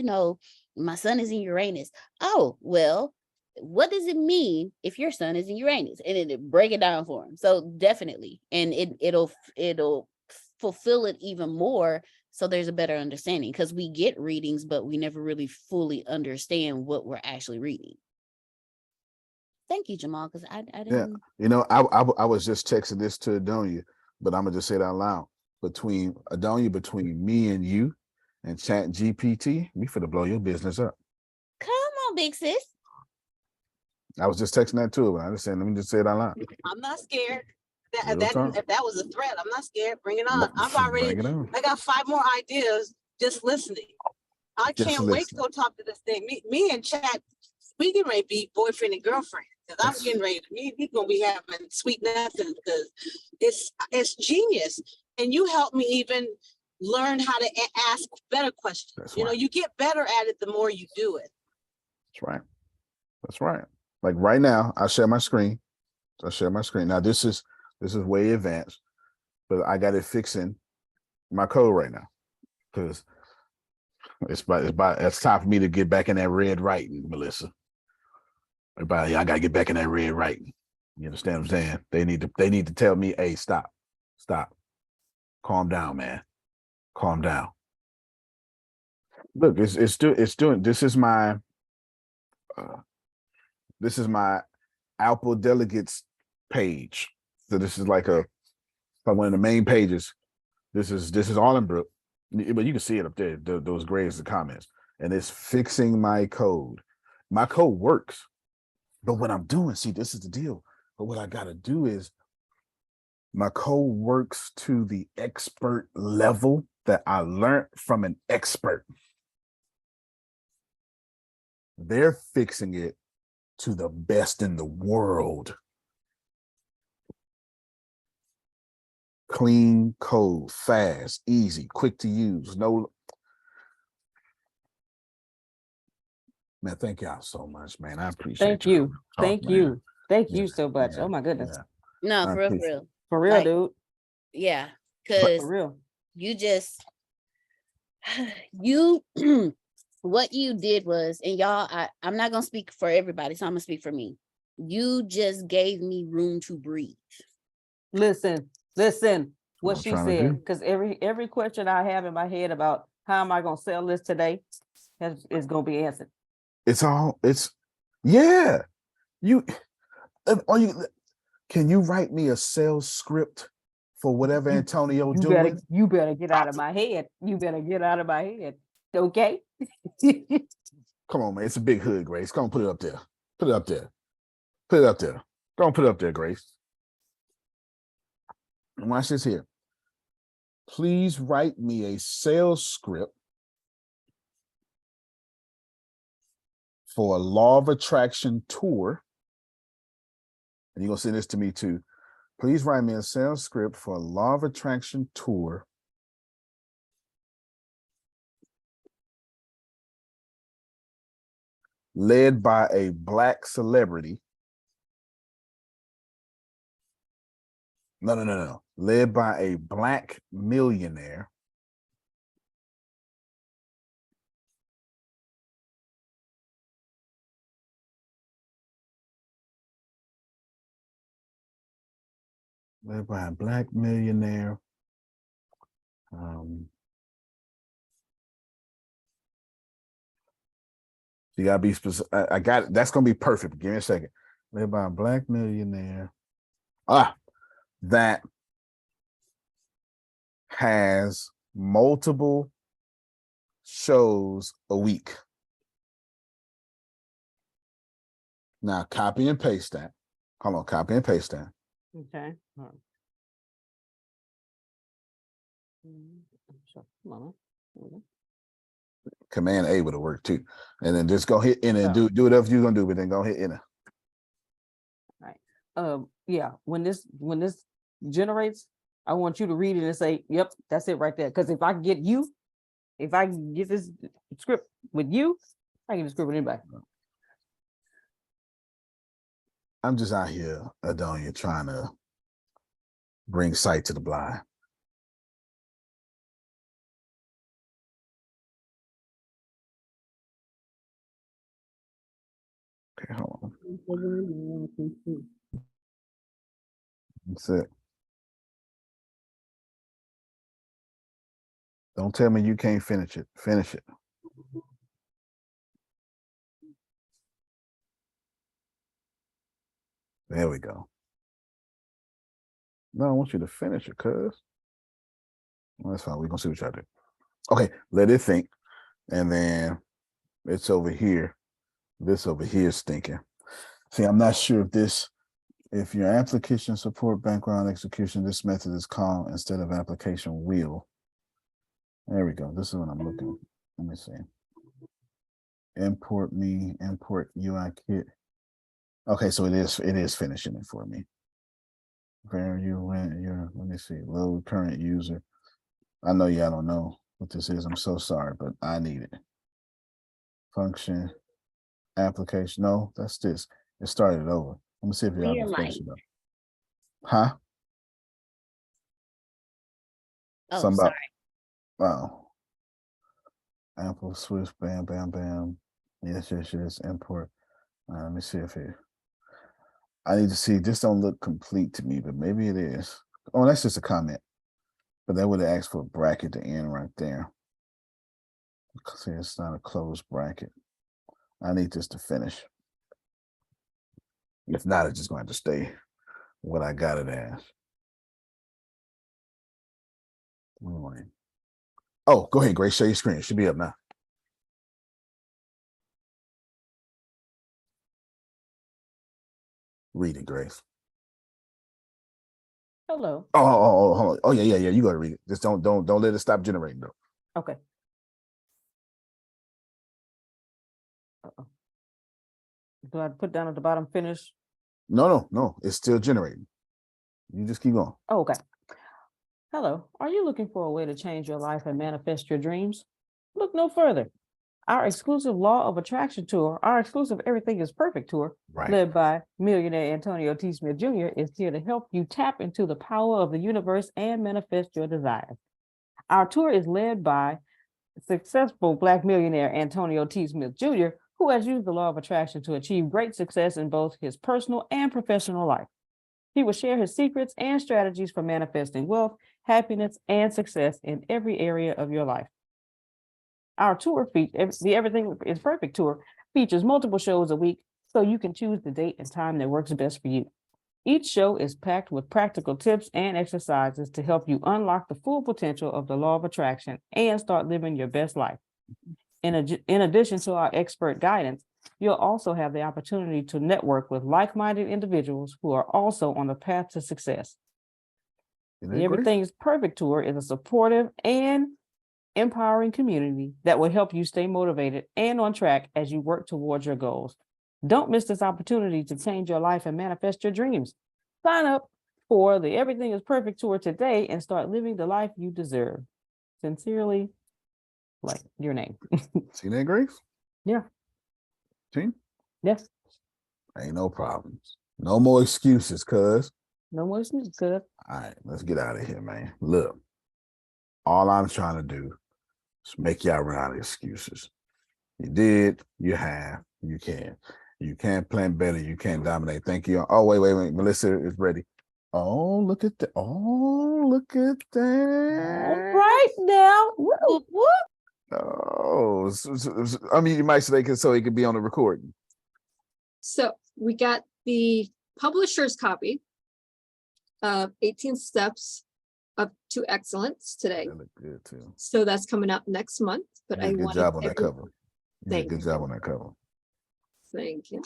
my sun is in Uranus? Oh, well, what does it mean if your sun is in Uranus? And it break it down for them. So definitely. And it'll fulfill it even more. So there's a better understanding, because we get readings, but we never really fully understand what we're actually reading. Thank you, Jamal, because I didn't. Yeah, I was just texting this to Adonia, but I'm gonna just say it out loud. Between me and you and ChatGPT, we finna blow your business up. Come on, big sis. I was just texting that to her, but I just said, let me just say it out loud. I'm not scared. If that was a threat, I'm not scared. Bring it on. I got 5 more ideas just listening. I can't wait to go talk to this thing. Me and Chat, we getting ready to be boyfriend and girlfriend. Because I'm getting ready to, we gonna be having sweet nothing, because it's genius. And you help me even learn how to ask better questions. You get better at it the more you do it. That's right. Like right now, I share my screen. Now this is way advanced, but I got it fixing my code right now, because it's time for me to get back in that red writing, Melissa. Everybody, I gotta get back in that red writing. You understand what I'm saying? They need to tell me, hey, stop, calm down, man, calm down. Look, it's doing. This is my Apple delegates page. So this is like one of the main pages. This is all in blue, but you can see it up there. Those grades, the comments, and it's fixing my code. My code works, but what I'm doing, see, this is the deal. But what I gotta do is my code works to the expert level that I learned from an expert. They're fixing it to the best in the world. Clean code, fast, easy, quick to use. No, man, thank y'all so much, man. I appreciate you. Thank you so much. Oh my goodness. Yeah. No, for real, dude. Yeah, because for real, you just you what you did was, and y'all, I'm not gonna speak for everybody, so I'm gonna speak for me. You just gave me room to breathe. Listen, what I'm she trying to said, do. because every question I have in my head about how am I gonna sell this today is gonna be answered. Yeah. You are you can you write me a sales script for whatever Antonio doing? You better get out of my head. You better get out of my head. Okay. Come on, man. It's a big hood, Grace. Go on, put it up there. Put it up there. Put it up there. Go on, put it up there, Grace. And watch this here. Please write me a sales script for a law of attraction tour. And you're gonna send this to me too. Please write me a sales script for a law of attraction tour led by a Black celebrity. No. Led by a Black millionaire. Led by a Black millionaire. You gotta be specific. I got it. That's gonna be perfect. Give me a second. Led by a Black millionaire. That has multiple shows a week. Now copy and paste that. Hold on, copy and paste that. Okay. Command A would have worked too. And then just go hit enter and do whatever you're gonna do, but then go hit enter. Right. Yeah, when this generates, I want you to read it and say, yep, that's it right there. Because if I get this script with you, I can just script with anybody. I'm just out here, Adonia, trying to bring sight to the blind. Okay, hold on. That's it. Don't tell me you can't finish it. Finish it. There we go. No, I want you to finish it, cuz. Well, that's fine. We're gonna see what y'all do. Okay, let it think. And then it's over here. This over here is thinking. See, I'm not sure if your application support background execution, this method is called instead of application wheel. There we go. This is what I'm looking. Let me see. Import UI kit. Okay, so it is finishing it for me. Let me see. Load current user. I know y'all don't know what this is. I'm so sorry, but I need it. Function, application. No, that's this. It started over. Let me see if y'all can finish it up. Huh? Oh, Somebody. sorry. Wow. Apple Swift, bam. Yes. Import. Let me see if I need to see. This don't look complete to me, but maybe it is. Oh, that's just a comment. But that would have asked for a bracket to end right there. See, it's not a closed bracket. I need this to finish. If not, it's just going to have to stay what I got it as. Oh, go ahead, Grace. Share your screen. It should be up now. Read it, Grace. Hello. Oh, hold on. Oh, yeah. You got to read it. Just don't let it stop generating, though. Okay. Do I put down at the bottom finish? No. It's still generating. You just keep going. Oh, okay. Hello. Are you looking for a way to change your life and manifest your dreams? Look no further. Our exclusive Law of Attraction tour, our exclusive Everything is Perfect tour, led by millionaire Antonio T. Smith Jr., is here to help you tap into the power of the universe and manifest your desires. Our tour is led by successful Black millionaire Antonio T. Smith Jr., who has used the law of attraction to achieve great success in both his personal and professional life. He will share his secrets and strategies for manifesting wealth, happiness, and success in every area of your life. Our tour, the Everything is Perfect tour, features multiple shows a week, so you can choose the date and time that works best for you. Each show is packed with practical tips and exercises to help you unlock the full potential of the law of attraction and start living your best life. In addition to our expert guidance, you'll also have the opportunity to network with like-minded individuals who are also on the path to success. The Everything is Perfect tour is a supportive and empowering community that will help you stay motivated and on track as you work towards your goals. Don't miss this opportunity to change your life and manifest your dreams. Sign up for the Everything is Perfect tour today and start living the life you deserve. Sincerely, like your name. See that, Grace? Yeah. See? Yes. Ain't no problems. No more excuses, cuz. No more excuses, cuz. All right, let's get out of here, man. Look, all I'm trying to do is make y'all run out of excuses. You did, you have, you can. You can't plan better, you can't dominate. Thank you. Oh, wait. Melissa is ready. Oh, look at that. Oh, look at that. All right now. Whoop, whoop. Oh, I mean, you might say so it could be on the recording. So we got the publisher's copy of 18 Steps Up to Excellence today. That look good too. So that's coming out next month. But I good wanted job on that cover. You did a Thank good job on that cover. Thank you.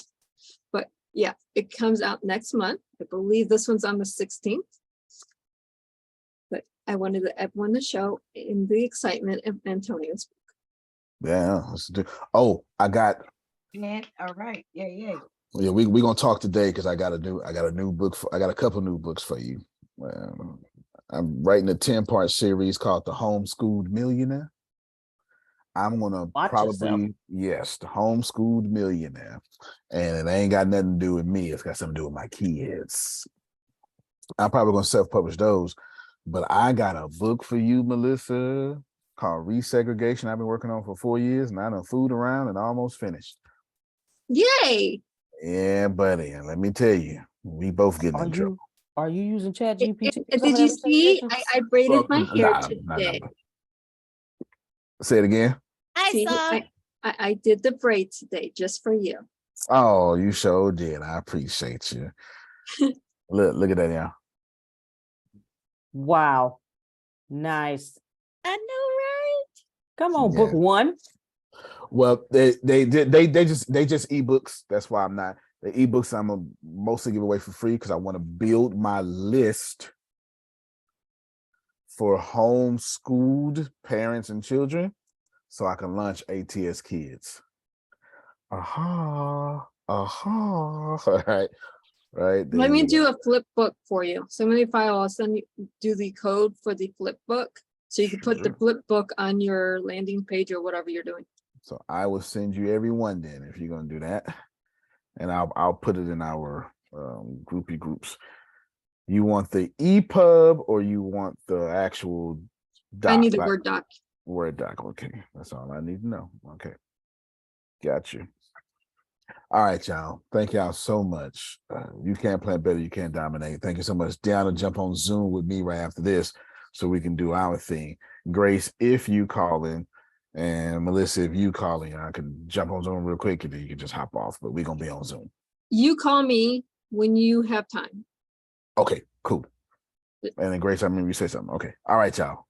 But yeah, it comes out next month. I believe this one's on the 16th. But I wanted everyone to show in the excitement of Antonio's book. Yeah, let's do. Oh, I got. Yeah, all right. Yeah. Yeah, we're gonna talk today because I got a new book. I got a couple new books for you. I'm writing a 10-part series called The Homeschooled Millionaire. I'm gonna the Homeschooled Millionaire, and it ain't got nothing to do with me. It's got something to do with my kids. I'm probably gonna self-publish those, but I got a book for you, Melissa, called Resegregation. I've been working on for 4 years, and I done fooled around and almost finished. Yay! Yeah, buddy, and let me tell you, we both getting in trouble. Are you using ChatGPT? Did you see? I braided my hair today. Say it again. I did the braid today just for you. Oh, you sure did. I appreciate you. Look at that now. Wow. Nice. I know, right? Come on, book one. Well, they just ebooks. That's why I'm not. The ebooks I'm gonna mostly give away for free because I want to build my list for homeschooled parents and children so I can launch ATS Kids. All right. Let me do a flip book for you. So many file, I'll send you do the code for the flip book. So you can put the flip book on your landing page or whatever you're doing. So I will send you every one then if you're gonna do that. And I'll put it in our groupie groups. You want the EPUB or you want the actual doc? I need the Word doc. Word doc, okay. That's all I need to know. Okay. Got you. All right, y'all. Thank y'all so much. You can't plan better, you can't dominate. Thank you so much. Down to jump on Zoom with me right after this so we can do our thing. Grace, if you call in, and Melissa, if you calling, I can jump on Zoom real quick and then you can just hop off, but we're going to be on Zoom. You call me when you have time. Okay, cool. And then Grace, I remember you said something. Okay. All right, y'all.